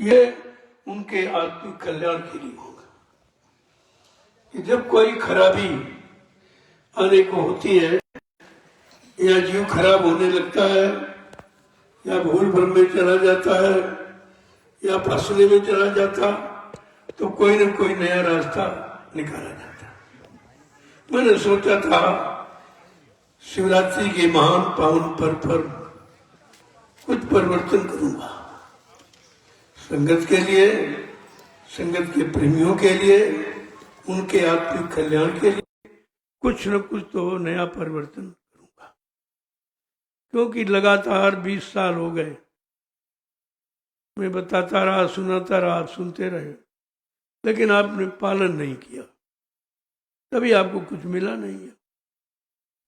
ये उनके आत्मिक कल्याण के लिए होगा। कि जब कोई खराबी आने को होती है या जीव खराब होने लगता है या भूल भ्रम में चला जाता है या फंसने में चला जाता, तो कोई न कोई नया रास्ता निकाला जाता। मैंने सोचा था शिवरात्रि के महान पावन पर्व पर कुछ परिवर्तन करूंगा, संगत के लिए, संगत के प्रेमियों के लिए, उनके आत्मिक कल्याण के लिए कुछ न कुछ तो नया परिवर्तन करूंगा। क्योंकि लगातार 20 साल हो गए मैं बताता रहा, सुनाता रहा, आप सुनते रहे, लेकिन आपने पालन नहीं किया, तभी आपको कुछ मिला नहीं है।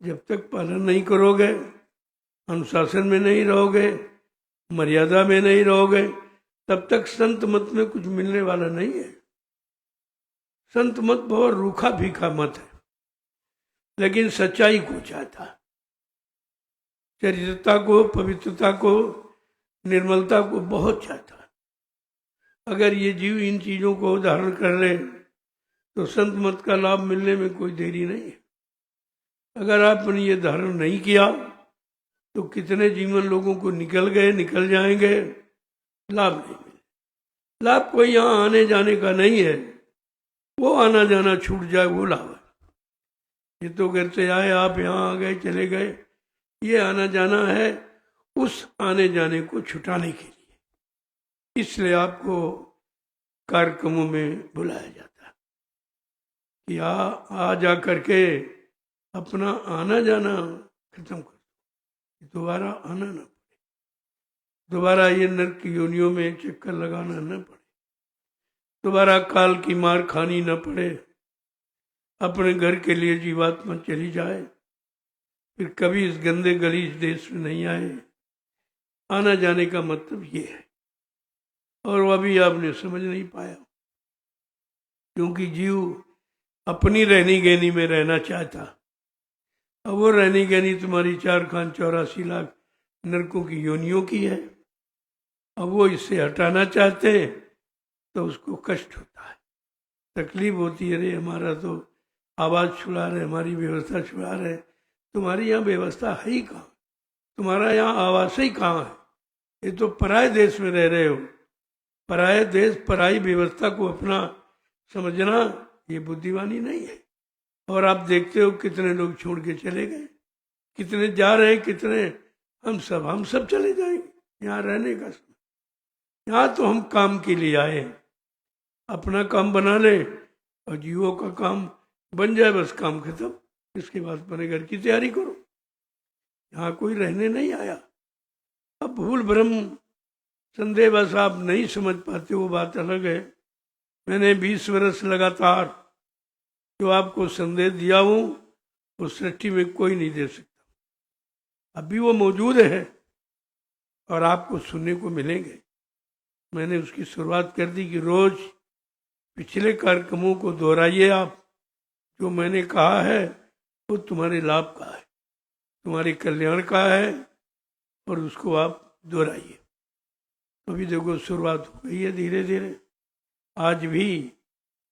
जब तक पालन नहीं करोगे, अनुशासन में नहीं रहोगे, मर्यादा में नहीं रहोगे, तब तक संत मत में कुछ मिलने वाला नहीं है। संत मत बहुत रूखा फीका मत है, लेकिन सच्चाई को चाहता, चरित्रता को, पवित्रता को, निर्मलता को बहुत चाहता। अगर ये जीव इन चीजों को धारण कर ले तो संत मत का लाभ मिलने में कोई देरी नहीं है। अगर आपने ये धारण नहीं किया तो कितने जीवन लोगों को निकल गए, निकल जाएंगे, लाभ नहीं मिले। लाभ कोई यहाँ आने जाने का नहीं है, वो आना जाना छूट जाए वो लाभ है। ये तो घर से आए, आप यहाँ आ गए, चले गए, ये आना जाना है उस आने जाने को छुटाने के लिए। इसलिए आपको कार्यक्रमों में बुलाया जाता है कि आ जा करके अपना आना जाना खत्म कर, दोबारा आना न पड़े, दोबारा ये नरक योनियों में चक्कर लगाना न पड़े, दोबारा काल की मार खानी न पड़े, अपने घर के लिए जीवात्मा चली जाए, फिर कभी इस गंदे गलीज देश में नहीं आए। आना जाने का मतलब ये है, और वह भी आपने समझ नहीं पाया, क्योंकि जीव अपनी रहनी गहनी में रहना चाहता। अब वो रहनी गहनी तुम्हारी 4,84 लाख नरकों की योनियों की है। अब वो इससे हटाना चाहते हैं तो उसको कष्ट होता है, तकलीफ होती है। अरे हमारा तो आवाज छुड़ा रहे, हमारी व्यवस्था छुड़ा रहे, तुम्हारी यहाँ व्यवस्था है ही कहाँ, तुम्हारा यहाँ आवास ही कहाँ है? ये तो पराये देश में रह रहे हो। पराये देश, पराई व्यवस्था को अपना समझना ये बुद्धिमानी नहीं है। और आप देखते हो कितने लोग छोड़ के चले गए, कितने जा रहे हैं, कितने हम सब चले जाएंगे। यहाँ रहने का समय, यहाँ तो हम काम के लिए आए हैं, अपना काम बना ले और जीवों का काम बन जाए, बस काम खत्म। इसके बाद अपने घर की तैयारी करो, यहाँ कोई रहने नहीं आया। अब भूल भ्रम संदेह बस आप नहीं समझ पाते, वो बात अलग है। मैंने 20 वर्ष लगातार जो आपको संदेश दिया हूं वो सृष्टि में कोई नहीं दे सकता। अभी वो मौजूद है और आपको सुनने को मिलेंगे। मैंने उसकी शुरुआत कर दी कि रोज पिछले कार्यक्रमों को दोहराइए। आप जो मैंने कहा है वो तुम्हारे लाभ का है, तुम्हारे कल्याण का है, और उसको आप दोहराइए। अभी देखो शुरुआत हो गई है धीरे धीरे। आज भी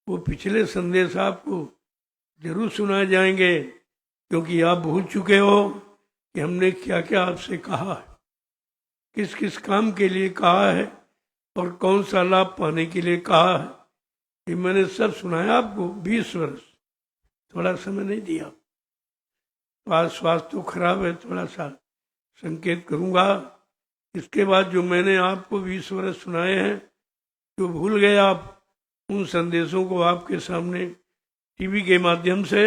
वो पिछले संदेश आपको जरूर सुनाए जाएंगे, क्योंकि आप भूल चुके हो कि हमने क्या क्या आपसे कहा है, किस किस काम के लिए कहा है और कौन सा लाभ पाने के लिए कहा है। ये मैंने सब सुनाया आपको 20 वर्ष, थोड़ा समय नहीं दिया। आज स्वास्थ्य तो खराब है, थोड़ा सा संकेत करूंगा। इसके बाद जो मैंने आपको 20 वर्ष सुनाए हैं, जो भूल गए आप, उन संदेशों को आपके सामने टीवी के माध्यम से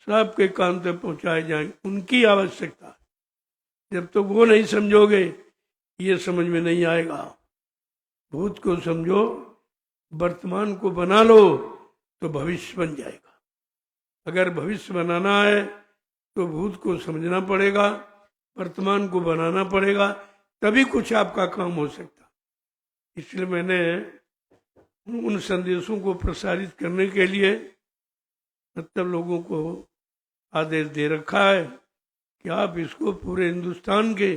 सबके कान तक पहुंचाए जाएंगे। उनकी आवश्यकता है। जब तक तो वो नहीं समझोगे ये समझ में नहीं आएगा। भूत को समझो, वर्तमान को बना लो तो भविष्य बन जाएगा। अगर भविष्य बनाना है तो भूत को समझना पड़ेगा, वर्तमान को बनाना पड़ेगा, तभी कुछ आपका काम हो सकता। इसलिए मैंने उन संदेशों को प्रसारित करने के लिए मतलब लोगों को आदेश दे रखा है कि आप इसको पूरे हिंदुस्तान के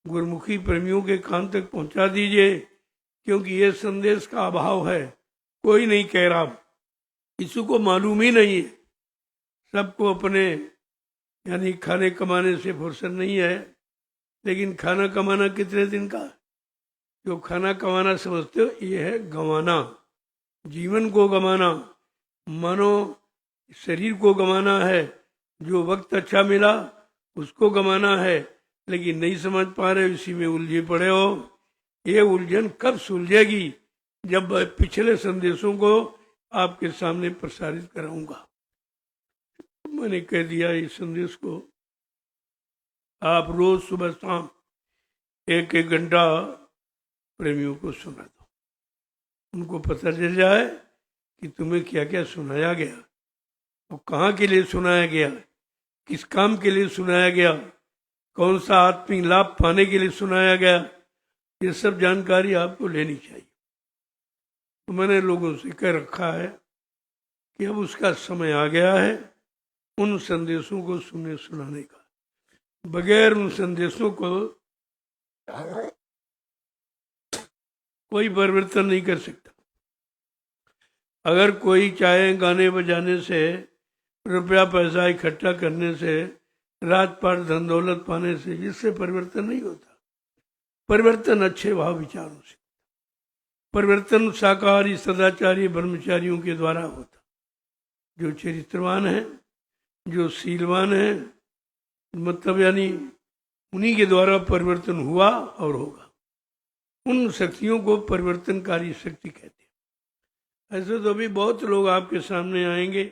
गुरमुखी प्रेमियों के कान तक पहुंचा दीजिए, क्योंकि ये संदेश का अभाव है। कोई नहीं कह रहा, किसी को मालूम ही नहीं है। सबको अपने यानी खाने कमाने से फुर्सत नहीं है। लेकिन खाना कमाना कितने दिन का? जो खाना कमाना समझते हो ये है गंवाना, जीवन को गंवाना, मानो शरीर को गंवाना है। जो वक्त अच्छा मिला उसको गंवाना है, लेकिन नहीं समझ पा रहे, इसी में उलझे पड़े हो। ये उलझन कब सुलझेगी? जब पिछले संदेशों को आपके सामने प्रसारित कराऊंगा। मैंने कह दिया इस संदेश को आप रोज सुबह शाम 1-1 घंटा प्रेमियों को सुना दो। उनको पता चल जाए कि तुम्हें क्या क्या सुनाया गया और कहाँ के लिए सुनाया गया, किस काम के लिए सुनाया गया, कौन सा आत्मिक लाभ पाने के लिए सुनाया गया। ये सब जानकारी आपको लेनी चाहिए। तो मैंने लोगों से कह रखा है कि अब उसका समय आ गया है उन संदेशों को सुनने सुनाने का। बगैर उन संदेशों को कोई परिवर्तन नहीं कर सकता। अगर कोई चाहे गाने बजाने से, रुपया पैसा इकट्ठा करने से, रात पार धन दौलत पाने से, जिससे परिवर्तन नहीं होता। परिवर्तन अच्छे भाव विचारों से, परिवर्तन शाकाहारी सदाचारी ब्रह्मचारियों के द्वारा होता। जो चरित्रवान है, जो शीलवान है, मतलब यानी उन्हीं के द्वारा परिवर्तन हुआ और होगा। उन शक्तियों को परिवर्तनकारी शक्ति कहते हैं। ऐसे तो अभी बहुत लोग आपके सामने आएंगे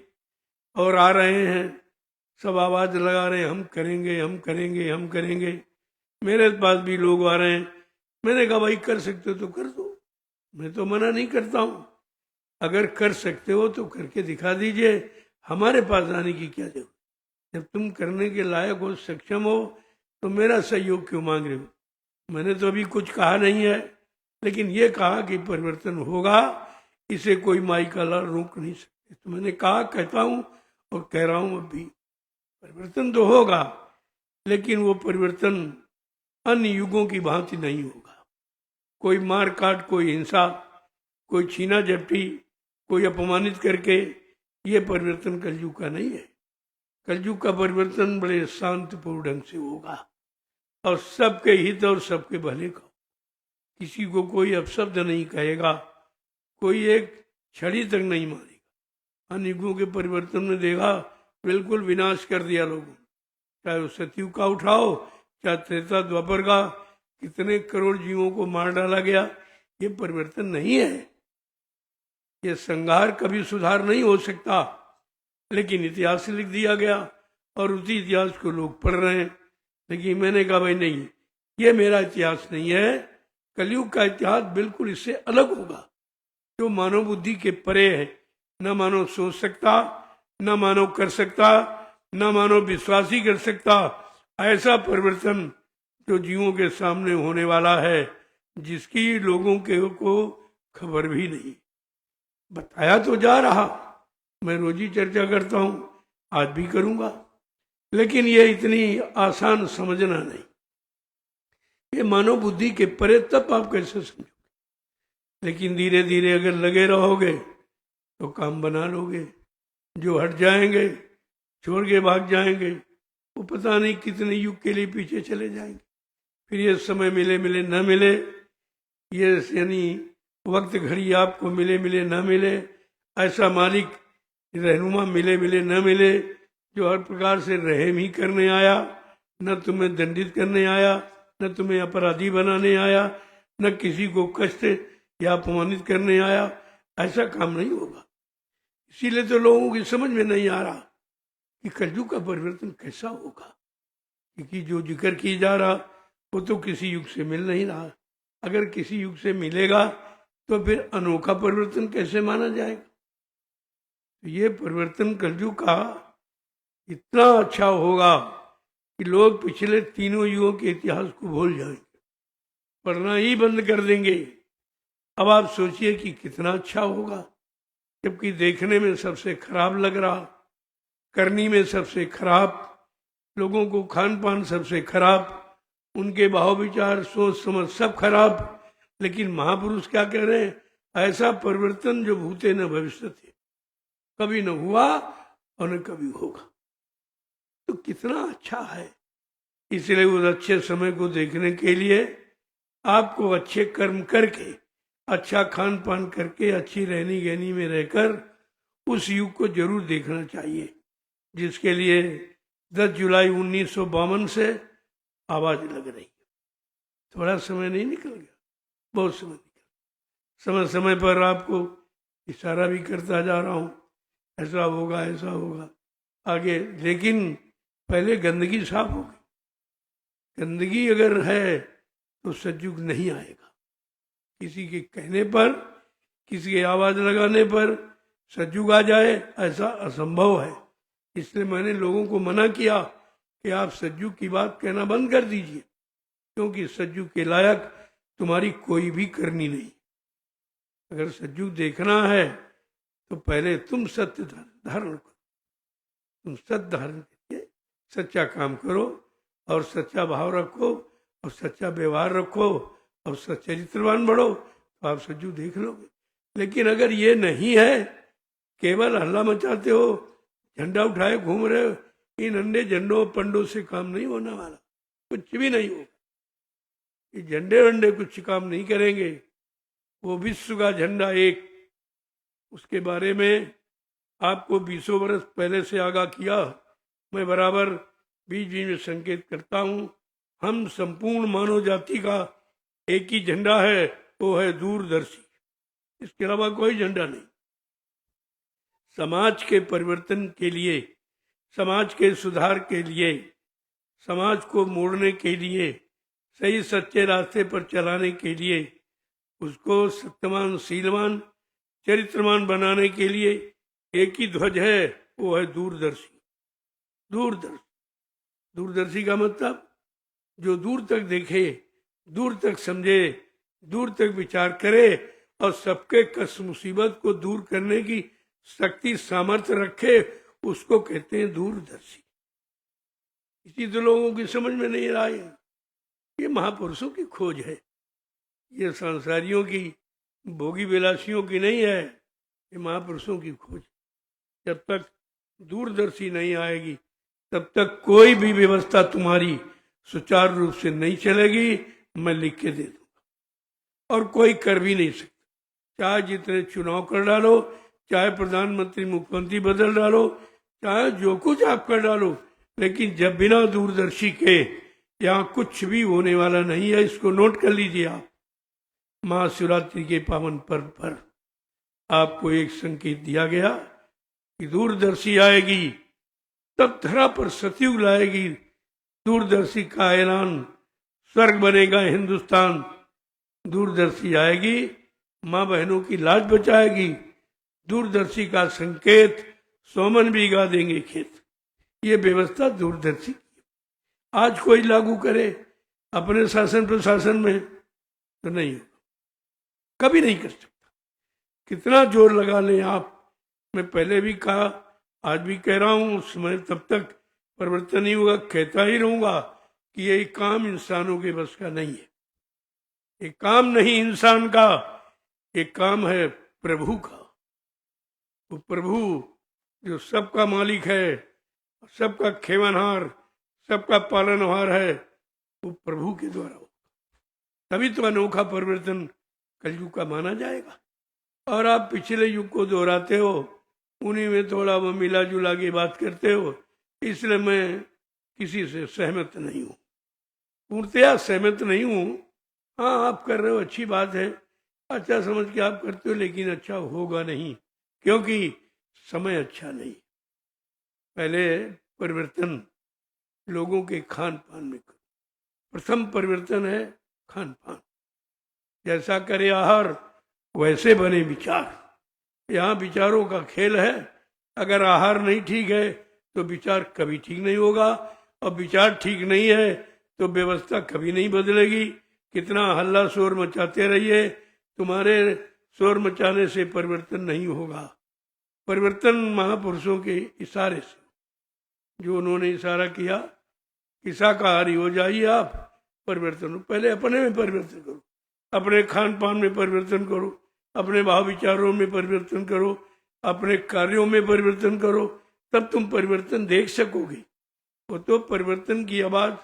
और आ रहे हैं, सब आवाज लगा रहे हैं, हम करेंगे हम करेंगे हम करेंगे। मेरे पास भी लोग आ रहे हैं। मैंने कहा भाई कर सकते हो तो कर दो, मैं तो मना नहीं करता हूं। अगर कर सकते हो तो करके दिखा दीजिए, हमारे पास आने की क्या जरूरत। जब तुम करने के लायक हो, सक्षम हो, तो मेरा सहयोग क्यों मांग रहे हो? मैंने तो अभी कुछ कहा नहीं है, लेकिन ये कहा कि परिवर्तन होगा, इसे कोई माई का लाल रोक नहीं सकते। तो मैंने कहा, कहता हूं और कह रहा हूं, अब भी परिवर्तन तो होगा, लेकिन वो परिवर्तन अन्य युगों की भांति नहीं होगा। कोई मार काट, कोई हिंसा, कोई छीना झपटी, कोई अपमानित करके, ये परिवर्तन कलयुग का नहीं है। कलयुग का परिवर्तन बड़े शांतिपूर्ण ढंग से होगा और सबके हित और सबके भले का। किसी को कोई अपशब्द नहीं कहेगा, कोई एक छड़ी तक नहीं मारेगा। अन्य युगों के परिवर्तन में देखा, बिल्कुल विनाश कर दिया लोगों। चाहे वो सतयुग का उठाओ, चाहे त्रेता द्वापर का, कितने करोड़ जीवों को मार डाला गया। ये परिवर्तन नहीं है, ये संहार कभी सुधार नहीं हो सकता। लेकिन इतिहास लिख दिया गया और उसी इतिहास को लोग पढ़ रहे हैं। लेकिन मैंने कहा भाई नहीं, ये मेरा इतिहास नहीं है। कलयुग का इतिहास बिल्कुल इससे अलग होगा, जो मानव बुद्धि के परे है। न मानव सोच सकता, न मानव कर सकता, न मानव विश्वास ही कर सकता। ऐसा परिवर्तन जो जीवों के सामने होने वाला है, जिसकी लोगों के को खबर भी नहीं। बताया तो जा रहा, मैं रोज ही चर्चा करता हूं, आज भी करूंगा, लेकिन ये इतनी आसान समझना नहीं। ये मानव बुद्धि के परे, तब आप कैसे समझोगे। लेकिन धीरे धीरे अगर लगे रहोगे तो काम बना लोगे। जो हट जाएंगे, छोड़ के भाग जाएंगे, वो पता नहीं कितने युग के लिए पीछे चले जाएंगे। फिर ये समय मिले मिले न मिले, ये यानी वक्त घड़ी आपको मिले मिले न मिले, ऐसा मालिक रहनुमा मिले मिले न मिले, जो हर प्रकार से रहम ही करने आया, न तुम्हें दंडित करने आया, न तुम्हें अपराधी बनाने आया, न किसी को कष्ट या अपमानित करने आया। ऐसा काम नहीं होगा। इसीलिए तो लोगों की समझ में नहीं आ रहा कि कलयुग का परिवर्तन कैसा होगा, क्योंकि जो जिक्र की जा रहा वो तो किसी युग से मिल नहीं रहा। अगर किसी युग से मिलेगा तो फिर अनोखा परिवर्तन कैसे माना जाएगा। तो ये परिवर्तन कलयुग का इतना अच्छा होगा कि लोग पिछले तीनों युगों के इतिहास को भूल जाएंगे, पढ़ना ही बंद कर देंगे। अब आप सोचिए कि कितना अच्छा होगा, जबकि देखने में सबसे खराब लग रहा, करनी में सबसे खराब, लोगों को खान पान सबसे खराब, उनके भाव विचार सोच समझ सब खराब, लेकिन महापुरुष क्या कह रहे हैं? ऐसा परिवर्तन जो भूते न भविष्यति, कभी न हुआ और न कभी होगा। तो कितना अच्छा है। इसलिए उस अच्छे समय को देखने के लिए आपको अच्छे कर्म करके, अच्छा खान पान करके, अच्छी रहनी गहनी में रहकर उस युग को जरूर देखना चाहिए, जिसके लिए 10 जुलाई 1952 से आवाज लग रही है। थोड़ा समय नहीं निकल गया, बहुत समय निकल, समय समय पर आपको इशारा भी करता जा रहा हूं, ऐसा होगा ऐसा होगा आगे। लेकिन पहले गंदगी साफ होगी। गंदगी अगर है तो सतयुग नहीं आएगा। किसी के कहने पर, किसी के आवाज लगाने पर सतयुग आ जाए, ऐसा असंभव है। इसलिए मैंने लोगों को मना किया कि आप सतयुग की बात कहना बंद कर दीजिए, क्योंकि सतयुग के लायक तुम्हारी कोई भी करनी नहीं। अगर सतयुग देखना है तो पहले तुम सत्य धारण करो, तुम सत्य धारण करके सच्चा काम करो और सच्चा भाव रखो और सच्चा व्यवहार रखो और सच्चरित्रवान बढ़ो, तो आप सतयुग देख लोगे। लेकिन अगर ये नहीं है, केवल हल्ला मचाते हो, झंडा उठाए घूम रहे हो, इन अंडे झंडों पंडों से काम नहीं होने वाला, कुछ भी नहीं होगा। ये झंडे वंडे कुछ काम नहीं करेंगे। वो विश्व का झंडा एक, उसके बारे में आपको 20 वर्ष पहले से आगाह किया। मैं बराबर बीच बीच में संकेत करता हूं, हम संपूर्ण मानव जाति का एक ही झंडा है, वो है दूरदर्शी। इसके अलावा कोई झंडा नहीं। समाज के परिवर्तन के लिए, समाज के सुधार के लिए, समाज को मोड़ने के लिए, सही सच्चे रास्ते पर चलाने के लिए, उसको सत्यवान शीलवान चरित्रवान बनाने के लिए एक ही ध्वज है, वो है दूरदर्शी। दूरदर्शी, दूरदर्शी का मतलब जो दूर तक देखे, दूर तक समझे, दूर तक विचार करे और सबके कष्ट मुसीबत को दूर करने की शक्ति सामर्थ्य रखे, उसको कहते हैं दूरदर्शी। इसी तो लोगों की समझ में नहीं रहा है। ये महापुरुषों की खोज है, ये संसारियों की, भोगी विलासियों की नहीं है, ये महापुरुषों की खोज। जब तक दूरदर्शी नहीं आएगी तब तक कोई भी व्यवस्था तुम्हारी सुचारू रूप से नहीं चलेगी। मैं लिख के दे दूंगा और कोई कर भी नहीं सकता। चाहे जितने चुनाव कर डालो, चाहे प्रधानमंत्री मुख्यमंत्री बदल डालो, चाहे जो कुछ आप कर डालो, लेकिन जब बिना दूरदर्शी के यहाँ कुछ भी होने वाला नहीं है। इसको नोट कर लीजिए आप। महाशिवरात्रि के पावन पर्व पर आपको एक संकेत दिया गया कि दूरदर्शी आएगी तब धरा पर सतयुग लाएगी। दूरदर्शी का ऐलान, स्वर्ग बनेगा हिंदुस्तान। दूरदर्शी आएगी, माँ बहनों की लाज बचाएगी। दूरदर्शी का संकेत, सोमन भी गा देंगे खेत। ये व्यवस्था दूरदर्शी की। आज कोई लागू करे अपने शासन प्रशासन में तो नहीं होगा, कभी नहीं कर सकता। कितना जोर लगा लें आप। मैं पहले भी कहा, आज भी कह रहा हूं, समय तब तक परिवर्तन नहीं होगा, कहता ही रहूंगा कि ये काम इंसानों के बस का नहीं है। ये काम नहीं इंसान का, ये काम है प्रभु का। वो प्रभु जो सबका मालिक है, सबका खेवनहार, सबका पालनहार है, वो प्रभु के द्वारा होगा। तभी तो अनोखा परिवर्तन कलयुग का माना जाएगा। और आप पिछले युग को दोहराते हो, उन्हीं में थोड़ा वो मिला जुला की बात करते हो, इसलिए मैं किसी से सहमत नहीं हूँ, पूर्णतया सहमत नहीं हूँ। हाँ, आप कर रहे हो, अच्छी बात है, अच्छा समझ के आप करते हो, लेकिन अच्छा होगा नहीं, क्योंकि समय अच्छा नहीं। पहले परिवर्तन लोगों के खान पान में करो। प्रथम परिवर्तन है खान पान। जैसा करे आहार वैसे बने विचार। यहाँ विचारों का खेल है। अगर आहार नहीं ठीक है तो विचार कभी ठीक नहीं होगा, और विचार ठीक नहीं है तो व्यवस्था कभी नहीं बदलेगी। कितना हल्ला शोर मचाते रहिए, तुम्हारे शोर मचाने से परिवर्तन नहीं होगा। परिवर्तन महापुरुषों के इशारे से, जो उन्होंने इशारा किया कि शाकाहारी हो जाइए आप, परिवर्तन हो। पहले अपने में परिवर्तन करो, अपने खान पान में परिवर्तन करो, अपने भाव विचारों में परिवर्तन करो, अपने कार्यों में परिवर्तन करो, तब तुम परिवर्तन देख सकोगे। वो तो परिवर्तन की आवाज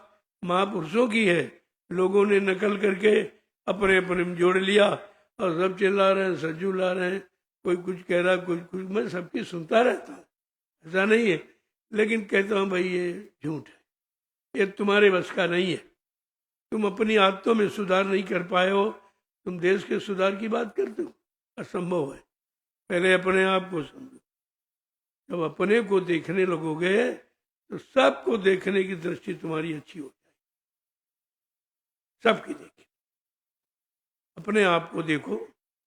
महापुरुषों की है, लोगों ने नकल करके अपने अपने में जोड़ लिया और सब चिल्ला रहे हैं, सज्जू ला रहे हैं, कोई कुछ कह रहा, कोई कुछ। मैं सबकी सुनता रहता हूँ, ऐसा नहीं है, लेकिन कहता हूँ भाई ये झूठ है, ये तुम्हारे बस का नहीं है। तुम अपनी आदतों में सुधार नहीं कर पाए हो, तुम देश के सुधार की बात करते हो, असंभव है। पहले अपने आप को समझो। जब अपने को देखने लगोगे तो सबको देखने की दृष्टि तुम्हारी अच्छी हो जाएगी, सबकी देखी। अपने आप को देखो,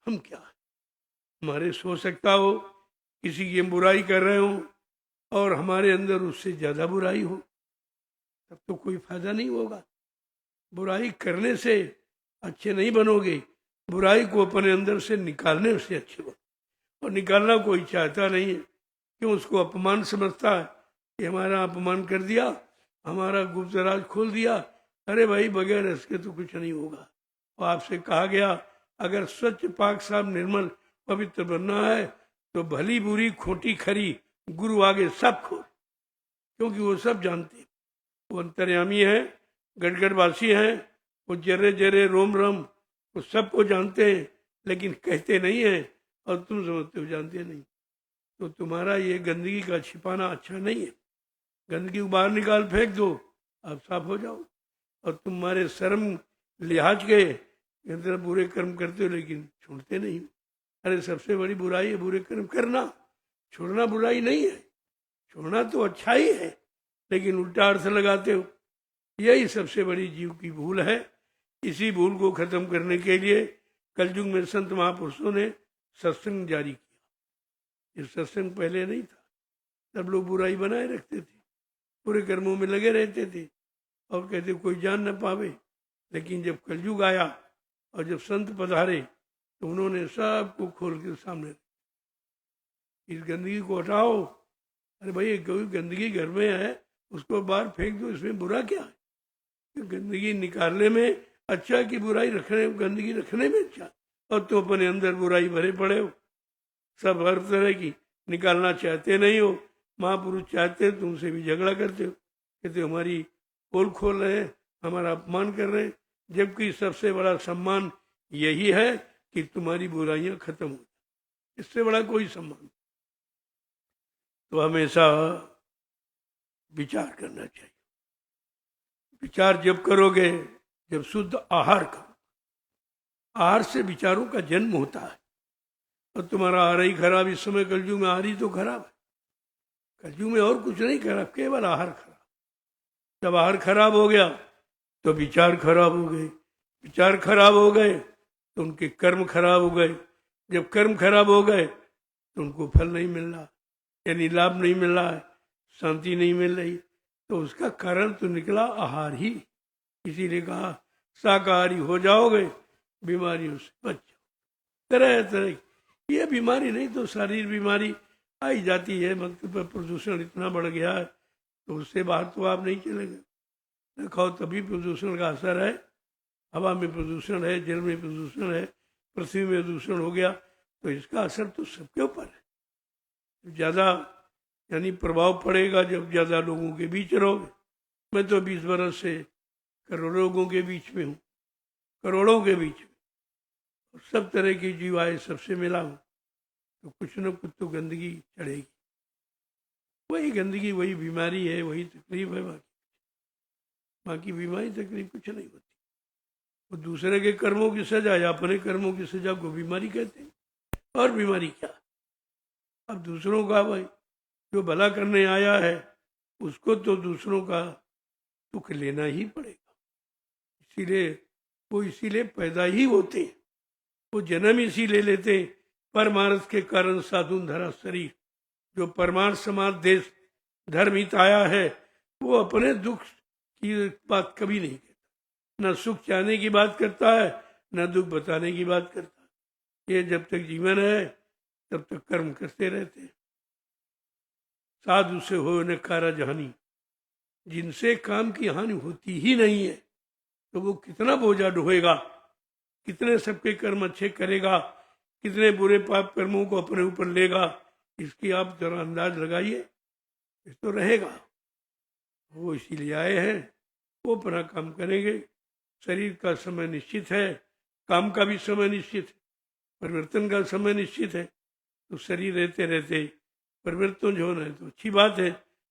हम क्या है, हमारे सो सकता हो किसी की हम बुराई कर रहे हो और हमारे अंदर उससे ज्यादा बुराई हो, तब तो कोई फायदा नहीं होगा। बुराई करने से अच्छे नहीं बनोगे, बुराई को अपने अंदर से निकालने से अच्छे बनो। और निकालना कोई चाहता नहीं है, क्यों? उसको अपमान समझता है कि हमारा अपमान कर दिया, हमारा गुप्त राज खोल दिया। अरे भाई, बगैर इसके तो कुछ नहीं होगा। और आपसे कहा गया, अगर स्वच्छ पाक साफ निर्मल पवित्र बनना है तो भली बुरी खोटी खरी गुरु आगे सब खोल, क्योंकि वो सब जानते हैं, वो अंतर्यामी है, गढ़गढ़वासी हैं, वो जरे जरे रोम रम, वो सबको जानते हैं, लेकिन कहते नहीं है, और तुम समझते हो जानते नहीं। तो तुम्हारा ये गंदगी का छिपाना अच्छा नहीं है। गंदगी को बाहर निकाल फेंक दो, आप साफ हो जाओ। और तुम्हारे शर्म लिहाज के अंदर बुरे कर्म करते हो, लेकिन छोड़ते नहीं। अरे सबसे बड़ी बुराई है बुरे कर्म करना, छोड़ना बुराई नहीं है। छोड़ना तो अच्छा ही है, लेकिन उल्टा अर्थ लगाते हो। यही सबसे बड़ी जीव की भूल है। इसी भूल को खत्म करने के लिए कलयुग में संत महापुरुषों ने सत्संग जारी किया। ये सत्संग पहले नहीं था, सब लोग बुराई बनाए रखते थे, पूरे कर्मों में लगे रहते थे और कहते कोई जान न पावे। लेकिन जब कलयुग आया और जब संत पधारे तो उन्होंने सबको खोल के सामने, इस गंदगी को हटाओ। अरे भाई, कोई गंदगी घर में है उसको बाहर फेंक दो, इसमें बुरा क्या है? गंदगी निकालने में अच्छा कि बुराई रखने, गंदगी रखने में अच्छा? और तो अपने अंदर बुराई भरे पड़े हो, सब हर तरह की निकालना चाहते नहीं हो। महापुरुष चाहते हैं, तुमसे भी झगड़ा करते हो, कहते हो हमारी पोल खोल रहे हैं, हमारा अपमान कर रहे हैं, जबकि सबसे बड़ा सम्मान यही है कि तुम्हारी बुराइयां खत्म हो, इससे बड़ा कोई सम्मान। तो हमेशा विचार करना चाहिए। विचार जब करोगे, जब शुद्ध आहार करो, आहार से विचारों का जन्म होता है। और तुम्हारा आहार ही खराब, इस समय कलयुग में आहार ही तो खराब है। कलयुग में और कुछ नहीं खराब, केवल आहार खराब। जब आहार खराब हो गया तो विचार खराब हो गए, विचार खराब हो गए तो उनके कर्म खराब हो गए, जब कर्म खराब हो गए तो उनको फल नहीं मिल रहा, यानी लाभ नहीं मिल रहा है, शांति नहीं मिल रही। तो उसका कारण तो निकला आहार ही। इसीलिए कहा शाकाहारी हो जाओगे, बीमारियों से बच जाओ। तरह तरह की ये बीमारी नहीं तो शारीरिक बीमारी आई जाती है। वक्त पर प्रदूषण इतना बढ़ गया है तो उससे बाहर तो आप नहीं चलेंगे। खाओ तभी प्रदूषण का असर है। हवा में प्रदूषण है, जल में प्रदूषण है, पृथ्वी में प्रदूषण हो गया, तो इसका असर तो सबके ऊपर है। ज्यादा यानी प्रभाव पड़ेगा जब ज्यादा लोगों के बीच रहोगे। मैं तो 20 बरस से करोड़ों लोगों के बीच में हूँ, करोड़ों के बीच में, और सब तरह की जीव आए, सबसे मिला हूँ, तो कुछ न कुछ तो गंदगी चढ़ेगी। वही गंदगी, वही बीमारी है, वही तकलीफ है, बाकी बीमारी तकलीफ कुछ नहीं होती। वो दूसरे के कर्मों की सजा या अपने कर्मों की सजा को बीमारी कहते हैं। और बीमारी क्या? अब दूसरों का, भाई जो भला करने आया है उसको तो दूसरों का दुख लेना ही पड़ेगा। इसीलिए पैदा ही होते, वो जन्म इसीलिए लेते, परमार्थ के कारण साधु धरा शरीर। जो परमार्थ समाज देश धर्म हित आया है वो अपने दुख की बात कभी नहीं कहता, न सुख चाहने की बात करता है, न दुख बताने की बात करता है। ये जब तक जीवन है तब तक कर्म करते रहते हैं। साधु से हो न कारज हानि, जिनसे काम की हानि होती ही नहीं है तो वो कितना बोझा ढोएगा। कितने सबके कर्म अच्छे करेगा, कितने बुरे पाप कर्मों को अपने ऊपर लेगा, इसकी आप जरा अंदाज लगाइए। ये तो रहेगा, वो इसीलिए आए हैं, वो अपना काम करेंगे। शरीर का समय निश्चित है, काम का भी समय निश्चित है, परिवर्तन का समय निश्चित है। तो शरीर रहते रहते परिवर्तन जो होना है तो अच्छी बात है।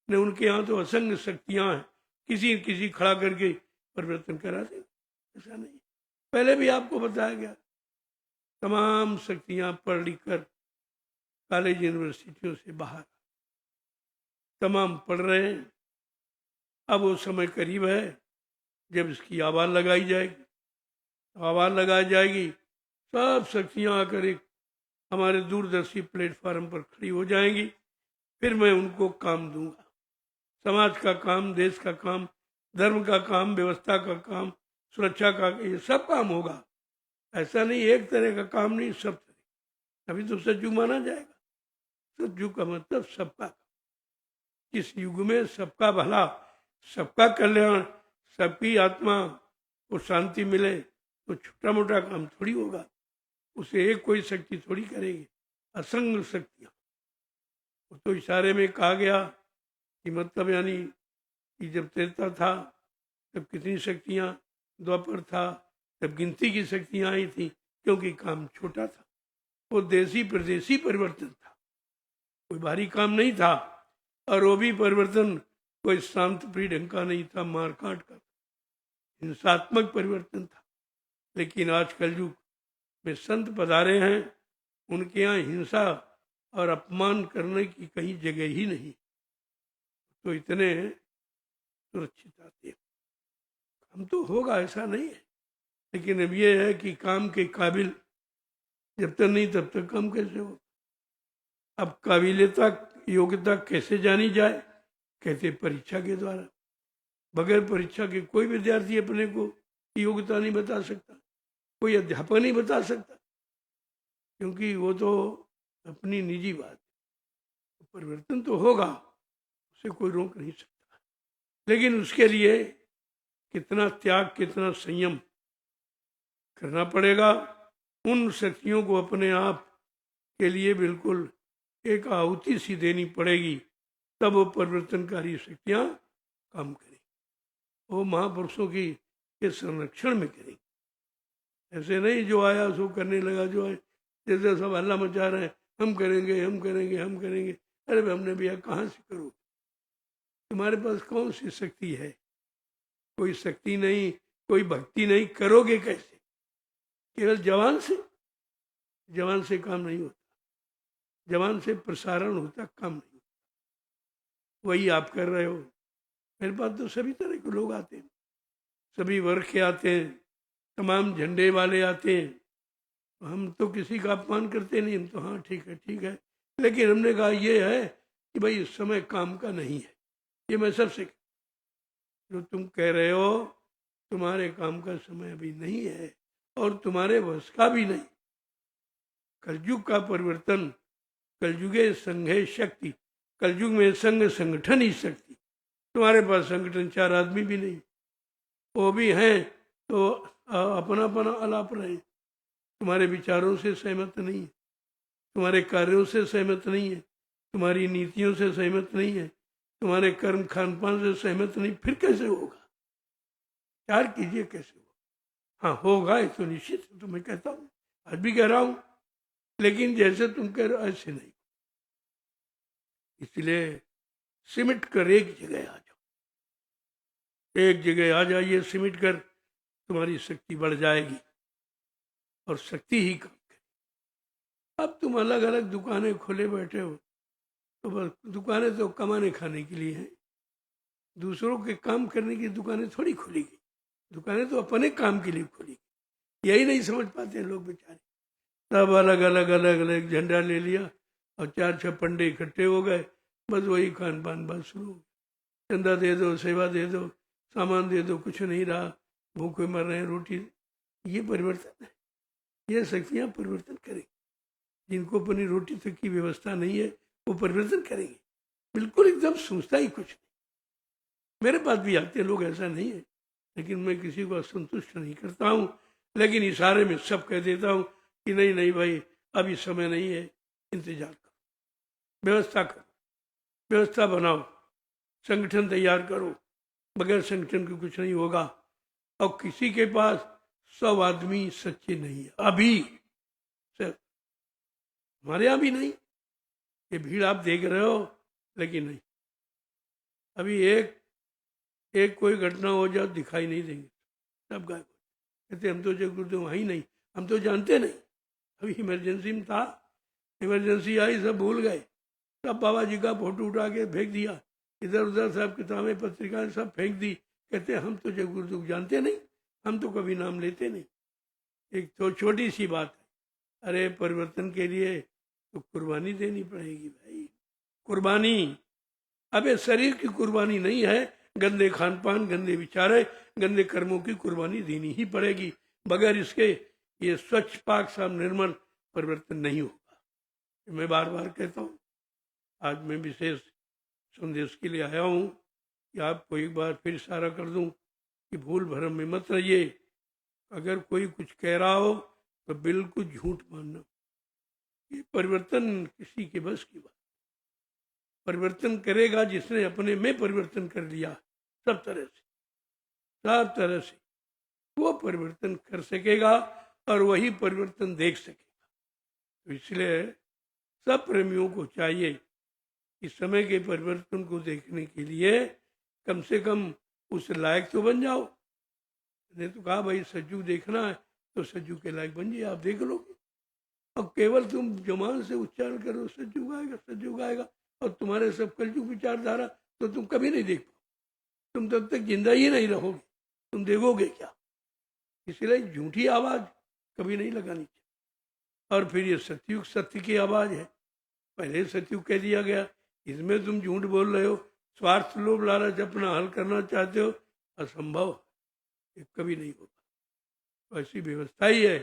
न उनके यहाँ तो असंग शक्तियां हैं, किसी न किसी खड़ा करके परिवर्तन करा देंगे, ऐसा नहीं। पहले भी आपको बताया गया, तमाम शक्तियां पढ़ लिख कर कॉलेज यूनिवर्सिटियों से बाहर तमाम पढ़ रहे हैं। अब वो समय करीब है जब इसकी आवाज लगाई जाएगी। आवाज लगाई जाएगी, सब शक्तियां आकर एक हमारे दूरदर्शी प्लेटफार्म पर खड़ी हो जाएंगी। फिर मैं उनको काम दूंगा, समाज का काम, देश का काम, धर्म का काम, व्यवस्था का काम, सुरक्षा का, ये सब काम होगा। ऐसा नहीं एक तरह का काम नहीं, सब तरह। अभी तो सतयुग माना जाएगा। सतयुग का मतलब सबका। इस युग में सबका भला, सबका कल्याण, सबकी आत्मा को शांति मिले, तो छोटा मोटा काम थोड़ी होगा। उसे एक कोई शक्ति थोड़ी करेगी, असंग शक्तियां। तो इशारे में कहा गया कि मतलब यानी कि जब त्रेता था तब कितनी शक्तियां, द्वापर था तब गिनती की शक्तियां आई थी, क्योंकि काम छोटा था। वो देसी प्रदेशी परिवर्तन था, कोई भारी काम नहीं था। और वो भी परिवर्तन कोई शांत प्रिय ढंग का नहीं था, मारकाट का, हिंसात्मक परिवर्तन था। लेकिन आज कलयुग में संत पधारे हैं, उनके यहाँ हिंसा और अपमान करने की कहीं जगह ही नहीं, तो इतने सुरक्षित आते हैं। काम तो होगा, ऐसा नहीं है, लेकिन अब ये है कि काम के काबिल जब तक नहीं तब तक काम कैसे हो। अब काबिलियता, योग्यता कैसे जानी जाए, कहते परीक्षा के द्वारा। बगैर परीक्षा के कोई विद्यार्थी अपने को योग्यता नहीं बता सकता, कोई अध्यापक नहीं बता सकता, क्योंकि वो तो अपनी निजी बात है। परिवर्तन तो होगा, उसे कोई रोक नहीं सकता, लेकिन उसके लिए कितना त्याग, कितना संयम करना पड़ेगा। उन शक्तियों को अपने आप के लिए बिल्कुल एक आहुति सी देनी पड़ेगी, तब वो परिवर्तनकारी शक्तियां काम करेंगी। वो महापुरुषों की के संरक्षण में करेंगी। ऐसे नहीं जो आया सो करने लगा, जो है जैसे सब हल्ला मचा रहे हैं, हम करेंगे हम करेंगे हम करेंगे। अरे हमने भैया कहाँ से करो, तुम्हारे पास कौन सी शक्ति है? कोई शक्ति नहीं, कोई भक्ति नहीं, करोगे कैसे? केवल जवान से काम नहीं होता, जवान से प्रसारण होता, काम नहीं होता। वही आप कर रहे हो। मेरे पास तो सभी तरह के लोग आते हैं, सभी वर्ग के आते हैं, तमाम झंडे वाले आते हैं। हम तो किसी का अपमान करते नहीं, हम तो हाँ ठीक है, लेकिन हमने कहा ये है कि भाई इस समय काम का नहीं है। ये मैं सबसे, जो तुम कह रहे हो तुम्हारे काम का समय अभी नहीं है और तुम्हारे वश का भी नहीं। कलयुग का परिवर्तन, कलयुगे संघे शक्ति, कलयुग में संघ संगठन ही शक्ति। तुम्हारे पास संगठन 4 आदमी भी नहीं, वो भी हैं तो अपना अपना अलाप रहे, तुम्हारे विचारों से सहमत नहीं है, तुम्हारे कार्यों से सहमत नहीं है, तुम्हारी नीतियों से सहमत नहीं है, तुम्हारे कर्म खान पान से सहमत नहीं, फिर कैसे होगा? विचार कीजिए कैसे होगा। हाँ होगा, ये तो निश्चित है, तो मैं कहता हूँ, आज भी कह रहा हूँ, लेकिन जैसे तुम कह रहे हो ऐसे नहीं। इसलिए सिमट कर एक जगह आ जाओ, एक जगह आ जाइए, सिमट कर तुम्हारी शक्ति बढ़ जाएगी और शक्ति ही काम करेगी। अब तुम अलग अलग दुकानें खोले बैठे हो, तो बस दुकानें तो कमाने खाने के लिए हैं, दूसरों के काम करने की दुकानें थोड़ी खुलेगी। दुकानें तो अपने काम के लिए खुलेगी। यही नहीं समझ पाते हैं लोग बेचारे। सब अलग अलग झंडा ले लिया और 4-6 पंडे इकट्ठे हो गए, बस वही खान पान बस शुरू। चंदा दे दो, सेवा दे दो, सामान दे दो, कुछ नहीं रहा, भूखे मर रहे हैं, रोटी। ये परिवर्तन है, ये शक्तियाँ परिवर्तन करेंगी। जिनको अपनी रोटी तक की व्यवस्था नहीं है वो परिवर्तन करेंगे, बिल्कुल एकदम सोचता ही कुछ नहीं। मेरे पास भी आते लोग, ऐसा नहीं है, लेकिन मैं किसी को असंतुष्ट नहीं करता हूँ। लेकिन इशारे में सब कह देता हूं कि नहीं नहीं भाई, अभी समय नहीं है, इंतजार करो, व्यवस्था करो, व्यवस्था बनाओ, संगठन तैयार करो। बगैर संगठन के कुछ नहीं होगा। और किसी के पास 100 आदमी सच्चे नहीं है अभी, सर हमारे यहां भी नहीं। ये भीड़ आप देख रहे हो, लेकिन नहीं, अभी एक कोई घटना हो जाए दिखाई नहीं देंगे, सब गायब। कहते हम तो जब गुरुदेव वहीं नहीं, हम तो जानते नहीं, अभी इमरजेंसी में था, इमरजेंसी आई, सब भूल गए, सब बाबा जी का फोटो उठा के फेंक दिया, इधर उधर सब किताबें पत्रिकाएं सब फेंक दी। कहते हम तो जब गुरुदेव जानते नहीं, हम तो कभी नाम लेते नहीं। एक तो छोटी सी बात है, अरे परिवर्तन के लिए तो कुर्बानी देनी पड़ेगी भाई, कुर्बानी। अबे शरीर की कुर्बानी नहीं है, गंदे खान पान, गंदे विचारे, गंदे कर्मों की कुर्बानी देनी ही पड़ेगी। बगैर इसके ये स्वच्छ पाक साफ निर्मल परिवर्तन नहीं होगा। मैं बार बार कहता हूँ, आज मैं विशेष संदेश के लिए आया हूँ कि आपको एक बार फिर इशारा कर दूं कि भूल भरम में मत रहिए। अगर कोई कुछ कह रहा हो तो बिल्कुल झूठ मानना। ये परिवर्तन किसी के बस की बात। परिवर्तन करेगा जिसने अपने में परिवर्तन कर लिया, सब तरह से वो परिवर्तन कर सकेगा और वही परिवर्तन देख सकेगा। तो इसलिए सब प्रेमियों को चाहिए कि समय के परिवर्तन को देखने के लिए कम से कम उस लायक तो बन जाओ। मैंने तो कहा भाई सज्जू देखना है तो सज्जू के लायक बन जाइए, आप देख लोगे। अब केवल तुम जमान से उच्चारण करो सज्जू गाएगा और तुम्हारे सब कलयुग विचारधारा तो तुम कभी नहीं देख पाओ, तुम तब तक जिंदा ही नहीं रहोगे, तुम देखोगे क्या। इसलिए झूठी आवाज कभी नहीं लगानी चाहिए। और फिर ये सतयुग सत्य की आवाज है, पहले सतयुग कह दिया गया, इसमें तुम झूठ बोल रहे हो, स्वार्थ लोभ लालच अपना हल करना चाहते हो, असंभव, ये कभी नहीं होगा। ऐसी व्यवस्था ही है।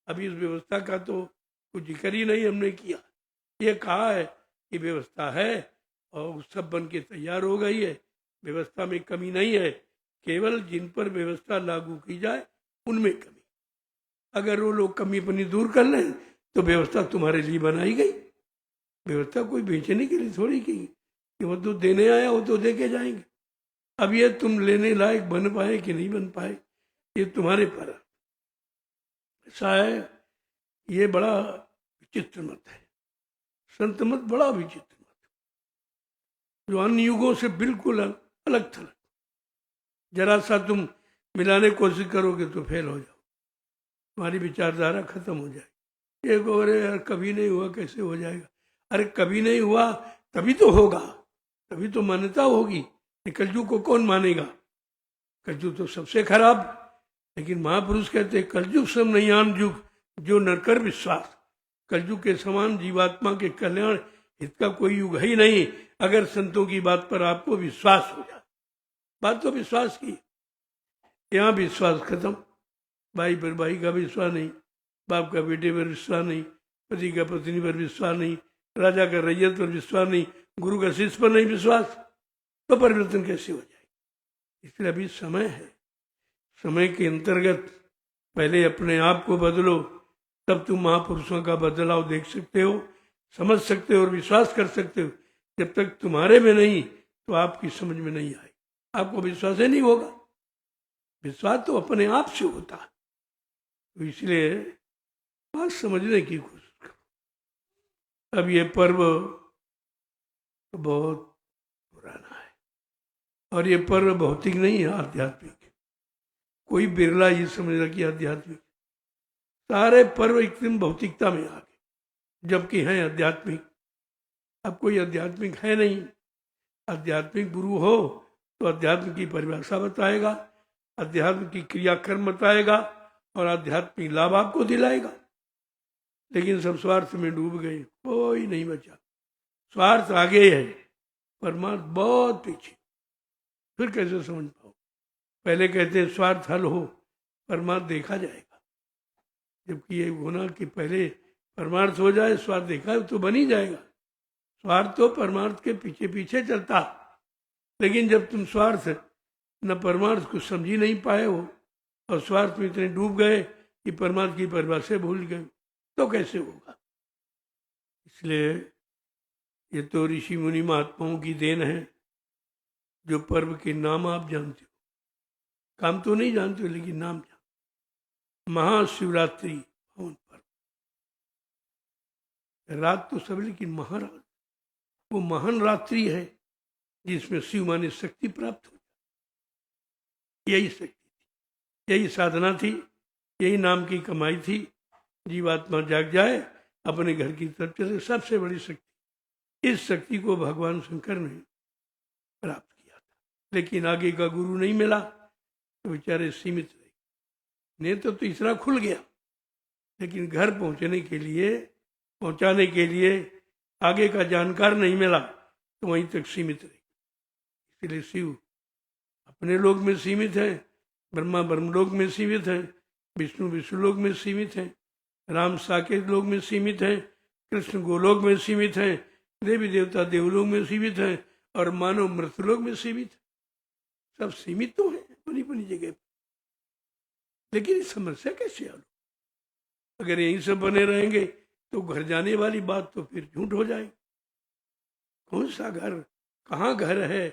अभी इस व्यवस्था का तो कुछ जिक्र ही नहीं हमने किया, ये कहा है कि व्यवस्था है और सब बन के तैयार हो गई है, व्यवस्था में कमी नहीं है, केवल जिन पर व्यवस्था लागू की जाए उनमें कमी। अगर वो लोग कमी अपनी दूर कर लें तो व्यवस्था तुम्हारे लिए बनाई गई। व्यवस्था कोई बेचने के लिए थोड़ी की, कि वो तो देने आया वो तो दे के जाएंगे। अब ये तुम लेने लायक बन पाए कि नहीं बन पाए, ये तुम्हारे पर है। ऐसा है, ये बड़ा विचित्र मत है, संत मत बड़ा विचित्र मत, जो अन्य युगों से बिल्कुल अलग थलग। जरा सा तुम मिलाने की कोशिश करोगे तो फेल हो जाओ, तुम्हारी विचारधारा खत्म हो जाएगी। एक और यार कभी नहीं हुआ कैसे हो जाएगा, अरे कभी नहीं हुआ तभी तो होगा, तभी तो मान्यता होगी। कलयुग को कौन मानेगा, कलयुग तो सबसे खराब। लेकिन महापुरुष कहते हैं कलयुग सम नयान युग जो नरकर विश्वास, कलयुग के समान जीवात्मा के कल्याण हित का कोई युग है ही नहीं, अगर संतों की बात पर आपको विश्वास हो जाए। बात तो विश्वास की, यहाँ विश्वास खत्म, भाई पर भाई का विश्वास नहीं, बाप का बेटे पर विश्वास नहीं, पति का पत्नी पर विश्वास नहीं, राजा का रैयत पर विश्वास नहीं, गुरु का शिष्य पर नहीं विश्वास, तो परिवर्तन कैसे हो जाएगा। इसलिए अभी समय है, समय के अंतर्गत पहले अपने आप को बदलो, तब तुम महापुरुषों का बदलाव देख सकते हो, समझ सकते हो और विश्वास कर सकते हो। जब तक तुम्हारे में नहीं तो आपकी समझ में नहीं आए, आपको विश्वास ही नहीं होगा। विश्वास तो अपने आप से होता है। तो इसलिए बात समझने की कोशिश करो। अब ये पर्व तो बहुत पुराना है और ये पर्व भौतिक नहीं है, आध्यात्मिक। कोई बिरला ये समझ रहा कि आध्यात्मिक, सारे पर्व एकदम भौतिकता में आ गए, जबकि हैं आध्यात्मिक। अब कोई आध्यात्मिक है नहीं। आध्यात्मिक गुरु हो तो अध्यात्म की परिभाषा बताएगा, अध्यात्म की क्रियाक्रम बताएगा और आध्यात्मिक लाभ आपको दिलाएगा। लेकिन सब स्वार्थ में डूब गए, कोई नहीं बचा। स्वार्थ आगे है, परमात्मा बहुत पीछे। फिर कैसे समझ पाओ। पहले कहते हैं स्वार्थ हल हो, परमार्थ देखा जाएगा। जबकि ये होना कि पहले परमार्थ हो जाए, स्वार्थ देखा तो बन ही जाएगा। स्वार्थ तो परमार्थ के पीछे पीछे चलता, लेकिन जब तुम स्वार्थ न परमार्थ को समझ ही नहीं पाए हो और स्वार्थ में इतने डूब गए कि परमात्मा की परिभाषा भूल गए तो कैसे होगा। इसलिए ये तो ऋषि मुनि महात्माओं की देन है जो पर्व के नाम आप जानते हो, काम तो नहीं जानते हो लेकिन नाम जानते। महाशिवरात्रि पावन पर्व, रात तो सब लेकिन महारात, वो महान रात्रि है जिसमें शिव माने शक्ति प्राप्त हो जाए। यही शक्ति थी, यही साधना थी, यही नाम की कमाई थी। जीवात्मा जाग जाए, अपने घर की तरफ चले, सबसे बड़ी शक्ति। इस शक्ति को भगवान शंकर ने प्राप्त किया था, लेकिन आगे का गुरु नहीं मिला तो बेचारे सीमित रहे। नेत्र तो इतना खुल गया, लेकिन घर पहुंचाने के लिए आगे का जानकार नहीं मिला तो वहीं तक सीमित रहे। इसलिए शिव अपने लोक में सीमित है, ब्रह्मा ब्रह्मलोक में सीमित है, विष्णु विष्णुलोक में सीमित है, राम साकेत लोक में सीमित है, कृष्ण गोलोक में सीमित है, देवी देवता देवलोक में सीमित है और मानव मृतलोक में सीमित है। सब सीमित तो है अपनी अपनी जगह पर, लेकिन इस समस्या कैसे हल? अगर यहीं से बने रहेंगे तो घर जाने वाली बात तो फिर झूठ हो जाएगी। कौन सा घर, कहाँ घर है,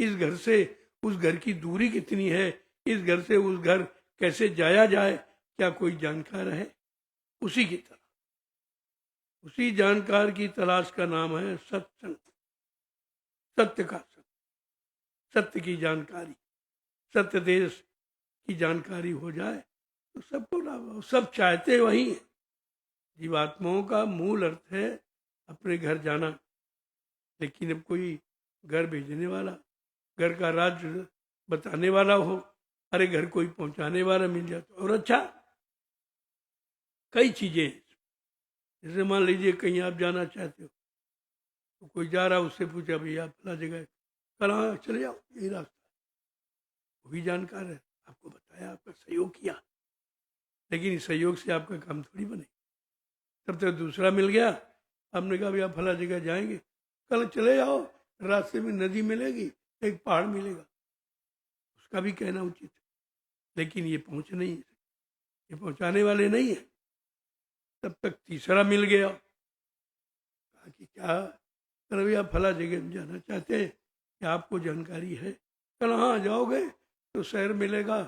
इस घर से उस घर की दूरी कितनी है, इस घर से उस घर कैसे जाया जाए, क्या कोई जानकार है? उसी की तरह, उसी जानकार की तलाश का नाम है सत्संग। सत्य का सत्य, सत्य की जानकारी, सत्य देश की जानकारी हो जाए तो सबको लाभ हो। सब चाहते वही है। जीवात्माओं का मूल अर्थ है अपने घर जाना, लेकिन अब कोई घर भेजने वाला, घर का राज्य बताने वाला हो, अरे घर कोई पहुंचाने वाला मिल जाए तो और अच्छा। कई चीजें, जैसे मान लीजिए कहीं आप जाना चाहते हो तो कोई जा रहा, उससे पूछा भैया फला जगह कहाँ चले जाओ, यही रास्ता, वो भी जानकार है, आपको बताया, आपका सहयोग किया, लेकिन इस सहयोग से आपका काम थोड़ी बने। तब तक दूसरा मिल गया, आपने कहा भैया फला जगह जाएंगे, कल चले जाओ, रास्ते में नदी मिलेगी, एक पहाड़ मिलेगा, उसका भी कहना उचित है, लेकिन ये पहुंच नहीं है, ये पहुंचाने वाले नहीं है। तब तक तीसरा मिल गया, कहा कि क्या कल भैया फला जगह जाना चाहते हैं, क्या आपको जानकारी है? कल हाँ जाओगे तो शहर मिलेगा,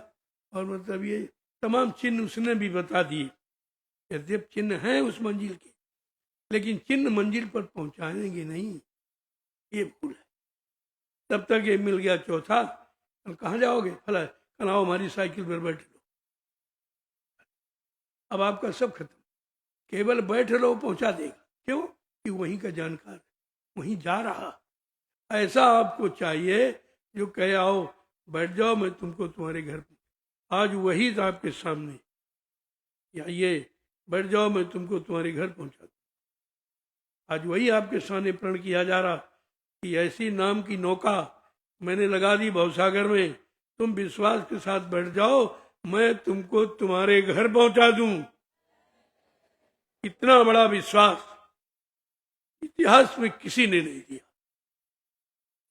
और मतलब ये तमाम चिन्ह उसने भी बता दिए। यद्यप चिन्ह है उस मंजिल के, लेकिन चिन्ह मंजिल पर पहुंचाएंगे नहीं, ये भूल है। तब तक ये मिल गया चौथा, कल कहाँ जाओगे? फला, कल आओ हमारी साइकिल पर बैठ लो। अब आपका सब खत्म, केवल बैठ लो पहुंचा देगा। क्यों? कि वहीं का जानकार है, वहीं जा रहा। ऐसा आपको चाहिए जो कहे आओ बैठ जाओ, मैं तुमको तुम्हारे घर आज वही था आपके सामने, या ये बैठ जाओ मैं तुमको तुम्हारे घर पहुंचा दूं। आज वही आपके सामने प्रण किया जा रहा कि ऐसी नाम की नौका मैंने लगा दी भवसागर में, तुम विश्वास के साथ बैठ जाओ, मैं तुमको तुम्हारे घर पहुंचा दूं। इतना बड़ा विश्वास इतिहास में किसी ने नहीं दिया।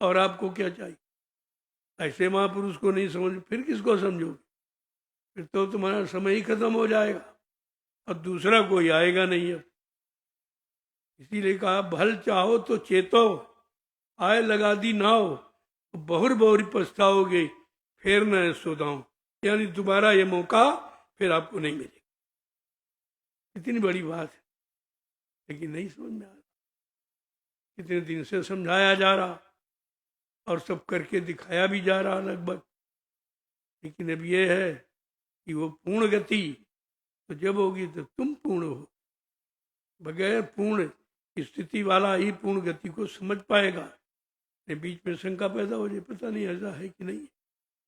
और आपको क्या चाहिए? ऐसे महापुरुष को नहीं समझ, फिर किसको समझोगे? फिर तो तुम्हारा समय ही खत्म हो जाएगा और दूसरा कोई आएगा नहीं। अब इसीलिए कहा भल चाहो तो चेतो, आए लगा दी नाव, बहुर बहुर पछताओगे, फिर न सोदाओ। यानी दोबारा ये मौका फिर आपको नहीं मिलेगा। इतनी बड़ी बात है, लेकिन नहीं समझ में आ रहा। कितने दिन से समझाया जा रहा और सब करके दिखाया भी जा रहा लगभग, लेकिन अब ये है कि वो पूर्ण गति तो जब होगी तो तुम पूर्ण हो। बगैर पूर्ण स्थिति वाला ही पूर्ण गति को समझ पाएगा। बीच में शंका पैदा हो जाए, पता नहीं ऐसा है कि नहीं,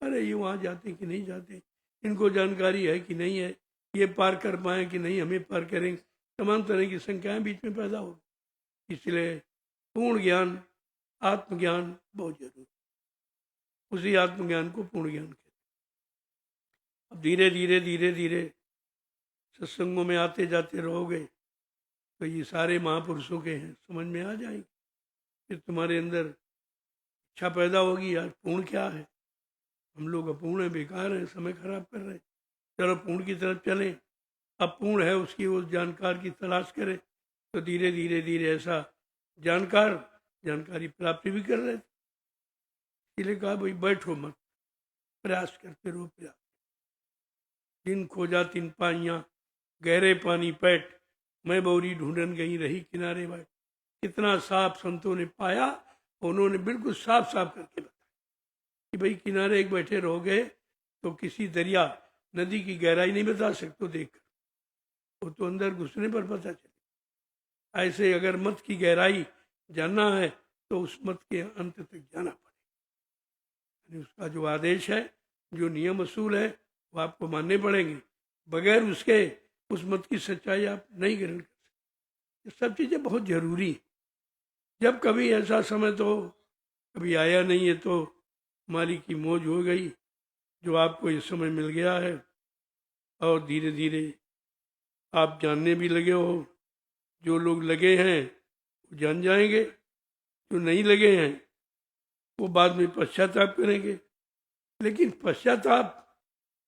अरे ये वहां जाते कि नहीं जाते, इनको जानकारी है कि नहीं है, ये पार कर पाए कि नहीं, हमें पार करेंगे, तमाम तरह की शंकाएं बीच में पैदा हो। इसलिए पूर्ण ज्ञान, आत्मज्ञान बहुत जरूरी। उसी आत्मज्ञान को पूर्ण ज्ञान कहते हैं। अब धीरे धीरे धीरे धीरे सत्संगों में आते जाते रहोगे तो ये सारे महापुरुषों के हैं, समझ में आ जाएंगे। फिर तुम्हारे अंदर इच्छा पैदा होगी, यार पूर्ण क्या है, हम लोग अपूर्ण है, बेकार है, समय खराब कर रहे हैं, चलो पूर्ण की तरफ चलें। अपूर्ण है उसकी उस जानकार की तलाश करें, तो धीरे धीरे धीरे ऐसा जानकारी प्राप्ति भी कर रहे थे। इसलिए कहा भाई बैठो मत, प्रयास करते रहो प्रयास। जिन खोजा तिन पाइया, गहरे पानी पैठ, मैं बौरी ढूंढन गई रही किनारे बैठ। कितना साफ संतों ने पाया, उन्होंने बिल्कुल साफ साफ करके बताया कि भाई किनारे एक बैठे रहोगे तो किसी दरिया नदी की गहराई नहीं बता सकते देखकर, वो तो अंदर घुसने पर पता चले। ऐसे अगर मत की गहराई जानना है तो उस मत के अंत तक जाना पड़ेगा। उसका जो आदेश है, जो नियम असूल है, वो आपको मानने पड़ेंगे। बगैर उसके उस मत की सच्चाई आप नहीं ग्रहण कर सकते। ये सब चीजें बहुत जरूरी है। जब कभी ऐसा समय तो कभी आया नहीं है, तो मालिक की मौज हो गई जो आपको इस समय मिल गया है, और धीरे धीरे आप जानने भी लगे हो। जो लोग लगे हैं वो जान जाएंगे, जो नहीं लगे हैं वो बाद में पश्चाताप करेंगे। लेकिन पश्चाताप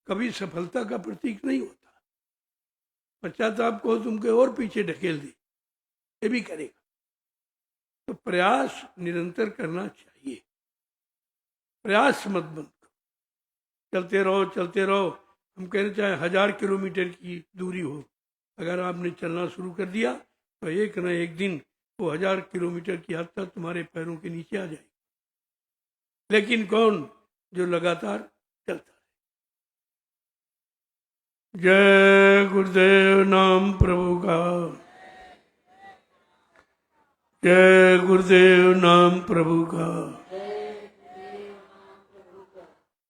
कभी सफलता का प्रतीक नहीं होता। पश्चाताप को तुमके और पीछे ढकेल दे, ये भी करेगा। तो प्रयास निरंतर करना चाहिए, प्रयास मत बंद करो, चलते रहो चलते रहो। हम कह रहे चाहे 1000 किलोमीटर की दूरी हो, अगर आपने चलना शुरू कर दिया तो एक न एक दिन वो 1000 किलोमीटर की हद तक तुम्हारे पैरों के नीचे आ जाएगी। लेकिन कौन? जो लगातार चलता रहे। जय गुरुदेव नाम प्रभु का, जय गुरुदेव नाम प्रभु का।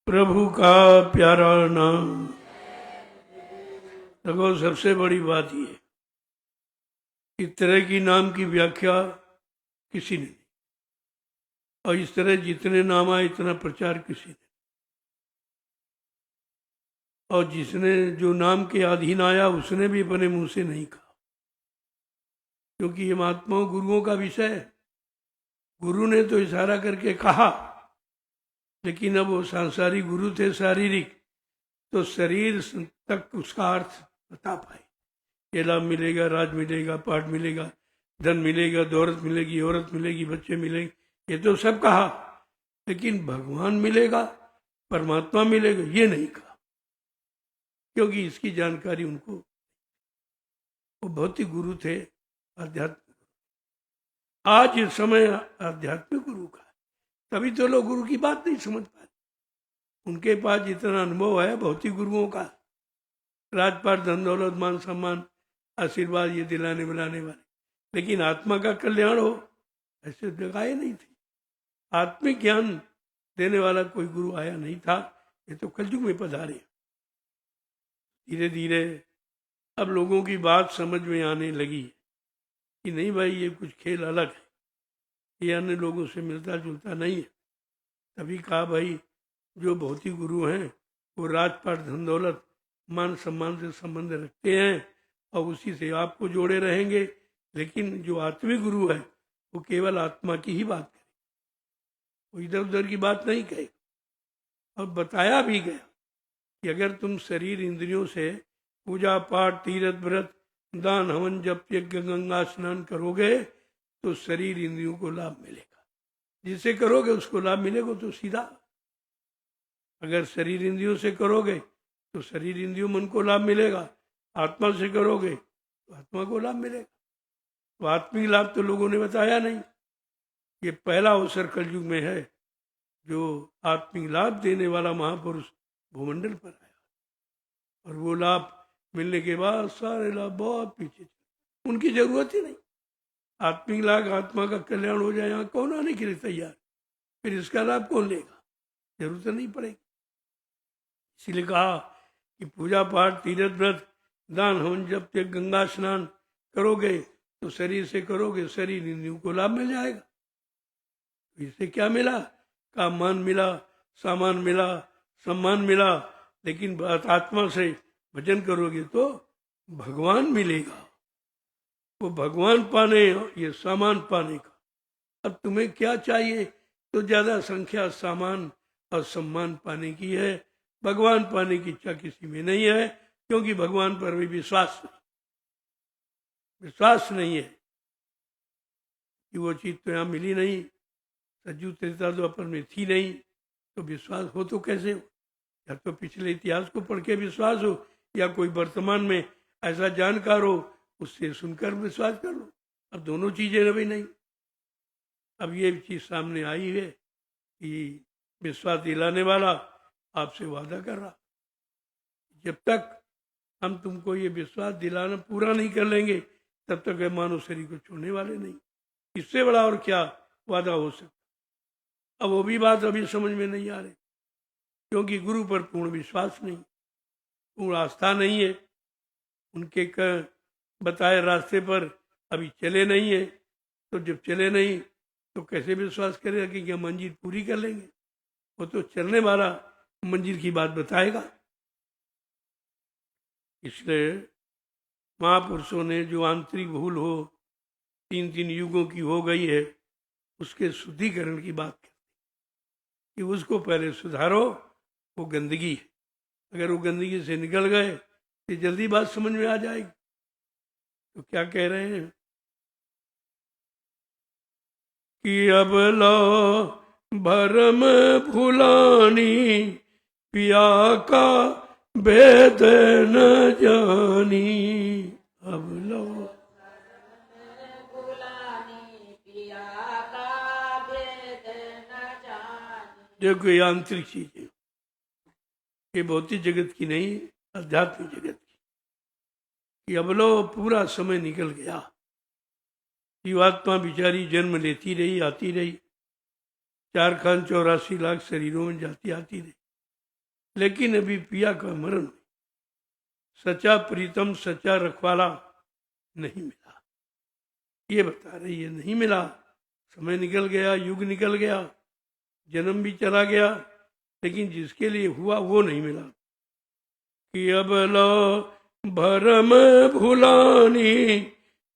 प्रभु का प्यारा नाम। देखो सबसे बड़ी बात ये, इस तरह की नाम की व्याख्या किसी ने नहीं, और इस तरह जितने नाम आए इतना प्रचार किसी ने, और जिसने जो नाम के अधीन आया उसने भी अपने मुंह से नहीं कहा, क्योंकि ये महात्माओं गुरुओं का विषय है। गुरु ने तो इशारा करके कहा, लेकिन अब वो सांसारिक गुरु थे, शारीरिक, तो शरीर तक उसका अर्थ बता पाए। ये लाभ मिलेगा, राज मिलेगा, पाठ मिलेगा, धन मिलेगा, दौलत मिलेगी, औरत मिलेगी, बच्चे मिलेंगे, ये तो सब कहा। लेकिन भगवान मिलेगा, परमात्मा मिलेगा, ये नहीं कहा, क्योंकि इसकी जानकारी उनको, वो भौतिक गुरु थे, आध्यात्मिक। आज ये समय आध्यात्मिक गुरु का है, तभी तो लोग गुरु की बात नहीं समझ पाते। उनके पास जितना अनुभव है भौतिक गुरुओं का, राजपाट, धन दौलत, मान सम्मान, आशीर्वाद ये दिलाने बुलाने वाले, लेकिन आत्मा का कल्याण हो ऐसे जगाए नहीं थे। आत्मिक ज्ञान देने वाला कोई गुरु आया नहीं था। ये तो कलयुग में पधारे। धीरे धीरे अब लोगों की बात समझ में आने लगी कि नहीं भाई, ये कुछ खेल अलग है, ये अन्य लोगों से मिलता जुलता नहीं है। तभी कहा भाई, जो भौतिक गुरु हैं वो राजपाट, धन दौलत, मान सम्मान से संबंध रखते हैं और उसी से आपको जोड़े रहेंगे। लेकिन जो आत्मिक गुरु है वो केवल आत्मा की ही बात करे, वो इधर उधर की बात नहीं कहे। और बताया भी गया कि अगर तुम शरीर इंद्रियों से पूजा पाठ, तीर्थ व्रत, दान हवन, जप, यज्ञ, गंगा स्नान करोगे तो शरीर इंद्रियों को लाभ मिलेगा। जिसे करोगे उसको लाभ मिलेगा, तो सीधा। अगर शरीर इंद्रियों से करोगे तो शरीर इंद्रियों मन को लाभ मिलेगा, आत्मा से करोगे तो आत्मा को लाभ मिलेगा। तो आत्मिक लाभ तो लोगों ने बताया नहीं। ये पहला अवसर कलयुग में है जो आत्मिक लाभ देने वाला महापुरुष भूमंडल पर आया, और वो लाभ मिलने के बाद सारे लाभ बहुत पीछे चले, उनकी जरूरत ही नहीं। आत्मिक लाभ, आत्मा का कल्याण हो जाए, यहाँ कौन आने के लिए तैयार? फिर इसका लाभ कौन लेगा? जरूरत नहीं पड़ेगी। इसीलिए कहा कि पूजा पाठ, तीर्थ व्रत, दान हवन, जप, यज्ञ, गंगा स्नान करोगे तो शरीर से करोगे, शरीर इंद्रियों को लाभ मिल जाएगा। तो इससे क्या मिला? का मान मिला, सामान मिला, सम्मान मिला। लेकिन आत्मा से भजन करोगे तो भगवान मिलेगा। वो भगवान पाने, ये सामान पाने का। अब तुम्हें क्या चाहिए? तो ज्यादा संख्या सामान और सम्मान पाने की है, भगवान पाने की इच्छा किसी में नहीं है। क्योंकि भगवान पर भी विश्वास नहीं है कि वो चीज तो यहाँ मिली नहीं, सज्जू त्रेता द्वापर में थी नहीं, तो विश्वास हो तो कैसे हो? या तो पिछले इतिहास को पढ़ के विश्वास हो, या कोई वर्तमान में ऐसा जानकार हो उससे सुनकर विश्वास कर लो। अब दोनों चीजें अभी नहीं। अब ये चीज सामने आई है कि विश्वास दिलाने वाला आपसे वादा कर रहा, जब तक हम तुमको ये विश्वास दिलाना पूरा नहीं कर लेंगे तब तक मानव शरीर को छोड़ने वाले नहीं। इससे बड़ा और क्या वादा हो सकता? अब वो भी बात अभी समझ में नहीं आ रही, क्योंकि गुरु पर पूर्ण विश्वास नहीं, पूर्ण आस्था नहीं है, उनके बताए रास्ते पर अभी चले नहीं है। तो जब चले नहीं तो कैसे विश्वास करेगा कि क्या मंजिल पूरी कर लेंगे? वो तो चलने वाला मंजिल की बात बताएगा। इसलिए महापुरुषों ने जो आंतरिक भूल हो 3 युगों की हो गई है, उसके शुद्धिकरण की बात करती कि उसको पहले सुधारो। वो गंदगी है, अगर वो गंदगी से निकल गए तो जल्दी बात समझ में आ जाएगी। तो क्या कह रहे हैं कि अब लो भरम भुलानी, पिया का भेद न जानी। अब लो देखो, ये आंतरिक चीज है, ये भौतिक जगत की नहीं, आध्यात्मिक जगत की। कि अब लो पूरा समय निकल गया, जीवात्मा बिचारी जन्म लेती रही, आती रही, 4,84 लाख शरीरों में जाती आती रही, लेकिन अभी पिया का मरण, सच्चा प्रीतम सच्चा रखवाला नहीं मिला। ये बता रही है, नहीं मिला। समय निकल गया, युग निकल गया, जन्म भी चला गया, लेकिन जिसके लिए हुआ वो नहीं मिला। कि अब लो भरम भुलानी,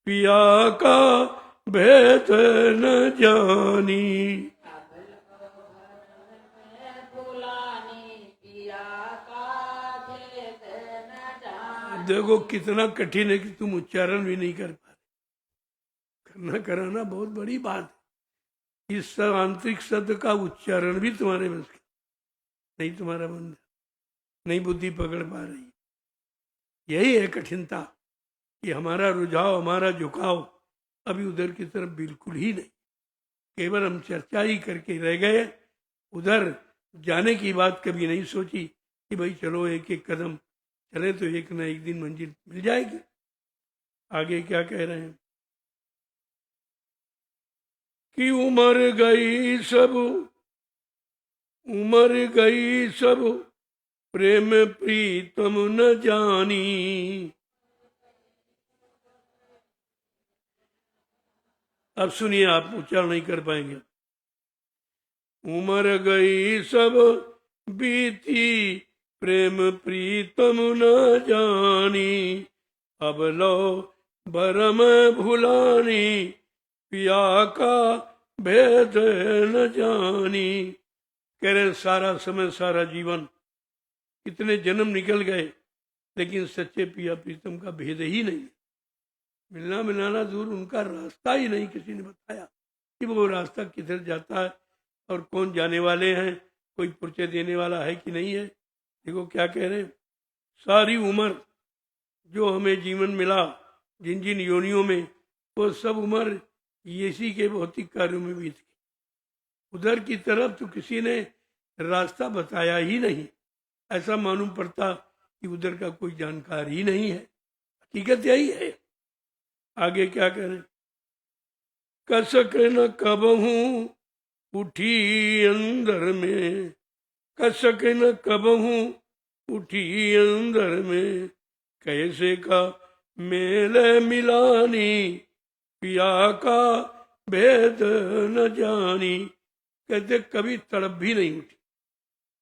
पिया का भेद न जानी। देखो कितना कठिन है कि तुम उच्चारण भी नहीं कर पा रहे। करना कराना बहुत बड़ी बात है। इस आंतरिक शब्द का उच्चारण भी तुम्हारे बस नहीं, तुम्हारा बंद नहीं, बुद्धि पकड़ पा रही। यही है कठिनता कि हमारा रुझाव, हमारा झुकाव अभी उधर की तरफ बिल्कुल ही नहीं। केवल हम चर्चा ही करके रह गए, उधर जाने की बात कभी नहीं सोची कि भाई चलो एक एक कदम चले तो एक न एक दिन मंजिल मिल जाएगी। आगे क्या कह रहे हैं कि उम्र गई सब, उम्र गई सब, प्रेम प्रीतम न जानी। अब सुनिए, आप उच्चारण नहीं कर पाएंगे। उम्र गई सब बीती, प्रेम प्रीतम न जानी। अब लो भरम भुलानी, पिया का भेद न जानी। कह रहे सारा समय, सारा जीवन, कितने जन्म निकल गए, लेकिन सच्चे पिया प्रीतम का भेद ही नहीं। मिलना मिलाना दूर, उनका रास्ता ही नहीं किसी ने बताया कि वो रास्ता किधर जाता है और कौन जाने वाले हैं, कोई परिचय देने वाला है कि नहीं है। देखो क्या कह रहे हैं, सारी उम्र जो हमें जीवन मिला, जिन जिन योनियों में, वो सब उम्र इसी के भौतिक कार्यों में बीत गई। उधर की तरफ तो किसी ने रास्ता बताया ही नहीं। ऐसा मालूम पड़ता कि उधर का कोई जानकार ही नहीं है। हकीकत यही है। आगे क्या करें, कसक न कब हूं उठी अंदर में, कसक न कब हूं उठी अंदर में, कैसे का मेल मिलानी, पिया का भेद न जानी। कहते कभी तड़प भी नहीं उठी,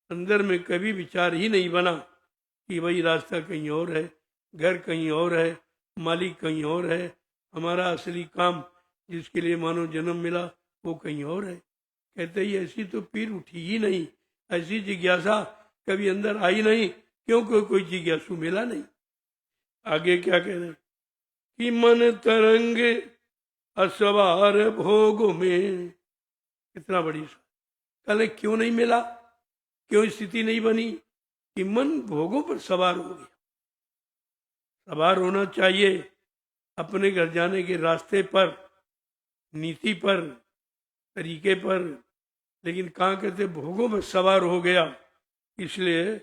अंदर में कभी विचार ही नहीं बना कि वही रास्ता कहीं और है, घर कहीं और है, मालिक कहीं और है, हमारा असली काम जिसके लिए मानो जन्म मिला वो कहीं और है। कहते ही ऐसी तो पीर उठी ही नहीं, ऐसी जिज्ञासा कभी अंदर आई नहीं, क्योंकि कोई जिज्ञासु मिला नहीं। आगे क्या कह रहे हैं कि मन तरंग असवार भोग में। कितना बड़ी कहले क्यों नहीं मिला, क्यों स्थिति नहीं बनी कि मन भोगों पर सवार हो गया। सवार होना चाहिए अपने घर जाने के रास्ते पर, नीति पर, तरीके पर, लेकिन कहाँ कहते भोगों पर सवार हो गया, इसलिए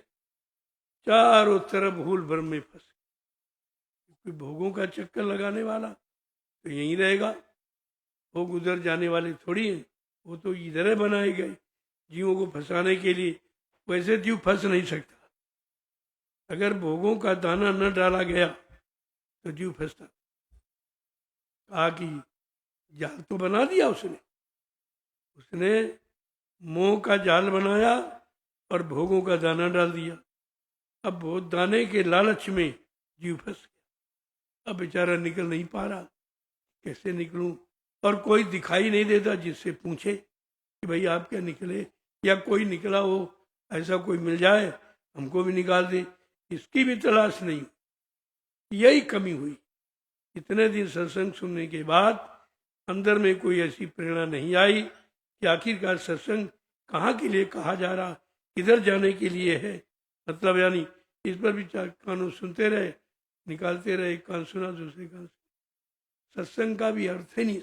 चारों तरफ भूल भ्रम में फंस। क्योंकि भोगों का चक्कर लगाने वाला तो यहीं रहेगा, भोग उधर जाने वाले थोड़ी हैं, वो तो इधर है बनाए गए जीवों को फंसाने के लिए। वैसे जीव फंस नहीं सकता, अगर भोगों का दाना न डाला गया तो जीव फंसता। कहा कि जाल तो बना दिया उसने मोह का जाल बनाया और भोगों का दाना डाल दिया। अब वो दाने के लालच में जीव फंस गया, अब बेचारा निकल नहीं पा रहा, कैसे निकलूं, और कोई दिखाई नहीं देता जिससे पूछे कि भाई आप क्या निकले, या कोई निकला हो ऐसा कोई मिल जाए हमको भी निकाल दे, इसकी भी तलाश नहीं। यही कमी हुई। इतने दिन सत्संग सुनने के बाद अंदर में कोई ऐसी प्रेरणा नहीं आई कि आखिरकार सत्संग कहाँ के लिए कहा जा रहा, किधर जाने के लिए है, मतलब यानी इस पर भी कानों सुनते रहे, निकालते रहे, कान सुना दूसरे कान सुना। सत्संग का भी अर्थ ही नहीं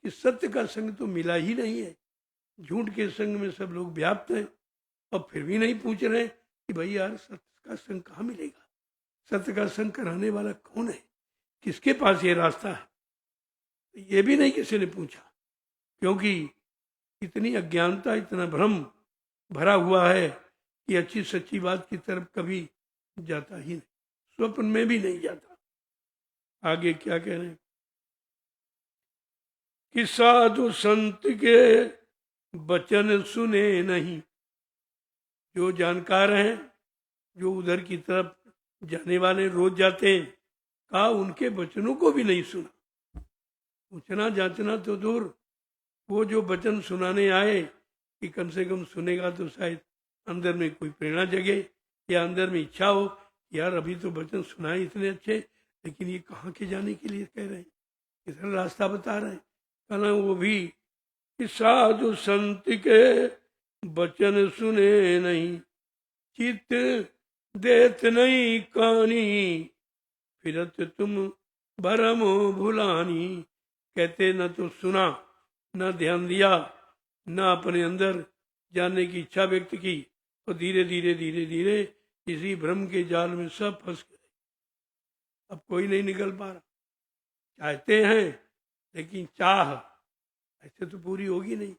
कि सत्य का संग तो मिला ही नहीं है, झूठ के संग में सब लोग व्याप्त हैं, और फिर भी नहीं पूछ रहे कि भाई यार सत्य का संग कहाँ मिलेगा, सत्य का संग कराने वाला कौन है, किसके पास ये रास्ता है, ये भी नहीं किसी ने पूछा। क्योंकि इतनी अज्ञानता, इतना भ्रम भरा हुआ है कि अच्छी सच्ची बात की तरफ कभी जाता ही नहीं, स्वप्न में भी नहीं जाता। आगे क्या कह रहे हैं कि साधु संत के वचन सुने नहीं। जो जानकार हैं, जो उधर की तरफ जाने वाले रोज जाते हैं, कहा उनके वचनों को भी नहीं सुना। पूछना जांचना तो दूर, वो जो वचन सुनाने आए कि कम से कम सुनेगा तो शायद अंदर में कोई प्रेरणा जगे, या अंदर में इच्छा हो यार अभी तो वचन सुनाए इतने अच्छे, लेकिन ये कहाँ के जाने के लिए कह रहे हैं, इधर रास्ता बता रहे हैं। कहना वो भी कि साधु संत के वचन सुने नहीं, चित्त देत नहीं कानी, फिरत तुम भरम भुलानी। कहते न तो सुना, न ध्यान दिया, न अपने अंदर जानने की इच्छा व्यक्त की, तो धीरे धीरे धीरे धीरे इसी भ्रम के जाल में सब फंस गए। अब कोई नहीं निकल पा रहा। चाहते हैं लेकिन चाह ऐसे तो पूरी होगी नहीं,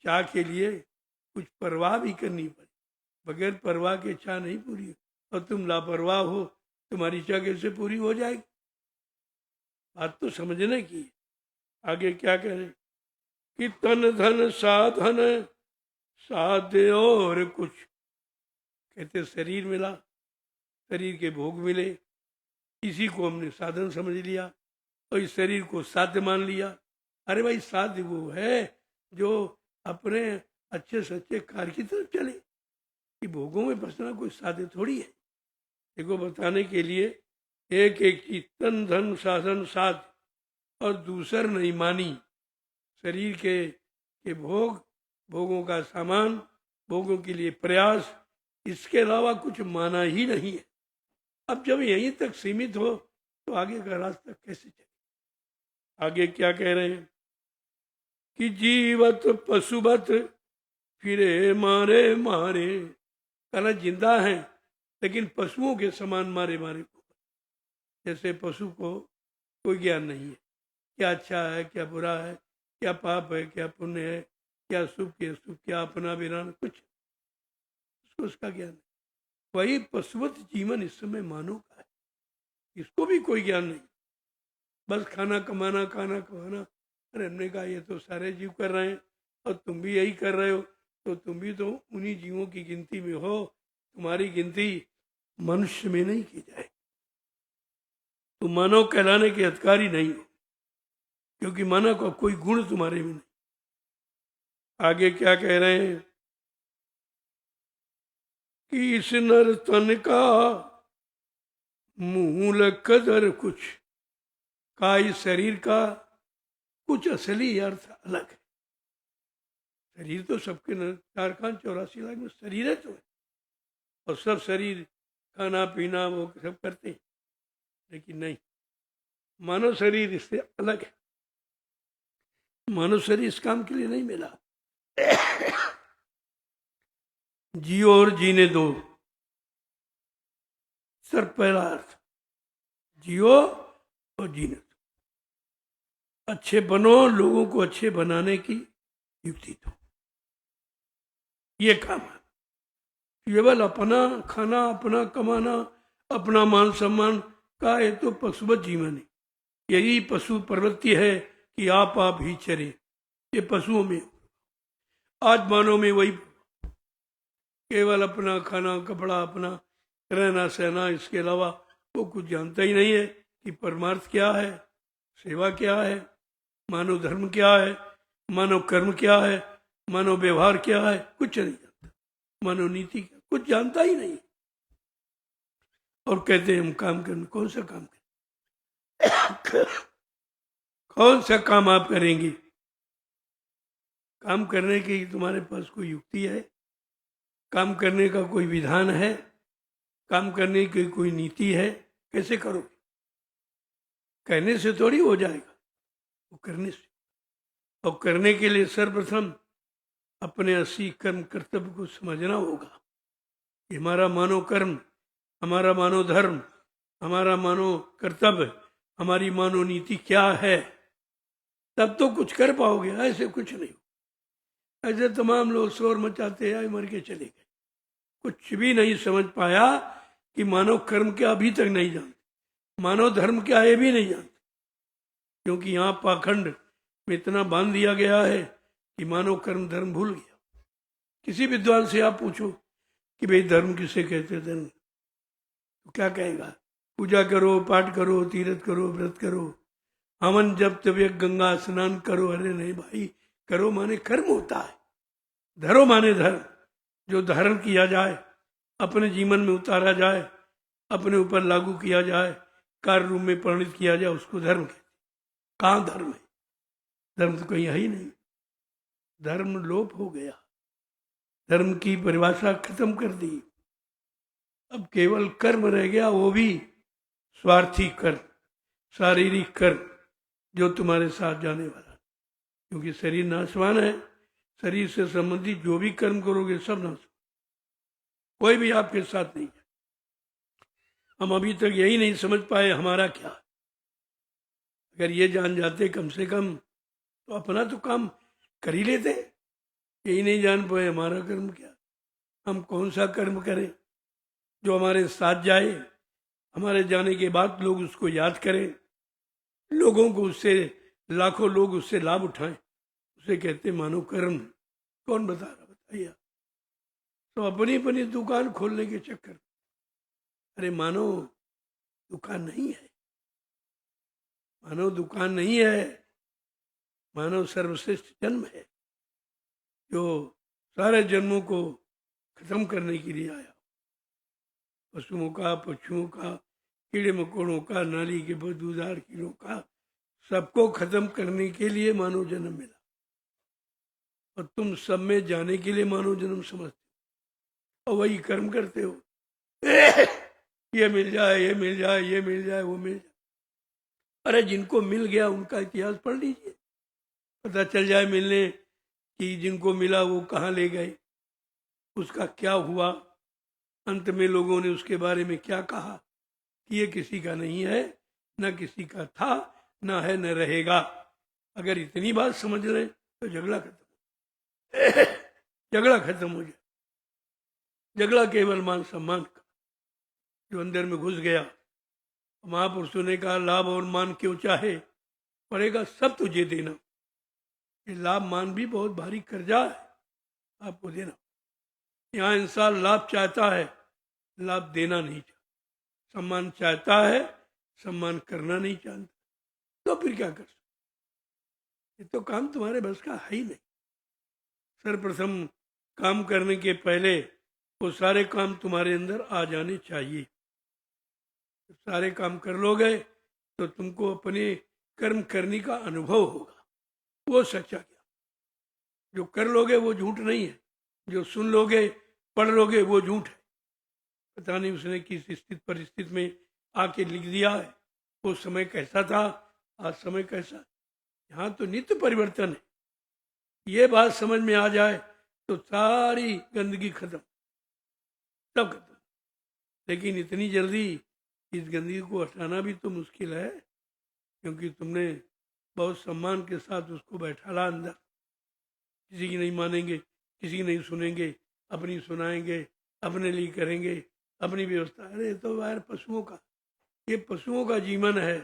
चाह के लिए कुछ परवाह भी करनी पड़े, बगैर परवाह के चाह नहीं पूरी। और तुम लापरवाह हो, तुम्हारी चाह कैसे पूरी हो जाएगी, बात तो समझने की। आगे क्या कह रहे कि तन धन साधन साध्य और कुछ। कहते शरीर मिला, शरीर के भोग मिले, इसी को हमने साधन समझ लिया और इस शरीर को साध्य मान लिया। अरे भाई साध्य वो है जो अपने अच्छे सच्चे कार्य की तरफ चले, कि भोगों में फंसना कोई साध्य थोड़ी है। देखो बताने के लिए एक एक चीज, तन धन साधन साध्य और दूसर नहीं मानी, शरीर के भोग, भोगों का सामान, भोगों के लिए प्रयास, इसके अलावा कुछ माना ही नहीं है। अब जब यहीं तक सीमित हो तो आगे का रास्ता कैसे चले। आगे क्या कह रहे हैं कि जीवत पशुवत फिरे मारे मारे। कहना जिंदा है लेकिन पशुओं के समान मारे मारे को, जैसे पशु को कोई ज्ञान नहीं है, क्या अच्छा है क्या बुरा है, क्या पाप है क्या पुण्य है, क्या शुभ क्या शुभ, क्या अपना विरान, कुछ उसको उसका ज्ञान है। वही पशुवत जीवन इस समय मानव का है, इसको भी कोई ज्ञान नहीं, बस खाना कमाना खाना कमाना। अरे हमने कहा ये तो सारे जीव कर रहे हैं और तुम भी यही कर रहे हो, तो तुम भी तो उन्हीं जीवों की गिनती में हो, तुम्हारी गिनती मनुष्य में नहीं की जाए, तुम मानव कहलाने के अधिकारी नहीं हो, क्योंकि मानव का कोई गुण तुम्हारे में नहीं। आगे क्या कह रहे हैं कि इस नर तन का मूल कदर कुछ काई शरीर का कुछ असली अर्थ अलग है। शरीर तो सबके 4 खान 84 लाख में शरीर है तो, और सब शरीर खाना पीना वो सब करते हैं, लेकिन नहीं, मानव शरीर इससे अलग है। मानव शरीर इस काम के लिए नहीं मिला। जियो और जीने दो, सर पहला अर्थ, जियो और जीने दो, अच्छे बनो, लोगों को अच्छे बनाने की युक्ति दो, ये काम है। केवल अपना खाना, अपना कमाना, अपना मान सम्मान का ये तो पशुवत जीवन है। यही पशु प्रवृत्ति है कि आप ही चरे, ये पशुओं में। आज मानव में वही, केवल अपना खाना कपड़ा, अपना रहना सहना, इसके अलावा वो कुछ जानता ही नहीं है कि परमार्थ क्या है, सेवा क्या है, मानव धर्म क्या है, मानव कर्म क्या है, मानव व्यवहार क्या है, कुछ नहीं जानता। मानव नीति क्या, कुछ जानता ही नहीं। और कहते हैं हम काम करें, कौन सा काम करें? कौन सा काम आप करेंगे? काम करने की तुम्हारे पास कोई युक्ति है? काम करने का कोई विधान है? काम करने की कोई नीति है? कैसे करोगे? कहने से थोड़ी हो जाएगा, वो करने से। और करने के लिए सर्वप्रथम अपने 80 कर्म कर्तव्य को समझना होगा। हमारा मानव कर्म, हमारा मानव धर्म, हमारा मानव कर्तव्य, हमारी मानव नीति क्या है, तब तो कुछ कर पाओगे। ऐसे कुछ नहीं। ऐसे तमाम लोग शोर मचाते आए, मर के चले गए, कुछ भी नहीं समझ पाया कि मानव कर्म क्या, अभी तक नहीं जानते। मानव धर्म क्या है भी नहीं जानते, क्योंकि यहाँ पाखंड में इतना बांध दिया गया है कि मानव कर्म धर्म भूल गया। किसी विद्वान से आप पूछो कि भाई धर्म किसे कहते, धर्म, तो क्या कहेगा? पूजा करो, पाठ करो, तीर्थ करो, व्रत करो, हवन जब तब गंगा स्नान करो। अरे नहीं भाई, करो माने कर्म होता है, धरो माने धर्म। जो धारण किया जाए, अपने जीवन में उतारा जाए, अपने ऊपर लागू किया जाए, कार्य रूप में परिणित किया जाए, उसको धर्म कहते। कहाँ धर्म है? धर्म तो कहीं है ही नहीं। धर्म लोप हो गया, धर्म की परिभाषा खत्म कर दी। अब केवल कर्म रह गया, वो भी स्वार्थी कर्म, शारीरिक कर्म, जो तुम्हारे साथ जाने वाला। क्योंकि शरीर नाशवान है, शरीर से संबंधित जो भी कर्म करोगे सब नाश, कोई भी आपके साथ नहीं है। हम अभी तक यही नहीं समझ पाए हमारा क्या। अगर ये जान जाते कम से कम, तो अपना तो काम कर ही लेते। यही नहीं जान पाए हमारा कर्म क्या, हम कौन सा कर्म करें जो हमारे साथ जाए, हमारे जाने के बाद लोग उसको याद करें, लोगों को उससे, लाखों लोग उससे लाभ उठाएं, उसे कहते मानो कर्म। कौन बता रहा, बताइए। तो अपनी अपनी दुकान खोलने के चक्कर, अरे मानो दुकान नहीं है, मानव दुकान नहीं है, मानव सर्वश्रेष्ठ जन्म है, जो सारे जन्मों को खत्म करने के लिए आया। पशुओं का, पक्षियों का, कीड़े मकोड़ों का, नाली के बदबूदार कीड़ों का, सबको खत्म करने के लिए मानव जन्म मिला। और तुम सब में जाने के लिए मानव जन्म समझते हो, और वही कर्म करते हो। ये मिल जाए, ये मिल जाए, ये मिल जाए, वो मिल जाए। अरे जिनको मिल गया उनका इतिहास पढ़ लीजिए, पता चल जाए मिलने कि जिनको मिला वो कहाँ ले गए, उसका क्या हुआ, अंत में लोगों ने उसके बारे में क्या कहा कि ये किसी का नहीं है, न किसी का था, न है, न रहेगा। अगर इतनी बात समझ रहे तो झगड़ा खत्म, झगड़ा खत्म हो जाए। झगड़ा केवल मान सम्मान का, जो अंदर में घुस गया। महापुरुषों ने कहा लाभ और मान क्यों चाहे, पड़ेगा सब तुझे देना। ये लाभ मान भी बहुत भारी कर्जा है आपको देना। यहाँ इंसान लाभ चाहता है, लाभ देना नहीं चाहता। सम्मान चाहता है, सम्मान करना नहीं चाहता, तो फिर क्या कर सकते? ये तो काम तुम्हारे बस का है ही नहीं। सर्वप्रथम काम करने के पहले वो सारे काम तुम्हारे अंदर आ जाने चाहिए। सारे काम कर लोगे तो तुमको अपने कर्म करने का अनुभव होगा, वो सच्चा ज्ञान। जो कर लोगे वो झूठ नहीं है, जो सुन लोगे पढ़ लोगे वो झूठ है। पता नहीं उसने किस स्थिति परिस्थिति में आके लिख दिया है, वो समय कैसा था, आज समय कैसा। यहाँ तो नित्य परिवर्तन है। ये बात समझ में आ जाए तो सारी गंदगी खत्म, सब खत्म। लेकिन इतनी जल्दी इस गंदगी को हटाना भी तो मुश्किल है, क्योंकि तुमने बहुत सम्मान के साथ उसको बैठाला अंदर। किसी की नहीं मानेंगे, किसी की नहीं सुनेंगे, अपनी सुनाएंगे, अपने लिए करेंगे, अपनी व्यवस्था। अरे तो यार पशुओं का, ये पशुओं का जीवन है,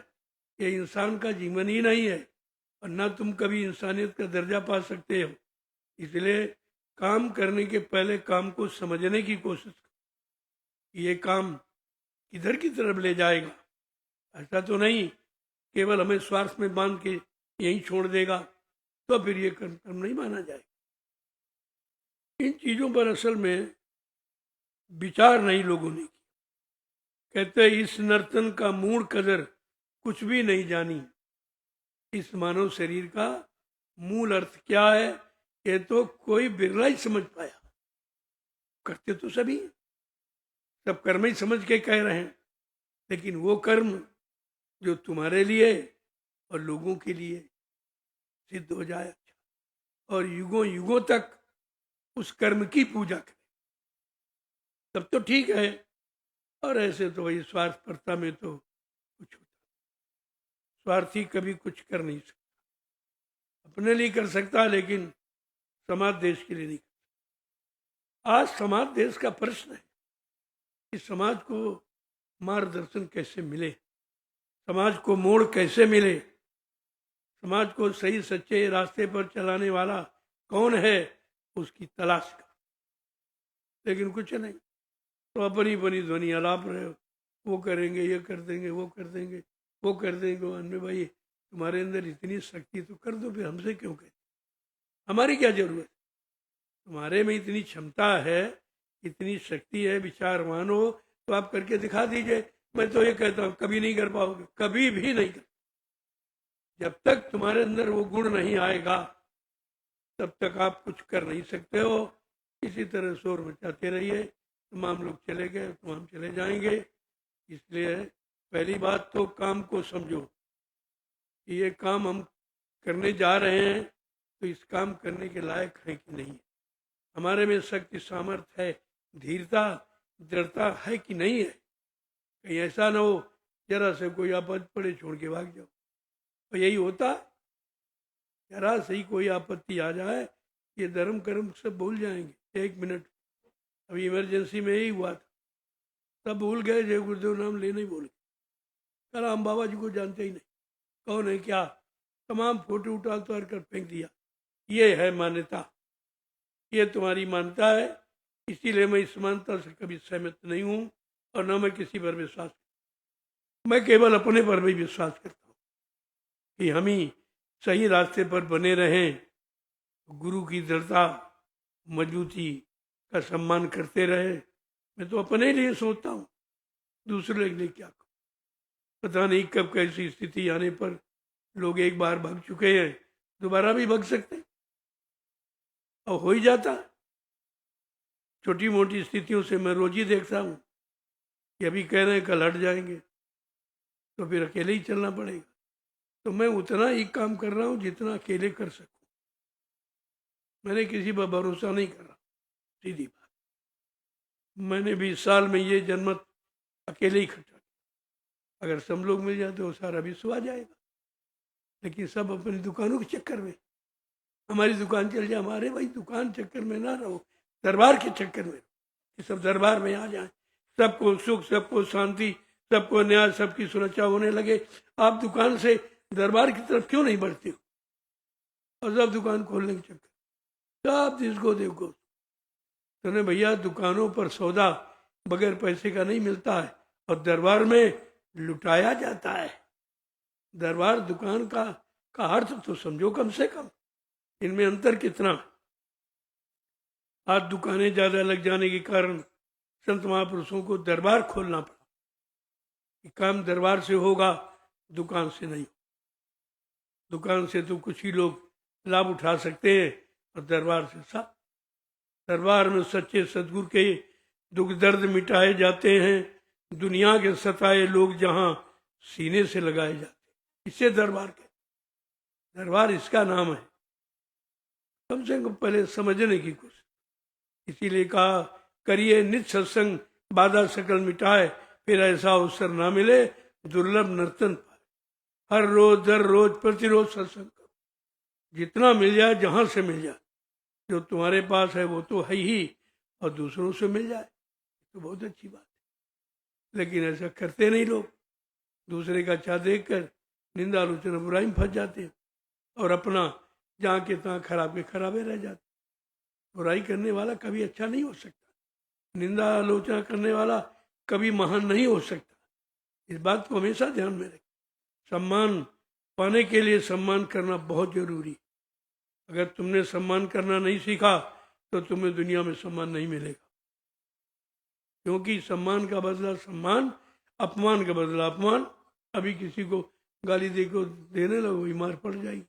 ये इंसान का जीवन ही नहीं है। और ना तुम कभी इंसानियत का दर्जा पा सकते हो। इसलिए काम करने के पहले काम को समझने की कोशिश करो, ये काम किधर की तरफ ले जाएगा। ऐसा तो नहीं केवल हमें स्वार्थ में बांध के यहीं छोड़ देगा, तो फिर ये कर्म नहीं माना जाएगा। इन चीजों पर असल में विचार नहीं लोगों ने किया। कहते इस नर्तन का मूल कदर कुछ भी नहीं जानी। इस मानव शरीर का मूल अर्थ क्या है, ये तो कोई बिरला ही समझ पाया। करते तो सभी, सब कर्म ही समझ के कह रहे हैं, लेकिन वो कर्म जो तुम्हारे लिए और लोगों के लिए सिद्ध हो जाए, और युगों युगों तक उस कर्म की पूजा करें, तब तो ठीक है। और ऐसे तो वही स्वार्थपरता में तो कुछ होता, स्वार्थी कभी कुछ कर नहीं सकता। अपने लिए कर सकता है, लेकिन समाज देश के लिए नहीं कर सकता। आज समाज देश का प्रश्न है कि समाज को मार्गदर्शन कैसे मिले, समाज को मोड़ कैसे मिले, समाज को सही सच्चे रास्ते पर चलाने वाला कौन है, उसकी तलाश कर। लेकिन कुछ नहीं, तो अपनी बनी ध्वनि अलाप रहे हो, वो करेंगे, ये कर देंगे, वो कर देंगे, वो कर देंगे। अन्न भाई तुम्हारे अंदर इतनी शक्ति तो कर दो, फिर हमसे क्यों कहते, हमारी क्या जरूरत। तुम्हारे में इतनी क्षमता है, इतनी शक्ति है, विचारवान हो, तो आप करके दिखा दीजिए। मैं तो ये कहता हूँ कभी नहीं कर पाओगे, कभी भी नहीं कर। जब तक तुम्हारे अंदर वो गुण नहीं आएगा तब तक आप कुछ कर नहीं सकते हो। इसी तरह शोर मचाते रहिए, तमाम लोग चले गए, तमाम चले जाएंगे। इसलिए पहली बात तो काम को समझो कि ये काम हम करने जा रहे हैं तो इस काम करने के लायक है कि नहीं है, हमारे में शक्ति सामर्थ्य है, धीरता दृढ़ता है कि नहीं है। कहीं ऐसा ना हो जरा से कोई आपद पड़े छोड़ के भाग जाओ। और यही होता, जरा से ही कोई आपत्ति आ जाए ये धर्म कर्म सब भूल जाएंगे। 1 मिनट अभी इमरजेंसी में यही हुआ था, सब भूल गए, जय गुरुदेव नाम लेने ही भूल गए। कल हम बाबा जी को जानते ही नहीं, कौन है क्या, तमाम फोटो उठा उतार कर फेंक दिया। ये है मान्यता, ये तुम्हारी मान्यता है। इसीलिए मैं इस मान्यता से कभी सहमत नहीं हूं, और न मैं किसी पर विश्वास, मैं केवल अपने पर भी विश्वास करता हूँ कि हम ही सही रास्ते पर बने रहें, गुरु की दृढ़ता मजबूती का सम्मान करते रहे। मैं तो अपने लिए सोचता हूँ, दूसरे के लिए क्या कहूँ। पता नहीं कब कैसी स्थिति आने पर लोग एक बार भाग चुके हैं, दोबारा भी भाग सकते, और हो ही जाता। छोटी मोटी स्थितियों से मैं रोज ही देखता हूँ कि अभी कह रहे हैं कल हट जाएंगे, तो फिर अकेले ही चलना पड़ेगा। तो मैं उतना ही काम कर रहा हूँ जितना अकेले कर सकूँ, मैंने किसी पर भरोसा नहीं कर रहा, सीधी बात। मैंने 20 साल में ये जन्मत अकेले ही खर्चा, अगर सब लोग मिल जाते तो सारा विश्व आ जाएगा। लेकिन सब अपनी दुकानों के चक्कर में, हमारी दुकान चल जाए, हमारे भाई दुकान चक्कर में ना रहो, दरबार के चक्कर में कि सब दरबार में आ जाए, सबको सुख, सबको शांति, सबको न्याय, सबकी सुरक्षा होने लगे। आप दुकान से दरबार की तरफ क्यों नहीं बढ़ते हो, और सब दुकान खोलने के चक्कर, सब जिसको देखो। तो भैया दुकानों पर सौदा बगैर पैसे का नहीं मिलता है, और दरबार में लुटाया जाता है। दरबार दुकान का अर्थ तो समझो कम से कम, इनमें अंतर कितना। आज दुकानें ज्यादा लग जाने के कारण संत महापुरुषों को दरबार खोलना पड़ा। कि काम दरबार से होगा, दुकान से नहीं। दुकान से तो कुछ ही लोग लाभ उठा सकते हैं और दरबार से सब। दरबार में सच्चे सदगुरु के दुख दर्द मिटाए जाते हैं, दुनिया के सताए लोग जहां सीने से लगाए जाते हैं। इससे दरबार इसका नाम है। कम से कम पहले समझने की कोशिश। इसीलिए कहा, करिए नित सत्संग, बाधा सकल मिटाए, फिर ऐसा अवसर ना मिले दुर्लभ नर्तन पाए। हर रोज दर रोज प्रतिरोज सत्संग करो, जितना मिल जाए, जहां से मिल जाए। जो तुम्हारे पास है वो तो है ही, और दूसरों से मिल जाए तो बहुत अच्छी बात है। लेकिन ऐसा करते नहीं लोग। दूसरे का अच्छा देखकर निंदा आलोचना बुराई में फंस जाते हैं, और अपना जहाँ के तहाँ खराब के खराबे रह जाते। बुराई करने वाला कभी अच्छा नहीं हो सकता, निंदा आलोचना करने वाला कभी महान नहीं हो सकता। इस बात को हमेशा ध्यान में रखें। सम्मान पाने के लिए सम्मान करना बहुत जरूरी। अगर तुमने सम्मान करना नहीं सीखा तो तुम्हें दुनिया में सम्मान नहीं मिलेगा। क्योंकि सम्मान का बदला सम्मान, अपमान का बदला अपमान। अभी किसी को गाली देने लगो, बीमार पड़ जाएगी,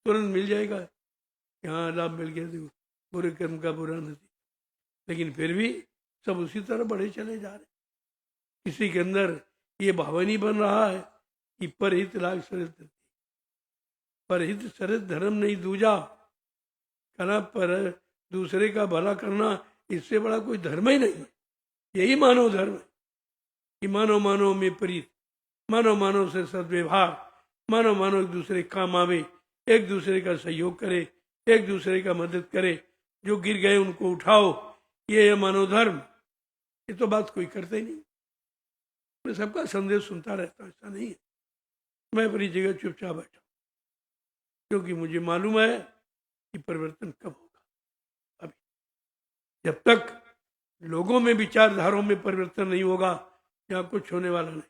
तुरंत मिल जाएगा, यहाँ लाभ मिल गया, देखो बुरे कर्म का बुरा नतीजा। लेकिन फिर भी सब उसी तरह बढ़े चले जा रहे। किसी के अंदर ये भाव नहीं बन रहा है कि परहित लाग सरित, परहित सरित धर्म नहीं दूजा। कहना पर दूसरे का भला करना, इससे बड़ा कोई धर्म ही नहीं है। यही मानव धर्म है कि मानव मानव में प्रीत, मानव मानव से सद्व्यवहार, मानव मानव एक दूसरे काम आवे, एक दूसरे का सहयोग करे, एक दूसरे का मदद करे, जो गिर गए उनको उठाओ। ये है मानव धर्म। ये तो बात कोई करते ही नहीं। मैं सबका संदेश सुनता रहता, ऐसा नहीं है। मैं अपनी जगह चुपचाप बैठा, क्योंकि मुझे मालूम है कि परिवर्तन कब होगा। अभी जब तक लोगों में विचारधाराओं में परिवर्तन नहीं होगा, यहाँ कुछ होने वाला नहीं।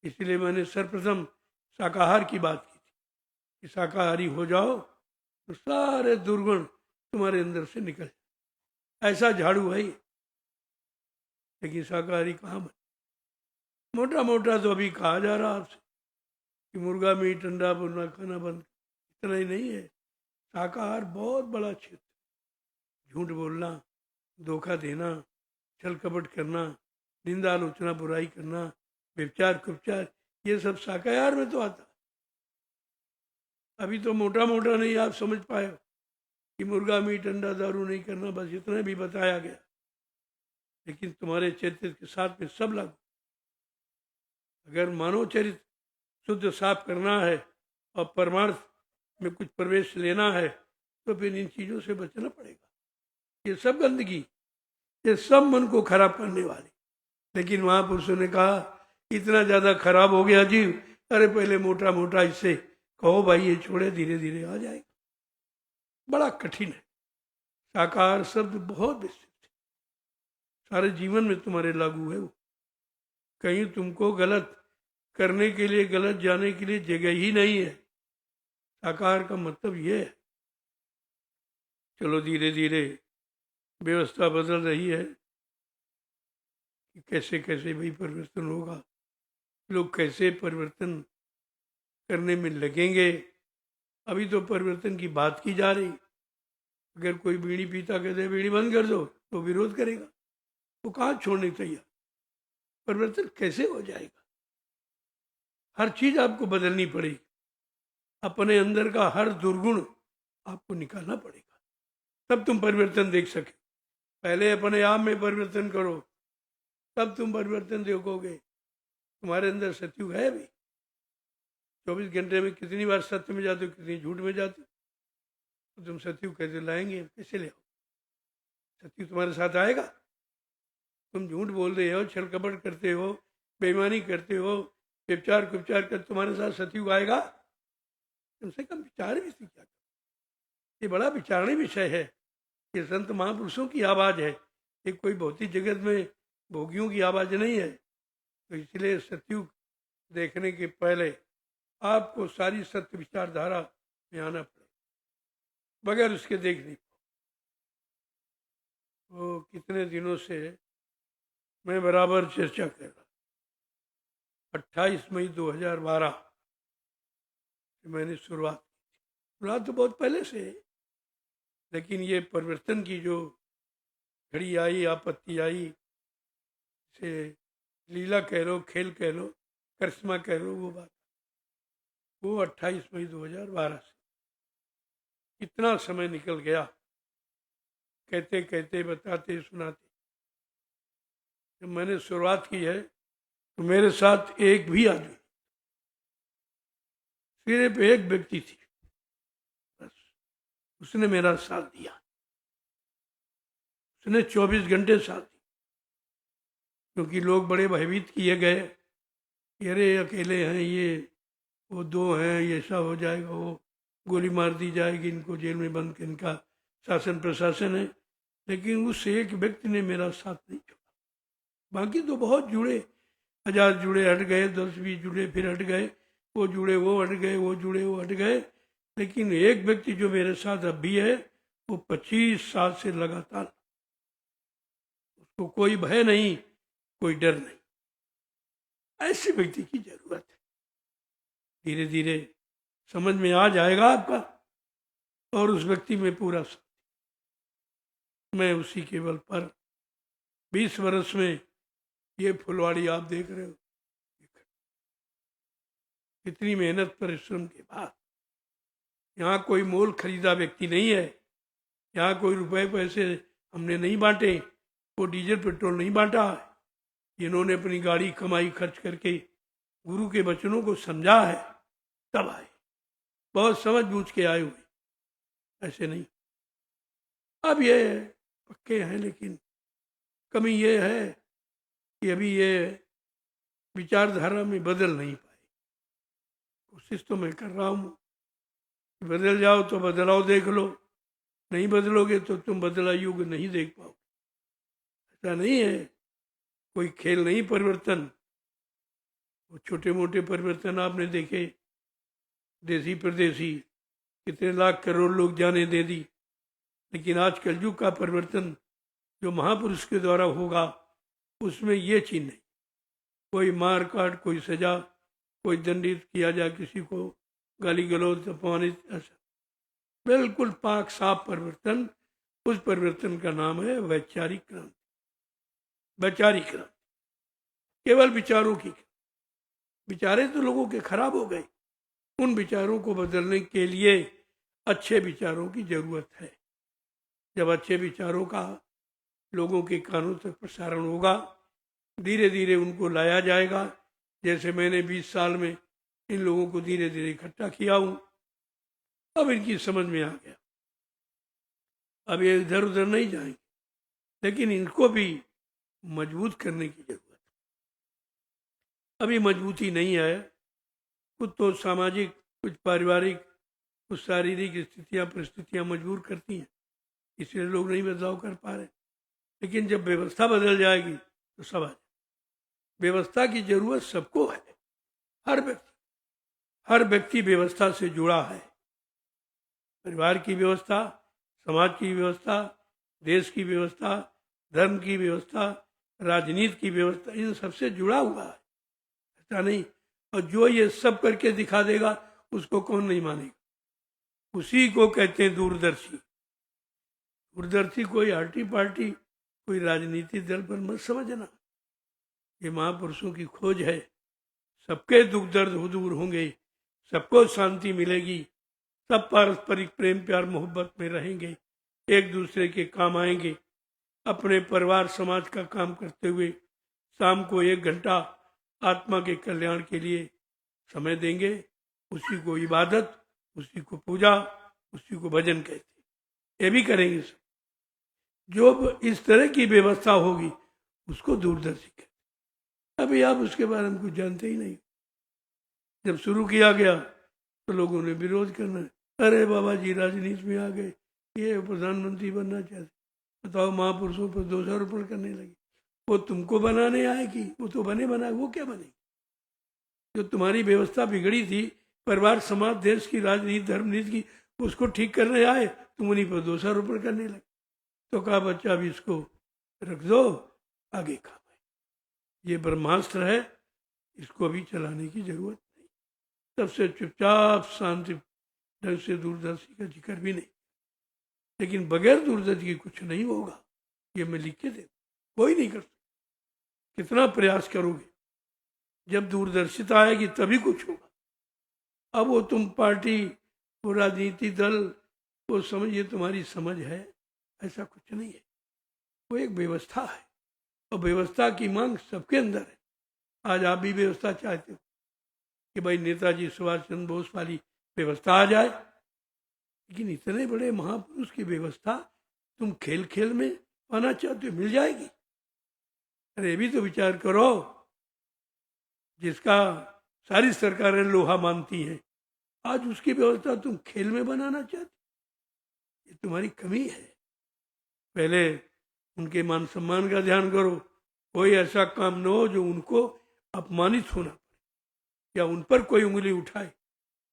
इसलिए मैंने सर्वप्रथम शाकाहार की बात की थी कि शाकाहारी हो जाओ तो सारे दुर्गुण तुम्हारे अंदर से निकल जाए। ऐसा झाड़ू है। लेकिन शाकाहारी कहाँ बने? मोटा मोटा तो अभी कहा जा रहा आपसे कि मुर्गा मीट अंडा बुना खाना बंद। इतना ही नहीं है, शाकाहार बहुत बड़ा क्षेत्र। झूठ बोलना, धोखा देना, छल कपट करना, निंदा आलोचना बुराई करना, व्यभिचार कुपचार, ये सब शाकाहार में तो आता। अभी तो मोटा मोटा नहीं आप समझ पाए कि मुर्गा मीट अंडा दारू नहीं करना, बस इतना भी बताया गया। लेकिन तुम्हारे चरित्र के साथ में सब लागू। अगर मानव चरित्र शुद्ध साफ करना है और परमार्थ में कुछ प्रवेश लेना है तो फिर इन चीजों से बचना पड़ेगा। ये सब गंदगी, ये सब मन को खराब करने वाली। लेकिन महापुरुषों ने कहा इतना ज्यादा खराब हो गया जीव, अरे पहले मोटा मोटा इससे कहो भाई ये छोड़े, धीरे धीरे आ जाएगा। बड़ा कठिन है। साकार शब्द बहुत विस्तृत है, सारे जीवन में तुम्हारे लागू है वो। कहीं तुमको गलत करने के लिए, गलत जाने के लिए जगह ही नहीं है। साकार का मतलब ये है। चलो धीरे धीरे व्यवस्था बदल रही है कि कैसे कैसे भाई परिवर्तन होगा, लोग कैसे परिवर्तन करने में लगेंगे। अभी तो परिवर्तन की बात की जा रही। अगर कोई बीड़ी पीता कहते बीड़ी बंद कर दो तो विरोध करेगा, वो कहाँ छोड़ने तैयार। परिवर्तन कैसे हो जाएगा? हर चीज आपको बदलनी पड़ेगी। अपने अंदर का हर दुर्गुण आपको निकालना पड़ेगा, तब तुम परिवर्तन देख सके। पहले अपने आप में परिवर्तन करो, तब तुम परिवर्तन देखोगे। तुम्हारे अंदर सत्युग है भी। 24 घंटे में कितनी बार सत्य में जाते हो, कितनी झूठ में जाते हो। तो तुम सत्युग कैसे लाएंगे? कैसे ले आओ? सत्युग तुम्हारे साथ आएगा? तुम झूठ बोल रहे हो, छल कपट करते हो, बेईमानी करते हो, व्यभिचार कुपचार कर, तुम्हारे साथ सत्युग आएगा? कम से कम विचार भी सीख जाता। ये बड़ा विचारणीय विषय है। ये संत महापुरुषों की आवाज है, ये कोई भौतिक जगत में भोगियों की आवाज नहीं है। तो इसलिए सत्युग देखने के पहले आपको सारी सत्य विचारधारा में आना पड़े, बगैर उसके देख नहीं पाओ। वो कितने दिनों से मैं बराबर चर्चा कर रहा 28 मई 2012 मैंने शुरुआत तो बहुत पहले से है, लेकिन ये परिवर्तन की जो घड़ी आई, आपत्ति आई, से लीला कह लो, खेल कह लो, करिश्मा कह लो, वो 28 मई 2012 से कितना समय निकल गया, कहते कहते, बताते, सुनाते। जब मैंने शुरुआत की है तो मेरे साथ एक भी आदमी, सिर्फ एक व्यक्ति थी, बस उसने मेरा साथ दिया। उसने 24 घंटे साथ दिया, क्योंकि लोग बड़े भयभीत किए गए, अरे अकेले हैं ये, वो दो हैं, ये ऐसा हो जाएगा, वो गोली मार दी जाएगी, इनको जेल में बंद कर, इनका शासन प्रशासन है। लेकिन उस एक व्यक्ति ने मेरा साथ नहीं छोड़ा। बाकी तो बहुत जुड़े, 1000 जुड़े, हट गए, 10-20 जुड़े, फिर हट गए, वो जुड़े, वो हट गए, वो जुड़े, वो हट गए। लेकिन एक व्यक्ति जो मेरे साथ अब भी है, वो 25 साल से लगातार, उसको कोई भय नहीं, कोई डर नहीं। ऐसे व्यक्ति की जरूरत है। धीरे धीरे समझ में आ जाएगा आपका, और उस व्यक्ति में पूरा साथ। मैं उसी के बल पर 20 वर्ष में ये फुलवाड़ी आप देख रहे हो, कितनी मेहनत परिश्रम के बाद। यहाँ कोई मोल खरीदा व्यक्ति नहीं है, यहाँ कोई रुपए पैसे हमने नहीं बांटे, वो डीजल पेट्रोल नहीं बांटा है। इन्होंने अपनी गाड़ी कमाई खर्च करके गुरु के वचनों को समझा है, तब आए, बहुत समझ बूझ के आए हुए, ऐसे नहीं। अब ये पक्के हैं, लेकिन कमी ये है कि अभी ये विचारधारा में बदल नहीं पाए। कोशिश तो मैं कर रहा हूँ, बदल जाओ तो बदलाव देख लो, नहीं बदलोगे तो तुम बदला युग नहीं देख पाओ। ऐसा नहीं है, कोई खेल नहीं परिवर्तन। वो छोटे मोटे परिवर्तन आपने देखे, देसी प्रदेशी, कितने लाख करोड़ लोग जाने दे दी। लेकिन आज कलयुग का परिवर्तन जो महापुरुष के द्वारा होगा, उसमें ये चीज नहीं, कोई मार काट, कोई सजा, कोई दंडित किया जाए किसी को, गाली गलौज, अपमानित, ऐसा बिल्कुल पाक साफ परिवर्तन। उस परिवर्तन का नाम है वैचारिक क्रांति। वैचारिक क्रांति केवल विचारों की, विचारे तो लोगों के खराब हो गए, उन विचारों को बदलने के लिए अच्छे विचारों की जरूरत है। जब अच्छे विचारों का लोगों के कानों तक प्रसारण होगा, धीरे धीरे उनको लाया जाएगा। जैसे मैंने 20 साल में इन लोगों को धीरे धीरे इकट्ठा किया हूं, अब इनकी समझ में आ गया। अब ये इधर उधर नहीं जाएंगे, लेकिन इनको भी मजबूत करने की जरूरत है। अभी मजबूती नहीं है, कुछ तो सामाजिक, कुछ पारिवारिक, कुछ शारीरिक स्थितियां, परिस्थितियां मजबूर करती हैं, इसलिए लोग नहीं बदलाव कर पा रहे। लेकिन जब व्यवस्था बदल जाएगी तो सब आ जाए। व्यवस्था की जरूरत सबको है, हर व्यक्ति व्यवस्था से जुड़ा है। परिवार की व्यवस्था, समाज की व्यवस्था, देश की व्यवस्था, धर्म की व्यवस्था, राजनीति की व्यवस्था, इन सबसे जुड़ा हुआ है, ऐसा नहीं। और जो ये सब करके दिखा देगा उसको कौन नहीं मानेगा, उसी को कहते हैं दूरदर्शी। दूरदर्शी कोई आर्टी पार्टी, कोई राजनीतिक दल पर मत समझना। ये महापुरुषों की खोज है। सबके दुख दर्द दूर होंगे, सबको शांति मिलेगी, सब पारस्परिक प्रेम प्यार मोहब्बत में रहेंगे, एक दूसरे के काम आएंगे। अपने परिवार समाज का काम करते हुए शाम को 1 घंटा आत्मा के कल्याण के लिए समय देंगे। उसी को इबादत, उसी को पूजा, उसी को भजन कहते, ये भी करेंगे सब। जो इस तरह की व्यवस्था होगी उसको दूरदर्शी कहते। अभी आप उसके बारे में कुछ जानते ही नहीं। जब शुरू किया गया तो लोगों ने विरोध करना, अरे बाबा जी राजनीति में आ गए, ये प्रधानमंत्री बनना चाहते। बताओ, महापुरुषों पर दोषारोपण करने लगे। वो तुमको बनाने आएगी, वो तो बने बनाए, वो क्या बनेगी? जो तुम्हारी व्यवस्था बिगड़ी थी, परिवार समाज देश की राजनीति धर्म नीति की, उसको ठीक करने आए, तुम उन्हीं पर दोषारोपण करने लगे। तो कहा बच्चा अभी इसको रख दो, आगे काम है। ये ब्रह्मास्त्र है, इसको अभी चलाने की जरूरत नहीं। तब से चुपचाप शांति ढंग से दूरदर्शी का जिक्र भी नहीं। लेकिन बगैर दूरदर्शी के कुछ नहीं होगा, ये मैं लिख के दे, कोई नहीं कर सकता। कितना प्रयास करोगे, जब दूरदर्शिता आएगी तभी कुछ होगा। अब वो तुम पार्टी, वो राजनीति दल, वो समझ, ये तुम्हारी समझ है, ऐसा कुछ नहीं है। वो एक व्यवस्था है, और व्यवस्था की मांग सबके अंदर है। आज आप भी व्यवस्था चाहते हो कि भाई नेताजी सुभाष चंद्र बोस वाली व्यवस्था आ जाए, लेकिन इतने बड़े महापुरुष की व्यवस्था तुम खेल खेल में पाना चाहते हो, मिल जाएगी? अरे भी तो विचार करो, जिसका सारी सरकारें लोहा मानती हैं, आज उसकी व्यवस्था तुम खेल में बनाना चाहते, ये तुम्हारी कमी है। पहले उनके मान सम्मान का ध्यान करो, कोई ऐसा काम न हो जो उनको अपमानित होना पड़े या उन पर कोई उंगली उठाए,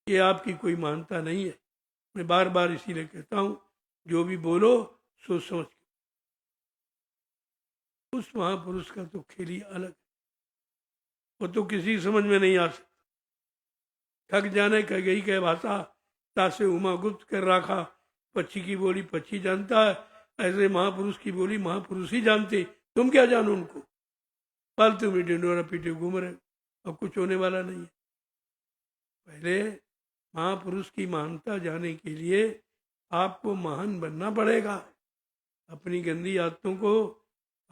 ये आपकी कोई मानता नहीं है। मैं बार बार इसीलिए कहता हूं, जो भी बोलो सोच समझ के। उस महापुरुष का तो खेल ही अलग है, वो तो किसी समझ में नहीं आ सकता। थक जाने कह गई कह भाषा, तासे उमा गुप्त कर रखा, पक्षी की बोली पक्षी जानता है, ऐसे महापुरुष की बोली महापुरुष ही जानते, तुम क्या जानो उनको? फालतू में डिंडोरा पीटे घूम रहे, अब कुछ होने वाला नहीं है। पहले महापुरुष की महानता जाने के लिए आपको महान बनना पड़ेगा, अपनी गंदी आदतों को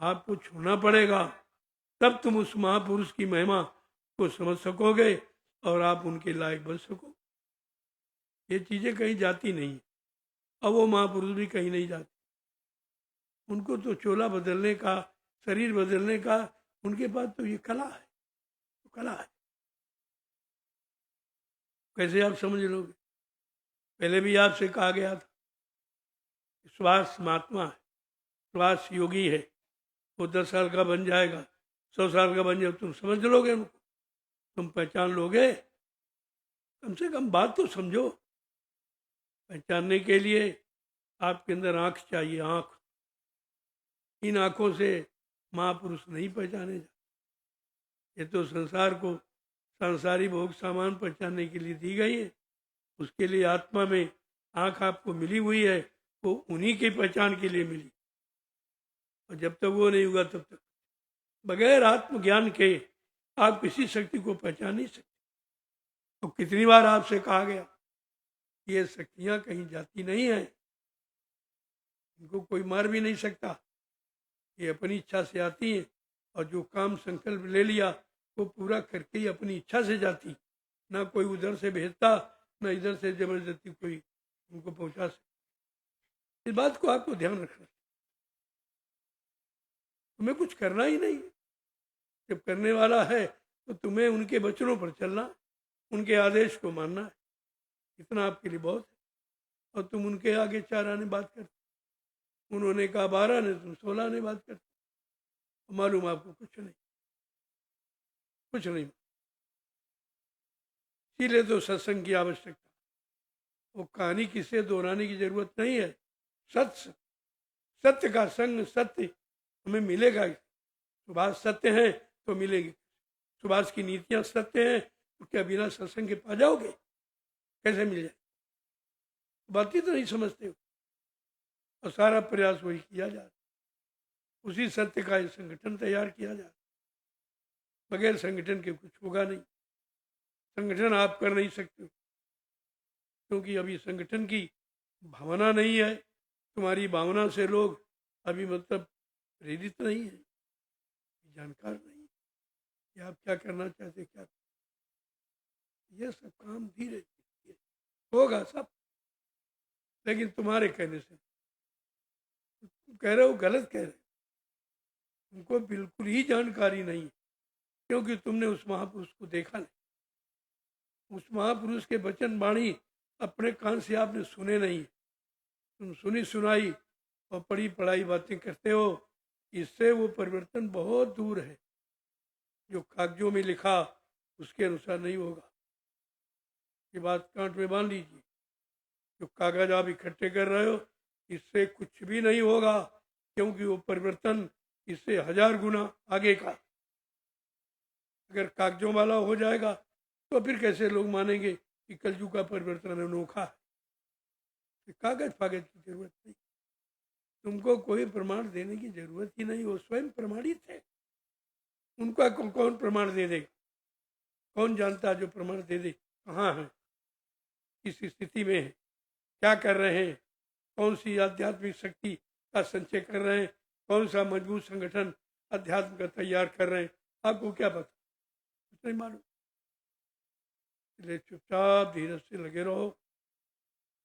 आपको छोड़ना पड़ेगा, तब तुम उस महापुरुष की महिमा को समझ सकोगे और आप उनके लायक बन सको। ये चीजें कहीं जाती नहीं, अब वो महापुरुष भी कहीं नहीं जाते। उनको तो चोला बदलने का, शरीर बदलने का, उनके पास तो ये कला है, तो कला है। कैसे आप समझ लोगे? पहले भी आपसे कहा गया था, सुभाष महात्मा है, सुभाष योगी है, वो 10 साल का बन जाएगा, 100 साल का बन जाए, तुम समझ लोगे उनको? तुम पहचान लोगे? कम से कम बात तो समझो। पहचानने के लिए आपके अंदर आंख चाहिए, आंख। इन आंखों से महापुरुष नहीं पहचाने जाते। ये तो संसार को सांसारिक भोग सामान पहचानने के लिए दी गई है, उसके लिए आत्मा में आंख आपको मिली हुई है, वो उन्हीं की पहचान के लिए मिली। और जब तक वो नहीं होगा तब तक बगैर आत्मज्ञान के आप किसी शक्ति को पहचान नहीं सकते। तो कितनी बार आपसे कहा गया, ये शक्तियां कहीं जाती नहीं है, इनको कोई मार भी नहीं सकता, ये अपनी इच्छा से आती हैं, और जो काम संकल्प ले लिया वो पूरा करके ही अपनी इच्छा से जाती, ना कोई उधर से भेजता, ना इधर से जबरदस्ती कोई उनको पहुंचा सकता। इस बात को आपको ध्यान रखना, तुम्हें कुछ करना ही नहीं। जब करने वाला है तो तुम्हें उनके वचनों पर चलना, उनके आदेश को मानना है, इतना आपके लिए बहुत है। और तुम उनके आगे 4 आने बात करते, उन्होंने कहा 12 ने, तुम 16 आने बात करते। मालूम आपको कुछ नहीं, कुछ नहीं। इसीलिए तो सत्संग की आवश्यकता, वो कहानी किसे दोहराने की जरूरत नहीं है। सत्य, सत्य का संग, सत्य हमें मिलेगा। सुभाष सत्य है तो मिलेगी, सुभाष की नीतियां सत्य हैं तो क्या बिना सत्संग के पा जाओगे? कैसे मिल जाए? बात ही तो नहीं समझते हो। और सारा प्रयास वही किया जा रहा, उसी सत्य का एक संगठन तैयार किया जा रहा। बगैर संगठन के कुछ होगा नहीं, संगठन आप कर नहीं सकते हो, क्योंकि अभी संगठन की भावना नहीं है। तुम्हारी भावना से लोग अभी मतलब प्रेरित नहीं है, जानकार नहीं कि आप क्या करना चाहते, क्या। ये सब काम धीरे धीरे होगा सब, लेकिन तुम्हारे कहने से। तुम कह रहे हो गलत कह रहे हो, तुमको बिल्कुल ही जानकारी नहीं है, क्योंकि तुमने उस महापुरुष को देखा नहीं। उस महापुरुष के वचन वाणी अपने कान से आपने सुने नहीं, तुम सुनी सुनाई और पढ़ी पढ़ाई बातें करते हो। इससे वो परिवर्तन बहुत दूर है। जो कागजों में लिखा उसके अनुसार नहीं होगा। ये बात कांट में बांध लीजिए, जो कागज आप इकट्ठे कर रहे हो इससे कुछ भी नहीं होगा, क्योंकि वो परिवर्तन इससे 1000 गुना आगे का। अगर कागजों वाला हो जाएगा तो फिर कैसे लोग मानेंगे कि कलयुग का परिवर्तन अनोखा है। कागज फागज की जरूरत नहीं, तुमको कोई प्रमाण देने की जरूरत ही नहीं, वो स्वयं प्रमाणित है। उनका कौन प्रमाण दे देगा? कौन जानता जो प्रमाण दे दे कहाँ है, किस स्थिति में है, क्या कर रहे हैं, कौन सी आध्यात्मिक शक्ति का संचय कर रहे हैं, कौन सा मजबूत संगठन अध्यात्म का तैयार कर रहे हैं, आपको क्या पता? कुछ नहीं मालूम। इसलिए चुपचाप धीरज से लगे रहो।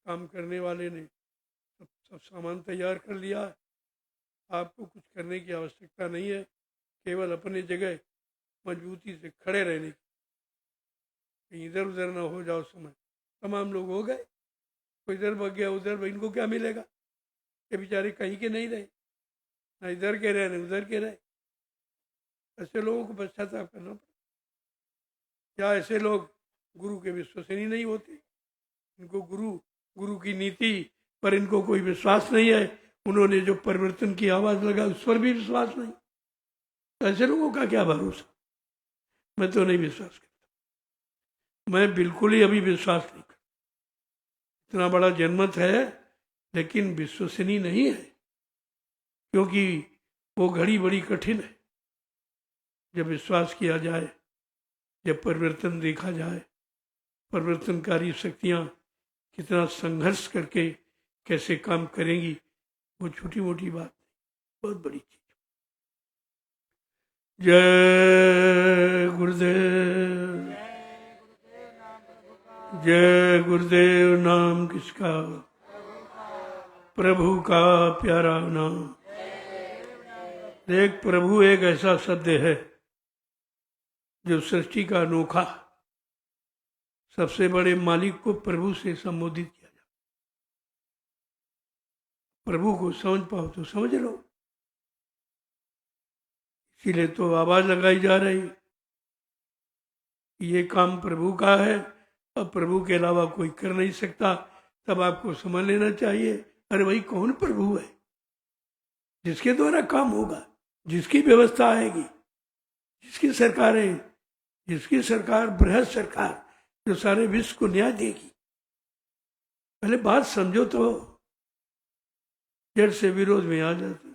काम करने वाले ने सब सामान तैयार कर लिया, आपको कुछ करने की आवश्यकता नहीं है, केवल अपने जगह मजबूती से खड़े रहने की, कहीं इधर उधर ना हो जाओ समय। तमाम लोग हो गए, कोई इधर भाग गया उधर, इनको क्या मिलेगा? ये बेचारे कहीं के नहीं रहे, ना इधर के रहे ना उधर के रहे। ऐसे लोगों को पश्चाताप करना पड़े। क्या ऐसे लोग गुरु के विश्वसनीय नहीं होते? इनको गुरु की नीति पर इनको कोई विश्वास नहीं है, उन्होंने जो परिवर्तन की आवाज लगा उस पर भी विश्वास नहीं। तो ऐसे लोगों का क्या भरोसा? मैं तो नहीं विश्वास करता, मैं बिल्कुल ही अभी विश्वास नहीं करता। इतना बड़ा जनमत है लेकिन विश्वसनीय नहीं है, क्योंकि वो घड़ी बड़ी कठिन है। जब विश्वास किया जाए, जब परिवर्तन देखा जाए, परिवर्तनकारी शक्तियां कितना संघर्ष करके कैसे काम करेंगी, वो छोटी मोटी बात नहीं, बहुत बड़ी चीज। जय गुरुदेव, जय गुरुदेव। नाम किसका? प्रभु का प्यारा नाम। देख, प्रभु एक ऐसा शब्द है जो सृष्टि का अनोखा, सबसे बड़े मालिक को प्रभु से संबोधित किया जाए। प्रभु को समझ पाओ तो समझ लो, इसीलिए तो आवाज लगाई जा रही, ये काम प्रभु का है और प्रभु के अलावा कोई कर नहीं सकता। तब आपको समझ लेना चाहिए, अरे भाई कौन प्रभु है जिसके द्वारा काम होगा, जिसकी व्यवस्था आएगी, जिसकी सरकार है, जिसकी सरकार बृहद सरकार जो सारे विश्व को न्याय देगी। पहले बात समझो तो जड़ से विरोध में आ जाते,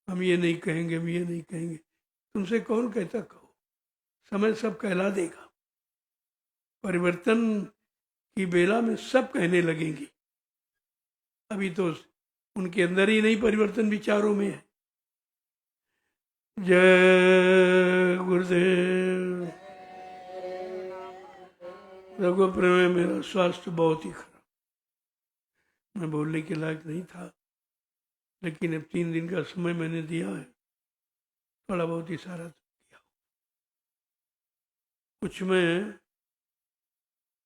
हम ये नहीं कहेंगे, हम ये नहीं कहेंगे। तुमसे कौन कहता कहो, समय सब कहला देगा। परिवर्तन की बेला में सब कहने लगेंगे, अभी तो उनके अंदर ही नहीं परिवर्तन विचारों में है। जय गुरुदेव। रघु प्रेम, मेरा स्वास्थ्य बहुत ही खराब, मैं बोलने के लायक नहीं था, लेकिन अब 3 दिन का समय मैंने दिया है, थोड़ा बहुत इशारा किया। कुछ मैं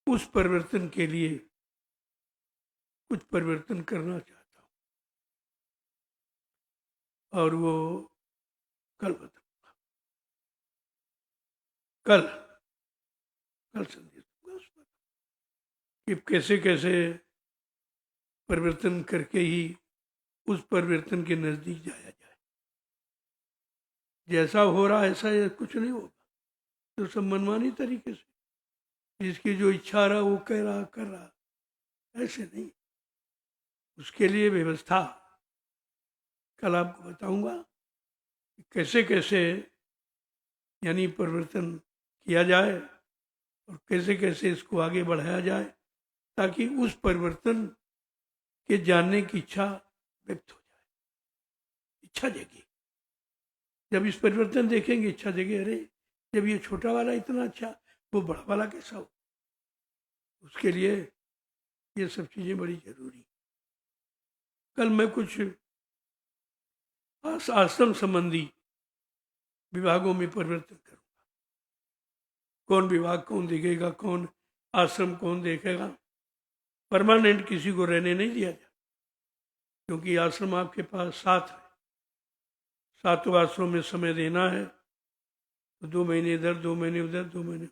उस परिवर्तन के लिए कुछ परिवर्तन करना चाहता हूँ, और वो कल बताऊंगा। कल संदेश दूंगा उस पर कि कैसे कैसे परिवर्तन करके ही उस परिवर्तन के नजदीक जाया जाए। जैसा हो रहा ऐसा कुछ नहीं होगा, तो सब मनमानी तरीके से जिसकी जो इच्छा रहा वो कह रहा कर रहा, ऐसे नहीं। उसके लिए व्यवस्था कल आपको बताऊंगा कैसे कैसे यानी परिवर्तन किया जाए और कैसे कैसे इसको आगे बढ़ाया जाए, ताकि उस परिवर्तन के जानने की इच्छा व्यक्त हो जाए, इच्छा जगे। जब इस परिवर्तन देखेंगे इच्छा जगे, अरे जब ये छोटा वाला इतना अच्छा, वो बड़ा वाला कैसा हो। उसके लिए ये सब चीजें बड़ी जरूरी। कल मैं कुछ आश्रम संबंधी विभागों में परिवर्तन करूंगा। कौन विभाग कौन देखेगा, कौन आश्रम कौन देखेगा, परमानेंट किसी को रहने नहीं दिया जाए, क्योंकि आश्रम आपके पास 7 है, 7 आश्रम में समय देना है, तो 2 महीने इधर 2 महीने उधर 2 महीने,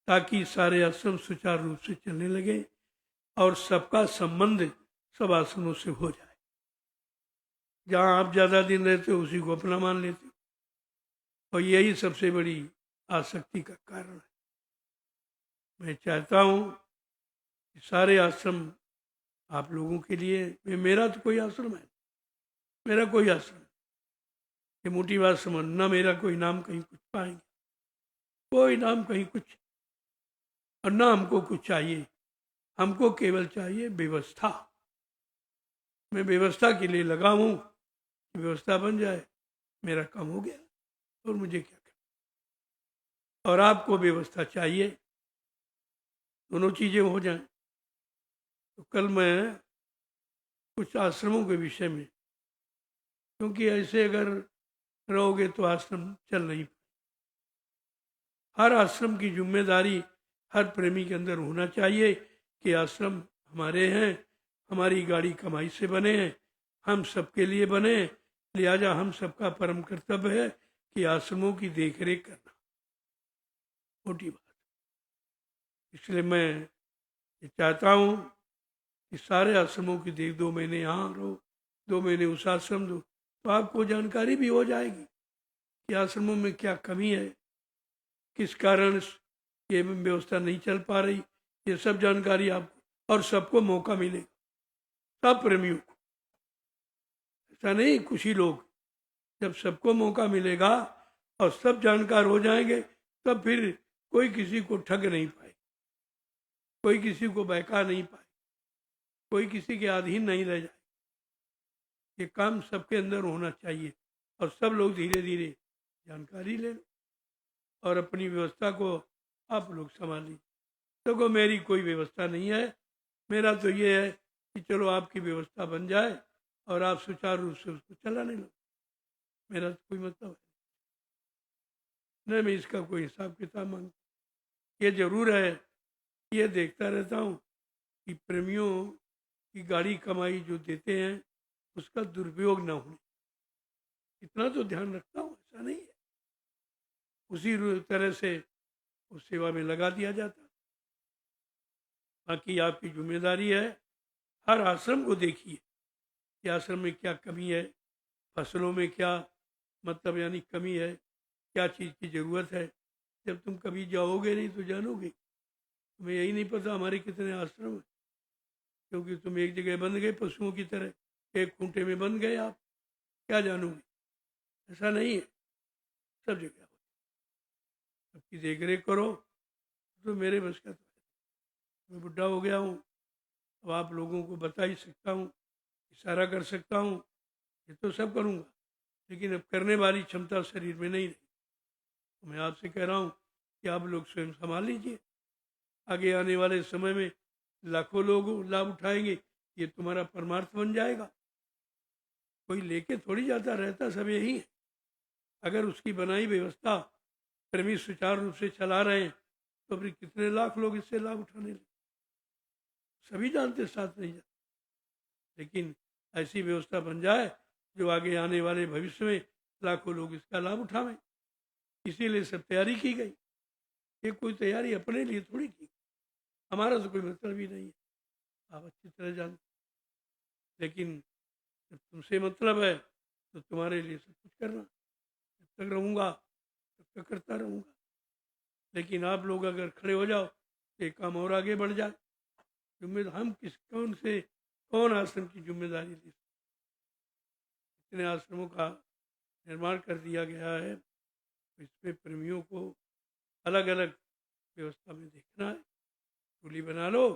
ताकि सारे आश्रम सुचारू रूप से चलने लगे और सबका संबंध सब आश्रमों से हो जाए। जहाँ आप ज्यादा दिन रहते हो उसी को अपना मान लेते हो, और यही सबसे बड़ी आसक्ति का कारण है। मैं चाहता हूँ कि सारे आश्रम आप लोगों के लिए, मेरा तो कोई आश्रम है, मेरा कोई आश्रम, ये मोटी बात समझ ना, मेरा कोई नाम कहीं कुछ पाएंगे, कोई नाम कहीं कुछ, और ना हमको कुछ चाहिए, हमको केवल चाहिए व्यवस्था। मैं व्यवस्था के लिए लगा हूँ, व्यवस्था बन जाए मेरा काम हो गया, और मुझे क्या करना। और आपको व्यवस्था चाहिए, दोनों चीजें हो जाएं। तो कल मैं कुछ आश्रमों के विषय में, क्योंकि ऐसे अगर रहोगे तो आश्रम चल नहीं पाए। हर आश्रम की जिम्मेदारी हर प्रेमी के अंदर होना चाहिए कि आश्रम हमारे हैं, हमारी गाड़ी कमाई से बने हैं, हम सबके लिए बने, लिहाजा हम सबका परम कर्तव्य है कि आश्रमों की देखरेख करना, मोटी बात। इसलिए मैं ये चाहता हूँ कि सारे आश्रमों की देख, 2 महीने यहाँ रहो, 2 महीने उस आश्रम दो, तो आपको जानकारी भी हो जाएगी कि आश्रमों में क्या कमी है, किस कारण ये व्यवस्था नहीं चल पा रही, ये सब जानकारी आपको, और सबको मौका मिलेगा, सब प्रेमियों को। ऐसा नहीं कुछ ही लोग, जब सबको मौका मिलेगा और सब जानकार हो जाएंगे, तब फिर कोई किसी को ठग नहीं पाए, कोई किसी को बहका नहीं पाए, कोई किसी के अधीन नहीं रह जाए। ये काम सबके अंदर होना चाहिए, और सब लोग धीरे धीरे जानकारी ले लो और अपनी व्यवस्था को आप लोग संभालिए। देखो मेरी कोई व्यवस्था नहीं है, मेरा तो ये है कि चलो आपकी व्यवस्था बन जाए और आप सुचारू रूप से उसको चलाने लो, मेरा तो कोई मतलब है नहीं, मैं इसका कोई हिसाब किताब मांग। ये जरूर है, ये देखता रहता हूँ कि प्रेमियों की गाड़ी कमाई जो देते हैं उसका दुरुपयोग ना हो, इतना तो ध्यान रखता हूँ, ऐसा नहीं है उसी तरह से उस सेवा में लगा दिया जाता। बाकी आपकी जिम्मेदारी है, हर आश्रम को देखिए कि आश्रम में क्या कमी है, फसलों में क्या मतलब यानी कमी है, क्या चीज़ की ज़रूरत है। जब तुम कभी जाओगे नहीं तो जानोगे। तुम्हें यही नहीं पता हमारे कितने आश्रम हैं, क्योंकि तुम एक जगह बंद गए पशुओं की तरह, एक खूंटे में बंद गए, आप क्या जानोगे। ऐसा नहीं है, सब जगह सबकी देख रेख करो, तो मेरे बस का तो है। मैं बुढ़ा हो गया हूँ, अब आप लोगों को बता ही सकता हूँ, इशारा कर सकता हूँ, ये तो सब करूँगा, लेकिन अब करने वाली क्षमता शरीर में नहीं रही। तो मैं आपसे कह रहा हूँ कि आप लोग स्वयं संभाल लीजिए। आगे आने वाले समय में लाखों लोग लाभ उठाएंगे, ये तुम्हारा परमार्थ बन जाएगा। कोई लेके थोड़ी जाता रहता, सब यही है। अगर उसकी बनाई व्यवस्था प्रेमी सुचारू रूप से चला रहे हैं तो फिर कितने लाख लोग इससे लाभ उठाने लगे। सभी जानते साथ नहीं जाते, लेकिन ऐसी व्यवस्था बन जाए जो आगे आने वाले भविष्य में लाखों लोग इसका लाभ उठावें, इसीलिए सब तैयारी की गई। ये कोई तैयारी अपने लिए थोड़ी की, हमारा तो कोई मतलब ही नहीं है, आप अच्छी तरह जानते। लेकिन जब तुमसे मतलब है तो तुम्हारे लिए सब कुछ करना, जब तक रहूँगा तब तक करता रहूँगा। लेकिन आप लोग अगर खड़े हो जाओ तो एक काम और आगे बढ़ जाए। जिम्मेदार हम कौन आश्रम की जिम्मेदारी ले सकते। इतने आश्रमों का निर्माण कर दिया गया है, तो इसमें प्रेमियों को अलग अलग व्यवस्था में देखना है। टोली बना लो,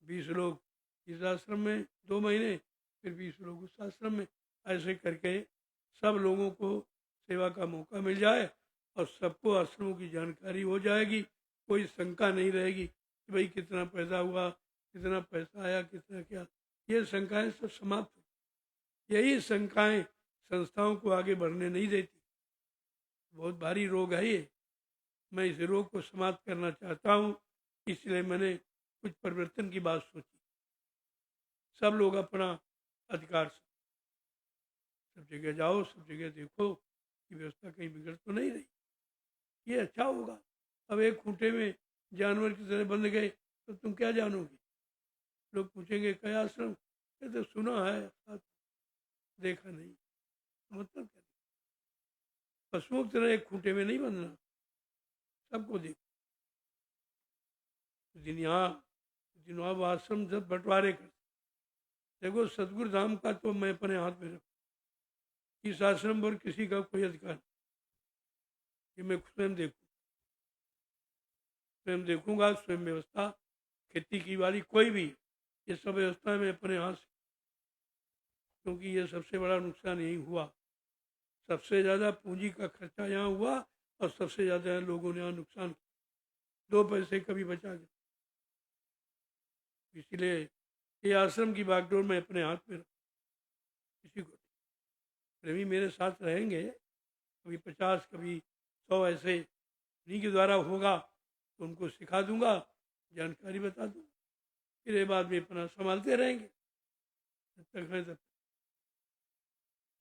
20 लोग इस आश्रम में 2 महीने, फिर 20 लोग उस आश्रम में, ऐसे करके सब लोगों को सेवा का मौका मिल जाए और सबको आश्रमों की जानकारी हो जाएगी। कोई शंका नहीं रहेगी कि भाई कितना पैसा हुआ, कितना पैसा आया, कितना क्या, ये शंकाएं सब समाप्त हो। यही शंकाएं संस्थाओं को आगे बढ़ने नहीं देती। बहुत भारी रोग है ये, मैं इस रोग को समाप्त करना चाहता हूँ, इसलिए मैंने कुछ परिवर्तन की बात सोची। सब लोग अपना अधिकार से सब जगह जाओ, सब जगह देखो कि व्यवस्था कहीं बिगड़ तो नहीं रही, ये अच्छा होगा। अब एक खूंटे में जानवर की तरह बंद गए तो तुम क्या जानोगे। लोग पूछेंगे क्या आश्रम, ये तो सुना है, देखा नहीं, तो मतलब क्या। पशुओं की तरह एक खूंटे में नहीं बंधना, सबको देखो। दिन यहाँ दिन आप आश्रम सब बंटवारे कर देखो। सतगुरु धाम का तो मैं अपने हाथ में रखूँ, इस आश्रम पर किसी का कोई अधिकार नहीं। ये मैं स्वयं देखूंगा, स्वयं व्यवस्था, खेती की बाड़ी कोई भी, ये सब व्यवस्था में अपने हाथ से, क्योंकि ये सबसे बड़ा नुकसान यही हुआ। सबसे ज़्यादा पूंजी का खर्चा यहाँ हुआ और सबसे ज़्यादा लोगों ने यहाँ नुकसान किया। 2 पैसे कभी बचा गया। इसलिए ये आश्रम की बागडोर में अपने हाथ में रखूँ, किसी को। प्रेमी मेरे साथ रहेंगे, कभी 50 कभी 100 ऐसे उन्हीं के द्वारा होगा तो उनको सिखा दूंगा, जानकारी बता दूंगा। फिर ये बाद में अपना संभालते रहेंगे जब तक है तब।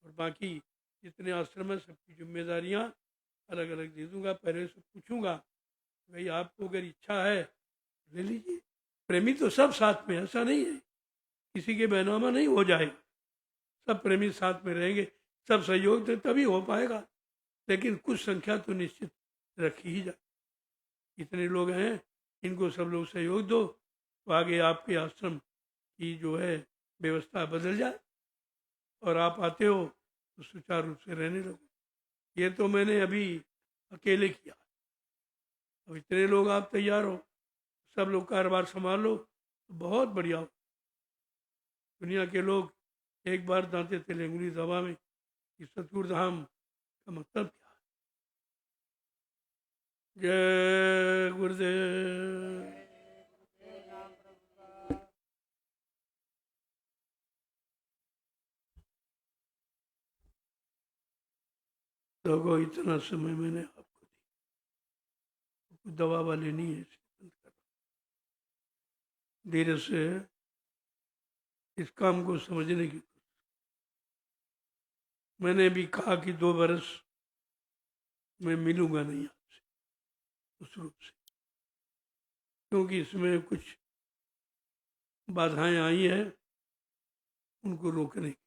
और बाकी जितने आश्रम है सबकी जिम्मेदारियाँ अलग अलग दे दूंगा। पहले से पूछूंगा भाई आपको अगर इच्छा है ले लीजिए। प्रेमी तो सब साथ में, ऐसा नहीं है किसी के बैनामा नहीं हो जाएगा। सब प्रेमी साथ में रहेंगे, सब सहयोग दे तभी हो पाएगा। लेकिन कुछ संख्या तो निश्चित रखी ही जाए। इतने लोग हैं, इनको सब लोग सहयोग दो तो आगे आपके आश्रम की जो है व्यवस्था बदल जाए और आप आते हो तो सुचारू रूप से रहने लगो। ये तो मैंने अभी अकेले किया। अब इतने लोग आप तैयार हो, सब लोग कारोबार संभाल लो तो बहुत बढ़िया हो। दुनिया के लोग एक बार दांते तेले उंगली दबा में कि सतगुरु धाम का मतलब क्या है। जय गुरुदेव। देखो इतना समय मैंने आपको दी, दवा वाली नहीं है, धीरे से इस काम को समझने की। मैंने भी कहा कि 2 बरस मैं मिलूंगा नहीं आपसे उस रूप से, क्योंकि इसमें कुछ बाधाएं आई हैं, उनको रोकने की।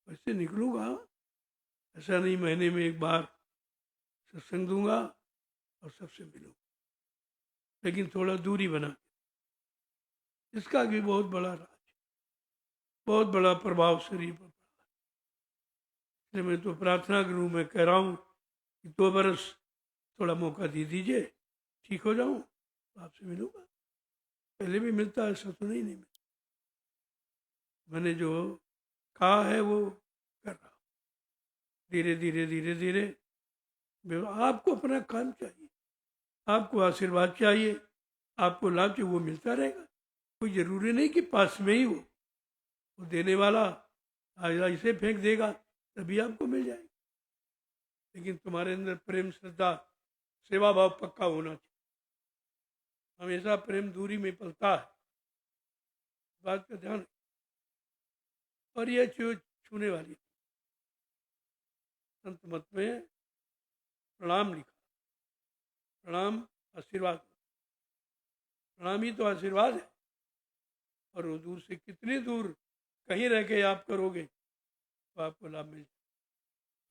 वैसे निकलूंगा, ऐसा नहीं महीने में एक बार सत्संग दूंगा और सबसे मिलूंगा, लेकिन थोड़ा दूरी बना के। इसका भी बहुत बड़ा राज, बहुत बड़ा प्रभाव शरीर पर पड़ा। इसलिए मैं तो प्रार्थना करूँ, मैं कह रहा हूँ कि 2 बरस थोड़ा मौका दे दीजिए, ठीक हो जाऊं तो आपसे मिलूंगा। पहले भी मिलता, ऐसा तो नहीं मिलता। मैंने जो कहा है वो कर रहा हूँ, धीरे धीरे धीरे धीरे। आपको अपना काम चाहिए, आपको आशीर्वाद चाहिए, आपको लाभ चाहिए, वो मिलता रहेगा। कोई जरूरी नहीं कि पास में ही हो, वो देने वाला आज ऐसे फेंक देगा तभी आपको मिल जाएगा। लेकिन तुम्हारे अंदर प्रेम, श्रद्धा, सेवा भाव पक्का होना चाहिए। हमेशा प्रेम दूरी में पलता है, बात का ध्यान। और ये छूने वाली संत मत में प्रणाम लिखा, प्रणाम आशीर्वाद, प्रणाम ही तो आशीर्वाद है। और वो दूर से कितनी दूर कहीं रह के आप करोगे तो आपको लाभ मिल जाए।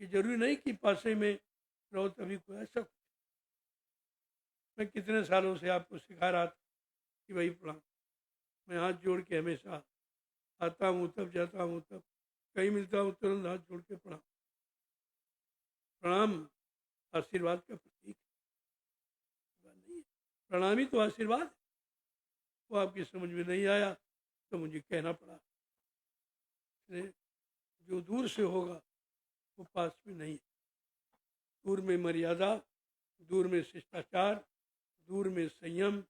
ये जरूरी नहीं कि पासे में रहो तभी कोई ऐसा। मैं कितने सालों से आपको सिखा रहा था कि भाई प्रणाम। मैं हाथ जोड़ के हमेशा आता हूँ, तब जाता हूँ, तब कहीं मिलता हूँ तुरंत हाथ जोड़ के प्रणाम। प्रणाम आशीर्वाद का प्रतीक है, प्रणाम ही तो आशीर्वाद। वो आपकी समझ में नहीं आया तो मुझे कहना पड़ा। जो दूर से होगा वो पास में नहीं है। दूर में मर्यादा, दूर में शिष्टाचार, दूर में संयम,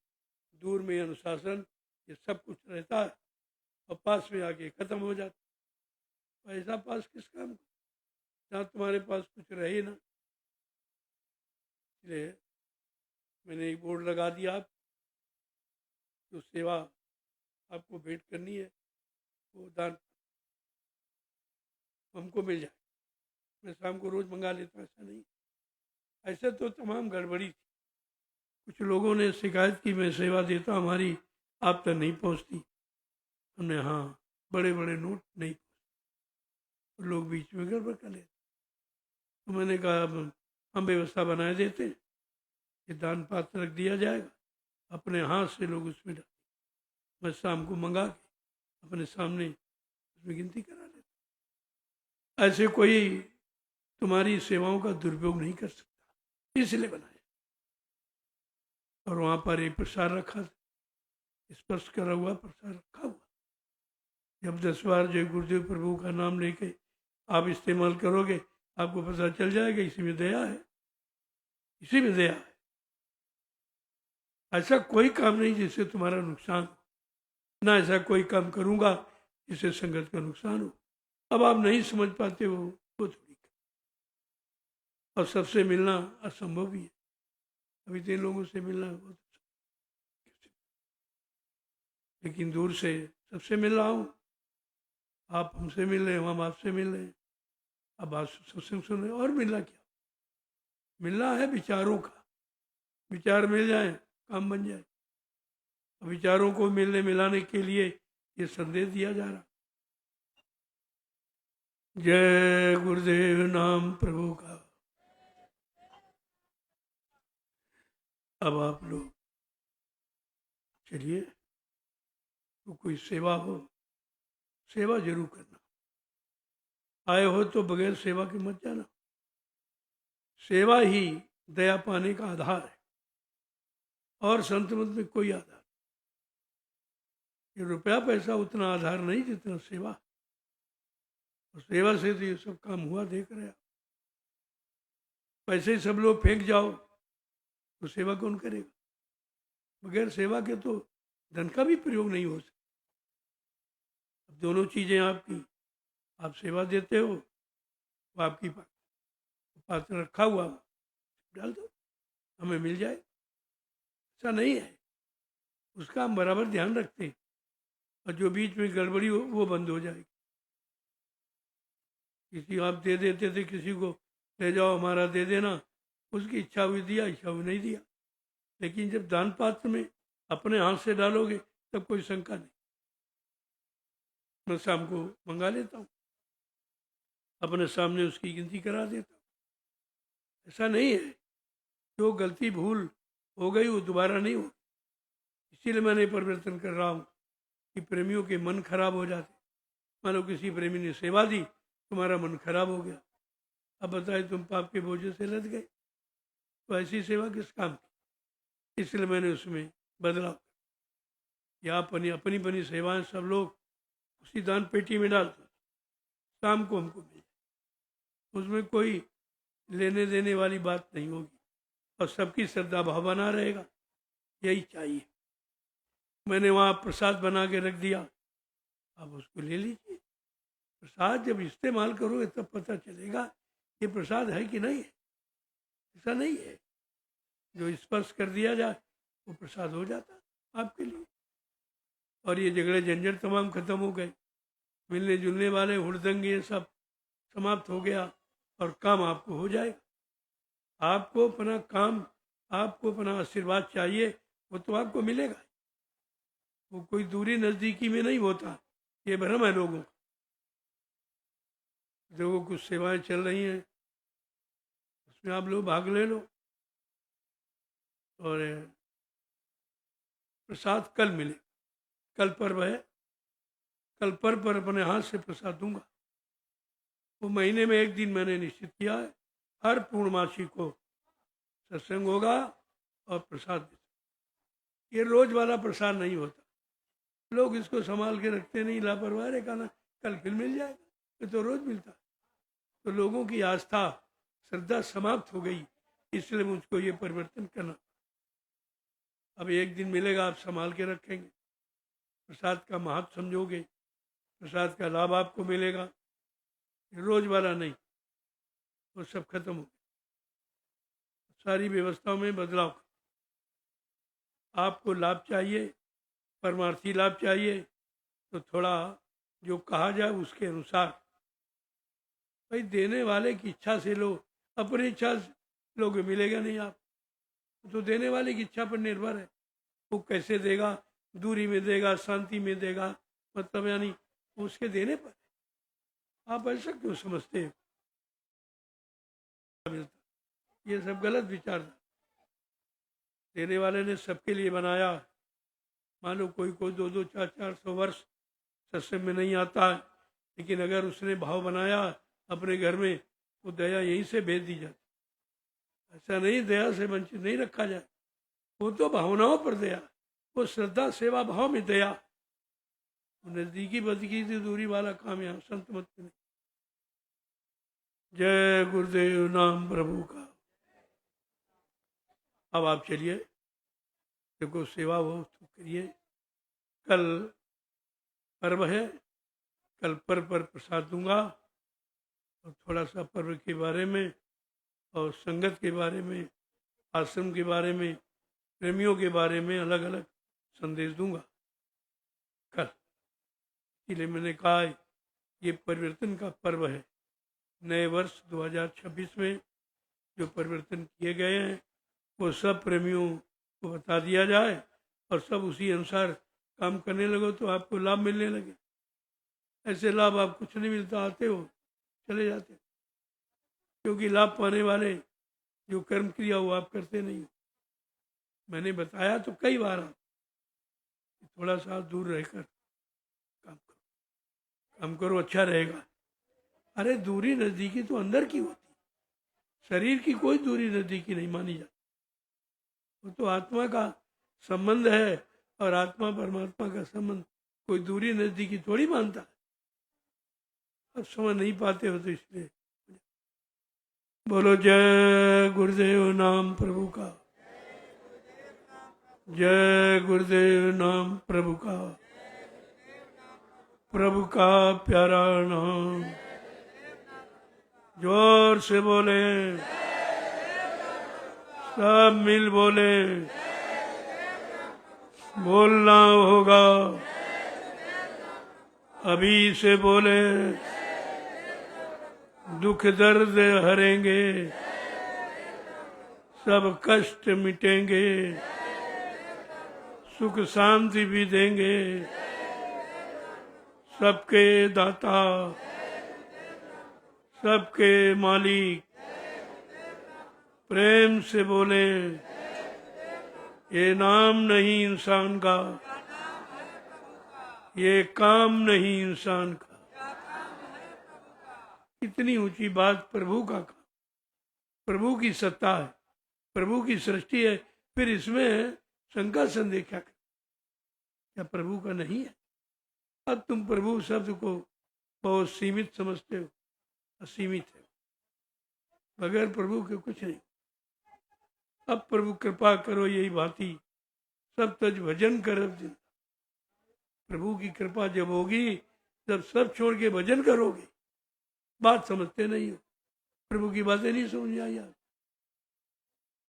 दूर में अनुशासन, ये सब कुछ रहता है और पास में आके खत्म हो जाता। ऐसा पास किस काम का जहाँ तुम्हारे पास कुछ रहे ना। इसलिए मैंने एक बोर्ड लगा दिया, आप जो सेवा आपको भेंट करनी है वो दान हमको मिल जाए। मैं शाम को रोज मंगा लेता, ऐसा नहीं। ऐसे तो तमाम गड़बड़ी थी। कुछ लोगों ने शिकायत की मैं सेवा देता हमारी आप तक नहीं पहुंचती। हमने हाँ, बड़े बड़े नोट नहीं पहुंचते, लोग बीच में गड़बड़ कर लेते। तो मैंने कहा अब हम व्यवस्था बनाए देते हैं, ये दान पात्र रख दिया जाएगा, अपने हाथ से लोग उसमें डाल, मैं शाम को मंगा के अपने सामने उसमें गिनती करा लेता। ऐसे कोई तुम्हारी सेवाओं का दुरुपयोग नहीं कर सकता, इसलिए बनाया। और वहां पर एक प्रसाद रखा, स्पर्श करा हुआ प्रसाद रखा हुआ। जब 10 बार जय गुरुदेव प्रभु का नाम लेके आप इस्तेमाल करोगे, आपको पता चल जाएगा इसी में दया है, इसी में दया है। ऐसा कोई काम नहीं जिससे तुम्हारा नुकसान हो, ना ऐसा कोई काम करूंगा जिससे संगत का नुकसान हो। अब आप नहीं समझ पाते हो वो थोड़ी, और सबसे मिलना असंभव भी है। अभी 3 लोगों से मिलना बहुत, लेकिन दूर से सबसे मिल रहा हूँ। आप हमसे मिल रहे हैं, हम आपसे मिल रहे हैं, अब आप सत्संग सुन रहे हैं, और मिलना क्या? मिलना है विचारों का, विचार मिल जाए काम बन जाए। विचारों को मिलने मिलाने के लिए ये संदेश दिया जा रहा। जय गुरुदेव नाम प्रभु का। अब आप लोग चलिए, तो कोई सेवा हो, सेवा जरूर करना। आए हो तो बगैर सेवा के मत जाना। सेवा ही दया पाने का आधार है, और संत मत में कोई आधार, ये रुपया पैसा उतना आधार नहीं जितना सेवा। और सेवा से तो ये सब काम हुआ, देख रहे आप। पैसे सब लोग फेंक जाओ तो सेवा कौन करेगा? बगैर सेवा के तो धन का भी प्रयोग नहीं हो सकता। अब दोनों चीजें आपकी, आप सेवा देते हो, वो आपकी पात्र रखा हुआ डाल दो, हमें मिल जाए। ऐसा नहीं है, उसका हम बराबर ध्यान रखते हैं, और जो बीच में गड़बड़ी हो वो बंद हो जाएगी। किसी आप दे देते थे किसी को, ले जाओ हमारा दे देना, उसकी इच्छा हुई दिया, इच्छा हुई नहीं दिया। लेकिन जब दान पात्र में अपने हाथ से डालोगे तब कोई शंका नहीं। मैं शाम को मंगा लेता हूँ, अपने सामने उसकी गिनती करा देता हूँ। ऐसा नहीं है, जो गलती भूल हो गई वो दोबारा नहीं हो। इसीलिए मैंने परिवर्तन कर रहा हूँ कि प्रेमियों के मन खराब हो जाते। मान लो किसी प्रेमी ने सेवा दी, तुम्हारा मन खराब हो गया, अब बताए तुम पाप के बोझे से लद गए, तो ऐसी सेवा किस काम की? इसलिए मैंने उसमें बदलाव, या अपनी अपनी बनी सेवाएं सब लोग उसी दान पेटी में डाल दो, शाम को हमको मिल जाए। उसमें कोई लेने देने वाली बात नहीं होगी, और सबकी श्रद्धा भाव बना रहेगा, यही चाहिए। मैंने वहाँ प्रसाद बना के रख दिया, आप उसको ले लीजिए। प्रसाद जब इस्तेमाल करोगे तब पता चलेगा ये प्रसाद है कि नहीं है। ऐसा नहीं है जो स्पर्श कर दिया जाए वो प्रसाद हो जाता आपके लिए। और ये झगड़े झंझट तमाम खत्म हो गए, मिलने जुलने वाले हुड़दंग ये सब समाप्त हो गया, और काम आपको हो जाएगा। आपको अपना काम, आपको अपना आशीर्वाद चाहिए, वो तो आपको मिलेगा। वो कोई दूरी नजदीकी में नहीं होता, ये भ्रम है लोगों का। जो कुछ सेवाएं चल रही हैं उसमें आप लोग भाग ले लो, और प्रसाद कल मिले, कल पर्व है, कल पर्व पर अपने हाथ से प्रसाद दूंगा। वो महीने में एक दिन मैंने निश्चित किया है, हर पूर्णमासी को सत्संग होगा और प्रसाद। ये रोज वाला प्रसाद नहीं होता, लोग इसको संभाल के रखते नहीं, लापरवाह रे कहना कल फिर मिल जाएगा, ये तो रोज मिलता है। तो लोगों की आस्था श्रद्धा समाप्त हो गई, इसलिए मुझको ये परिवर्तन करना। अब एक दिन मिलेगा, आप संभाल के रखेंगे, प्रसाद का महत्व समझोगे, प्रसाद का लाभ आपको मिलेगा। रोज वाला नहीं, वो सब खत्म हो गया। सारी व्यवस्थाओं में बदलाव। आपको लाभ चाहिए, परमार्थी लाभ चाहिए, तो थोड़ा जो कहा जाए उसके अनुसार। भाई देने वाले की इच्छा से लो, अपनी इच्छा से लोगे मिलेगा नहीं। आप तो देने वाले की इच्छा पर निर्भर है, वो कैसे देगा, दूरी में देगा, शांति में देगा, मतलब यानी उसके देने पर। आप ऐसा क्यों समझते हो? ये सब गलत विचार। देने वाले ने सबके लिए बनाया। मान लो कोई 200 400 वर्ष सत्संग में नहीं आता है, लेकिन अगर उसने भाव बनाया अपने घर में तो दया यहीं से भेज दी जाती। ऐसा नहीं दया से वंचित नहीं रखा जाए, वो तो भावनाओं पर दया, वो श्रद्धा सेवा भाव में दया। नजदीकी बदकी से दूरी वाला काम यहाँ संत मत नहीं। जय गुरुदेव नाम प्रभु का। अब आप चलिए, देखो सेवा वो तो करिए। कल पर्व है, कल पर्व पर प्रसाद दूंगा और थोड़ा सा पर्व के बारे में और संगत के बारे में, आश्रम के बारे में, प्रेमियों के बारे में अलग अलग संदेश दूंगा कल। इसलिए मैंने कहा ये परिवर्तन का पर्व है। नए वर्ष 2026 में जो परिवर्तन किए गए हैं वो सब प्रेमियों को बता दिया जाए और सब उसी अनुसार काम करने लगो तो आपको लाभ मिलने लगे। ऐसे लाभ आप कुछ नहीं मिलता, आते हो चले जाते, क्योंकि लाभ पाने वाले जो कर्म क्रिया वो आप करते नहीं हो। मैंने बताया तो कई बार आप थोड़ा सा दूर रहकर काम करो, अच्छा रहेगा। अरे दूरी नजदीकी तो अंदर की होती, शरीर की कोई दूरी नजदीकी नहीं मानी जाती। वो तो आत्मा का संबंध है और आत्मा परमात्मा का संबंध कोई दूरी नजदीकी थोड़ी मानता है। अब समझ नहीं पाते हो तो इसलिए बोलो जय गुरुदेव नाम प्रभु का, जय गुरुदेव नाम प्रभु का, प्रभु का प्यारा नाम। जोर से बोले, सब मिल बोले, बोलना होगा अभी से बोले, दुख दर्द हरेंगे, सब कष्ट मिटेंगे, सुख शांति भी देंगे, सबके दाता, सबके मालिक। प्रेम से बोले, ये नाम नहीं इंसान का, ये काम नहीं इंसान का। इतनी ऊंची बात प्रभु का काम, प्रभु की सत्ता है, प्रभु की सृष्टि है, फिर इसमें शंका संदेह क्या प्रभु का नहीं है? अब तुम प्रभु शब्द को बहुत सीमित समझते हो, असीमित है, बगैर प्रभु के कुछ नहीं। अब प्रभु कृपा करो यही भांति, सब तज भजन कर। प्रभु की कृपा जब होगी जब सब छोड़ के भजन करोगे। बात समझते नहीं हो, प्रभु की बातें नहीं समझ आई यार।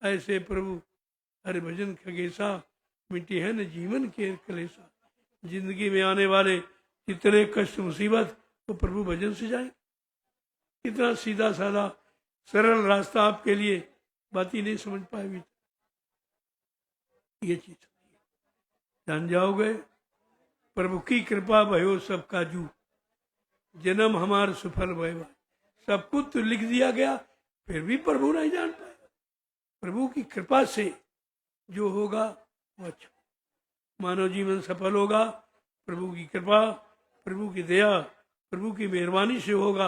ऐसे प्रभु हरे भजन खगेसा, मिट्टी है न जीवन के कलेसा। जिंदगी में आने वाले जितने कष्ट मुसीबत वो प्रभु भजन से जाए। इतना सीधा साधा सरल रास्ता आपके लिए बात ही नहीं समझ पाएगी। ये चीज जान जाओगे, प्रभु की कृपा भयो सब काजू, जन्म हमार सफल भयवा। सब कुछ तो लिख दिया गया, फिर भी प्रभु नहीं जान पाएगा। प्रभु की कृपा से जो होगा वो अच्छा, मानव जीवन सफल होगा। प्रभु की कृपा, प्रभु की दया, प्रभु की मेहरबानी से होगा,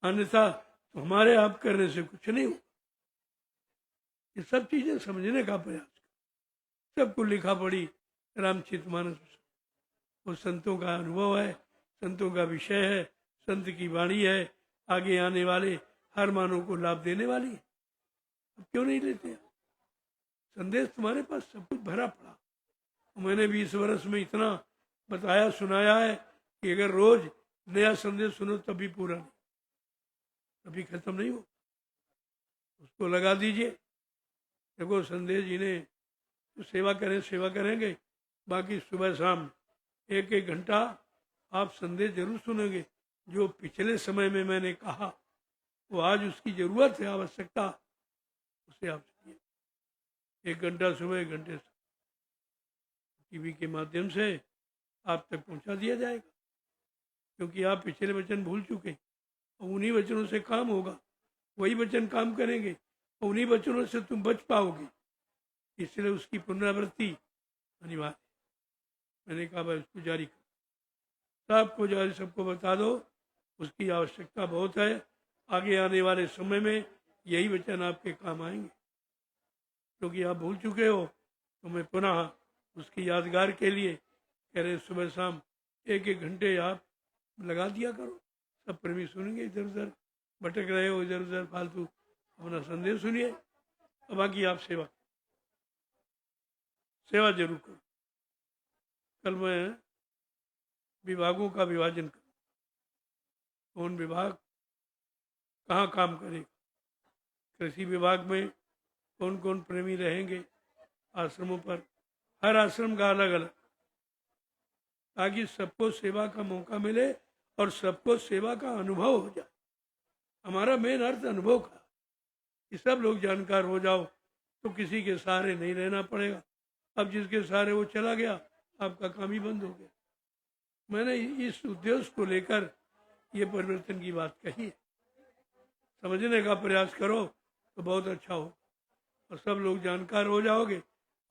अन्यथा तो हमारे आप करने से कुछ नहीं होगा। ये सब चीजें समझने का प्रयास, सबको लिखा पड़ी रामचरितमानस, वो संतों का अनुभव है, संतों का विषय है, संत की वाणी है, आगे आने वाले हर मानव को लाभ देने वाली है। अब क्यों नहीं लेते? संदेश तुम्हारे पास सब कुछ भरा पड़ा। मैंने 20 वर्ष में इतना बताया सुनाया है कि अगर रोज नया संदेश सुनो तभी पूरा नहीं, तभी खत्म नहीं हो। उसको लगा दीजिए। देखो संदेश जिन्हें तो सेवा करें, सेवा करेंगे, बाकी सुबह शाम 1-1 घंटा आप संदेश जरूर सुनेंगे। जो पिछले समय में मैंने कहा वो आज उसकी जरूरत है, आवश्यकता, उसे आप सुनिए। 1 घंटा सुबह, 1 घंटे टीवी के माध्यम से आप तक पहुंचा दिया जाएगा, क्योंकि आप पिछले वचन भूल चुके और उन्हीं वचनों से काम होगा, वही वचन काम करेंगे और उन्हीं वचनों से तुम बच पाओगे। इसलिए उसकी पुनरावृत्ति अनिवार्य। मैंने कहा भाई उसको जारी करो, सबको जारी, सबको बता दो, उसकी आवश्यकता बहुत है। आगे आने वाले समय में यही वचन आपके काम आएंगे, क्योंकि आप भूल चुके हो। तो मैं पुनः उसकी यादगार के लिए कह रहे सुबह शाम 1-1 घंटे आप लगा दिया करो। सब प्रेमी सुनेंगे, इधर उधर भटक रहे हो, इधर उधर फालतू अपना संदेश सुनिए। और बाकी आप सेवा जरूर करो। कल मैं विभागों का विभाजन करूँ, कौन विभाग कहाँ काम करेगा, कृषि विभाग में कौन कौन प्रेमी रहेंगे आश्रमों पर, हर आश्रम का अलग अलग, ताकि सबको सेवा का मौका मिले और सबको सेवा का अनुभव हो जाए। हमारा मेन अर्थ अनुभव का, कि सब लोग जानकार हो जाओ तो किसी के सहारे नहीं रहना पड़ेगा। अब जिसके सहारे वो चला गया, आपका काम ही बंद हो गया। मैंने इस उद्देश्य को लेकर ये परिवर्तन की बात कही है। समझने का प्रयास करो तो बहुत अच्छा हो, और सब लोग जानकार हो जाओगे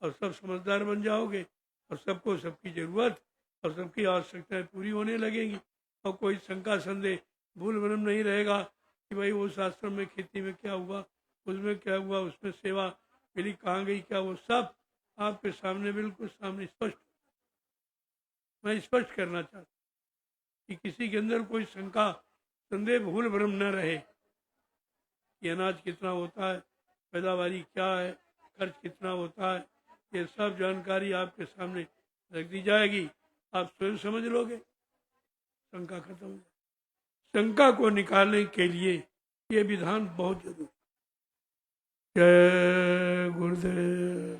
और सब समझदार बन जाओगे, और सबको सबकी जरूरत और सबकी आवश्यकताएं पूरी होने लगेंगी। और कोई शंका संदेह भूल भ्रम नहीं रहेगा कि भाई उस आश्रम में खेती में क्या हुआ, उसमें क्या हुआ, उसमें सेवा मिली कहाँ गई क्या, वो सब आपके सामने बिल्कुल सामने स्पष्ट। मैं स्पष्ट करना चाहता हूँ कि किसी के अंदर कोई शंका संदेह भूल भ्रम न रहे कि अनाज कितना होता है, पैदावारी क्या है, खर्च कितना होता है, ये सब जानकारी आपके सामने रख दी जाएगी। आप स्वयं समझ लोगे, शंका खत्म हो जाए। शंका को निकालने के लिए ये विधान बहुत जरूरी। जय गुरुदेव।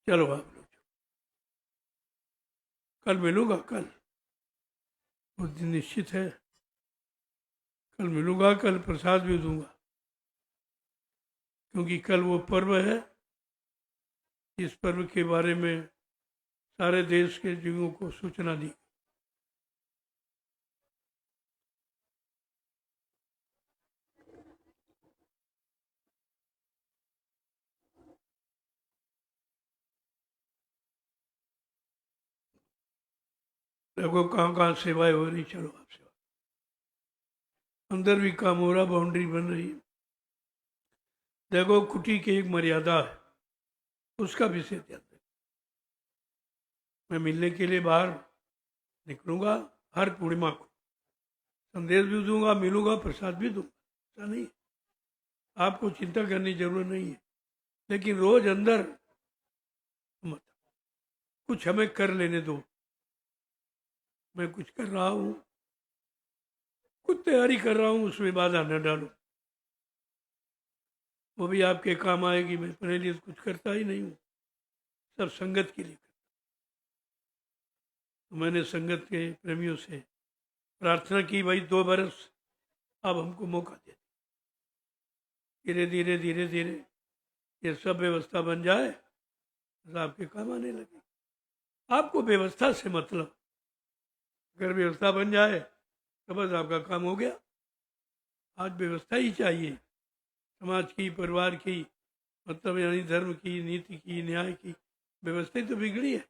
चलो आप लोग, कल मिलूंगा, कल वो दिन निश्चित है, कल मिलूंगा, कल प्रसाद भी दूंगा, क्योंकि कल वो पर्व है। इस पर्व के बारे में सारे देश के जीवों को सूचना दी। देखो कहाँ कहाँ सेवाएं हो रही, चलो आप सेवा, अंदर भी काम हो रहा, बाउंड्री बन रही है। देखो कुटी की एक मर्यादा है, उसका विषय ध्यान दें। मैं मिलने के लिए बाहर निकलूंगा हर पूर्णिमा को, संदेश भी दूंगा, मिलूंगा, प्रसाद भी दूंगा, ऐसा नहीं है। आपको चिंता करने की जरूरत नहीं है, लेकिन रोज अंदर मत, कुछ हमें कर लेने दो। मैं कुछ कर रहा हूं, कुछ तैयारी कर रहा हूं, उसमें बाधा न डालो, वो भी आपके काम आएगी। मैं अपने लिए कुछ करता ही नहीं हूँ, सब संगत के लिए करता। तो मैंने संगत के प्रेमियों से प्रार्थना की, भाई 2 बरस अब हमको मौका दे, धीरे धीरे धीरे धीरे ये सब व्यवस्था बन जाए तो आपके काम आने लगे। आपको व्यवस्था से मतलब, अगर व्यवस्था बन जाए तो बस आपका काम हो गया। आज व्यवस्था ही चाहिए, समाज की, परिवार की, मतलब यानी धर्म की, नीति की, न्याय की व्यवस्था तो बिगड़ी है।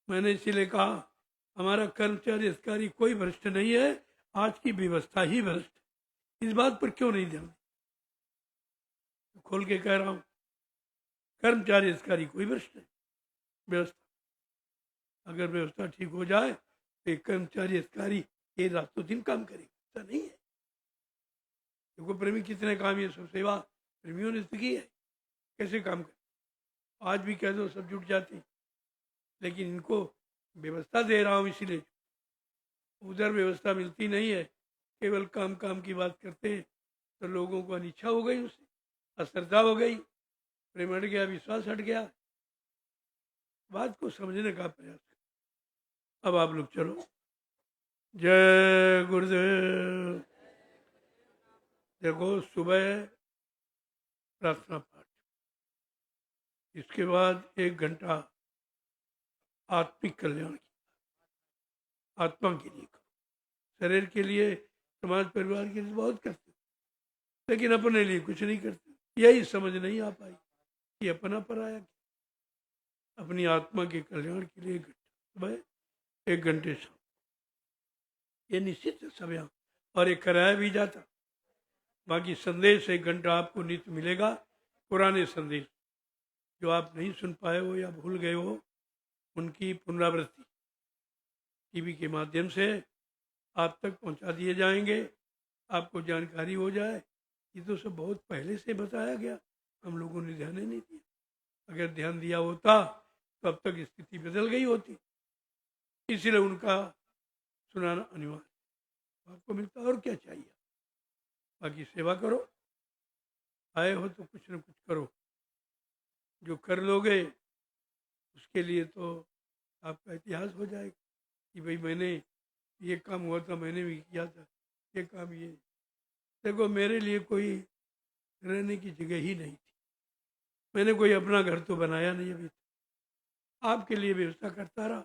मैंने इसीलिए कहा हमारा कर्मचारी अधिकारी कोई भ्रष्ट नहीं है, आज की व्यवस्था ही भ्रष्ट है। इस बात पर क्यों नहीं ध्यान, खोल के कह रहा हूं, कर्मचारी अधिकारी कोई भ्रष्ट नहीं, व्यवस्था, अगर व्यवस्था ठीक हो जाए तो एक कर्मचारी अधिकारी ये रातों दिन काम करेगा, ऐसा नहीं है। देखो प्रेमी कितने काम, ये सब सेवा प्रेमियों ने की है, कैसे काम कर, आज भी कह दो सब जुट जाते, लेकिन इनको व्यवस्था दे रहा हूँ इसलिए। उधर व्यवस्था मिलती नहीं है, केवल काम काम की बात करते हैं, तो लोगों को अनिच्छा हो गई, उससे अश्रद्धा हो गई, प्रेम हट गया, विश्वास हट गया। बात को समझने का प्रयास करो। अब आप लोग चलो, जय गुरुदेव। देखो सुबह प्रार्थना पाठ, इसके बाद 1 घंटा आत्मिक कल्याण की, आत्मा के लिए करो, शरीर के लिए, समाज परिवार के लिए बहुत करते, लेकिन अपने लिए कुछ नहीं करते। यही समझ नहीं आ पाई कि अपना पराया क्या। अपनी आत्मा के कल्याण के लिए 1 घंटे सुबह, 1 घंटे शाम, ये निश्चित है सब यहाँ, और ये कराया भी जाता। बाकी संदेश 1 घंटा आपको नित्य मिलेगा, पुराने संदेश जो आप नहीं सुन पाए हो या भूल गए हो, उनकी पुनरावृत्ति टीवी के माध्यम से आप तक पहुंचा दिए जाएंगे, आपको जानकारी हो जाए। ये तो सब बहुत पहले से बताया गया, हम लोगों ने ध्यान ही नहीं दिया। अगर ध्यान दिया होता तो अब तक स्थिति बदल गई होती, इसलिए उनका सुनाना अनिवार्य। आपको मिलता और क्या चाहिए, बाकी सेवा करो, आए हो तो कुछ न कुछ करो। जो कर लोगे उसके लिए तो आपका इतिहास हो जाएगा कि भाई मैंने ये काम हुआ था, मैंने भी किया था ये काम। ये देखो, मेरे लिए कोई रहने की जगह ही नहीं थी, मैंने कोई अपना घर तो बनाया नहीं अभी तक। आपके लिए व्यवस्था करता रहा,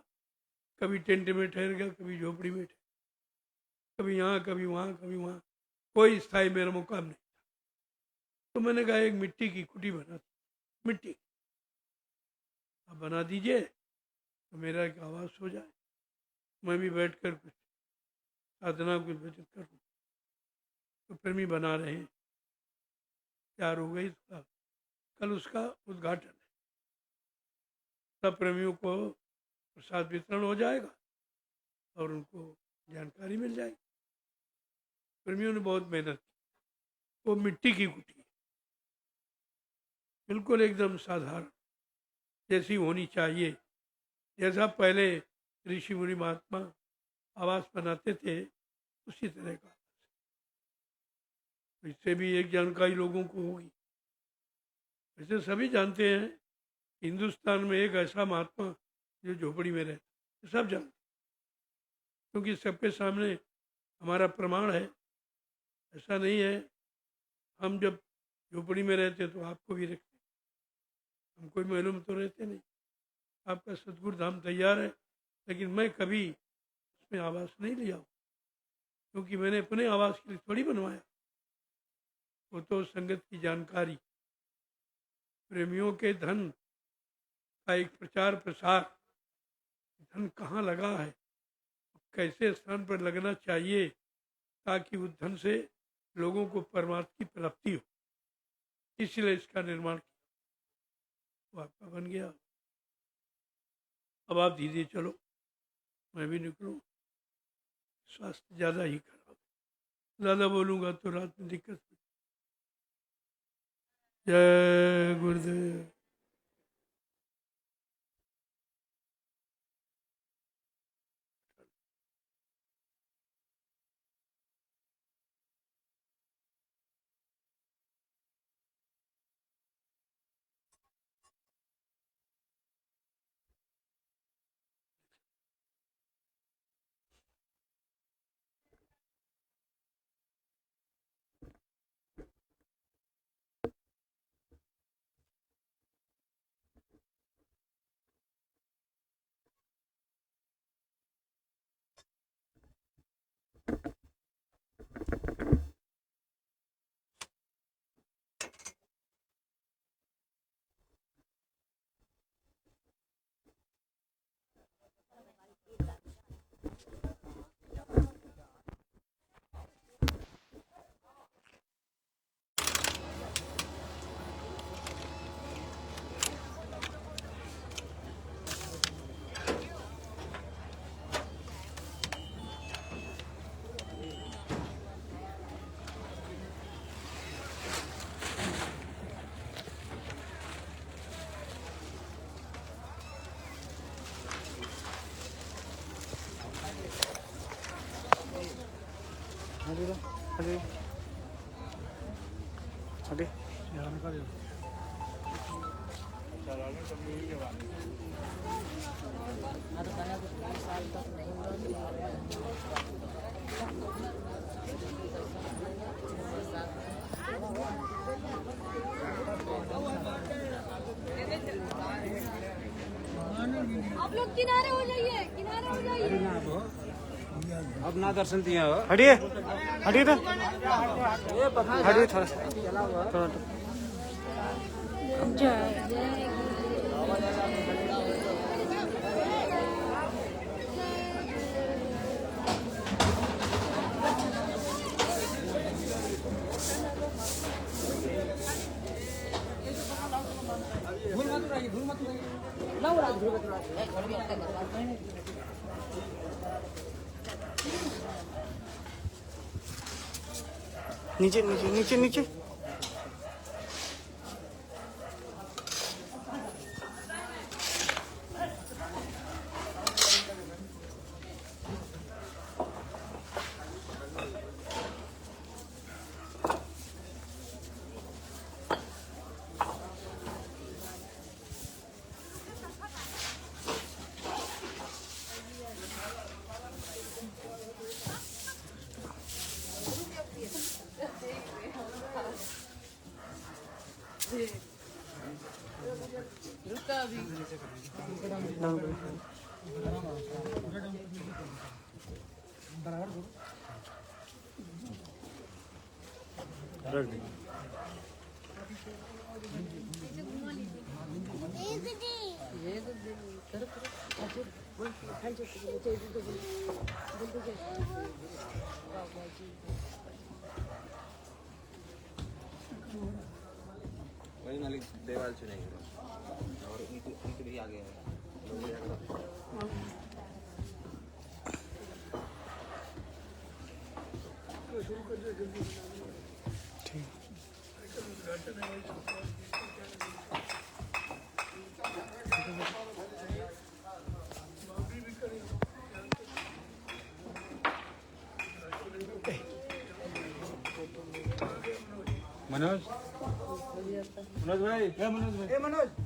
कभी टेंट में ठहर गया, कभी झोपड़ी में ठहर, कभी यहाँ कभी वहाँ कभी वहाँ, कोई स्थायी मेरा मुकाम नहीं। तो मैंने कहा एक मिट्टी की कुटी बना दी, मिट्टी आप बना दीजिए तो मेरा एक आवास हो जाए, मैं भी बैठकर कुछ साधना कुछ बचत करूँ। तो प्रेमी बना रहे हैं, तैयार हो गई, कल उसका उद्घाटन है। सब प्रेमियों को प्रसाद वितरण हो जाएगा और उनको जानकारी मिल जाएगी। प्रेमियों ने बहुत मेहनत की। वो मिट्टी की कुटी है, बिल्कुल एकदम साधारण, जैसी होनी चाहिए, जैसा पहले ऋषि मुनि महात्मा आवास बनाते थे उसी तरह का। इससे भी एक जानकारी लोगों को होगी। वैसे सभी जानते हैं हिंदुस्तान में एक ऐसा महात्मा जो झोपड़ी में रहता, सब जानते, क्योंकि सबके सामने हमारा प्रमाण है। ऐसा नहीं है हम जब झोपड़ी में रहते तो आपको भी रखते, हम कोई मालूम तो रहते नहीं। आपका सतगुरु धाम तैयार है, लेकिन मैं कभी उसमें आवास नहीं लिया, क्योंकि मैंने अपने आवास के लिए थोड़ी बनवाया। वो तो संगत की जानकारी, प्रेमियों के धन का एक प्रचार प्रसार, धन कहाँ लगा है, कैसे स्थान पर लगना चाहिए, ताकि उस धन से लोगों को परमार्थ की प्राप्ति हो, इसलिए इसका निर्माण किया। वो आपका बन गया। अब आप धीरे चलो, मैं भी निकलूँ, स्वास्थ्य ज़्यादा ही खराब, ज़्यादा बोलूँगा तो रात में दिक्कत। जय गुरुदेव। आप लोग किनारे हो जाइए, किनारे हो जाइए। अब ना दर्शन दिए हो, हटिए हटिए तो हटिए थोड़ा थोड़ा। नीचे नीचे नीचे नीचे वही मालिक देवाल से नहीं और उनके भी आगे है मनोज मनोज भाई मनोज भाई मनोज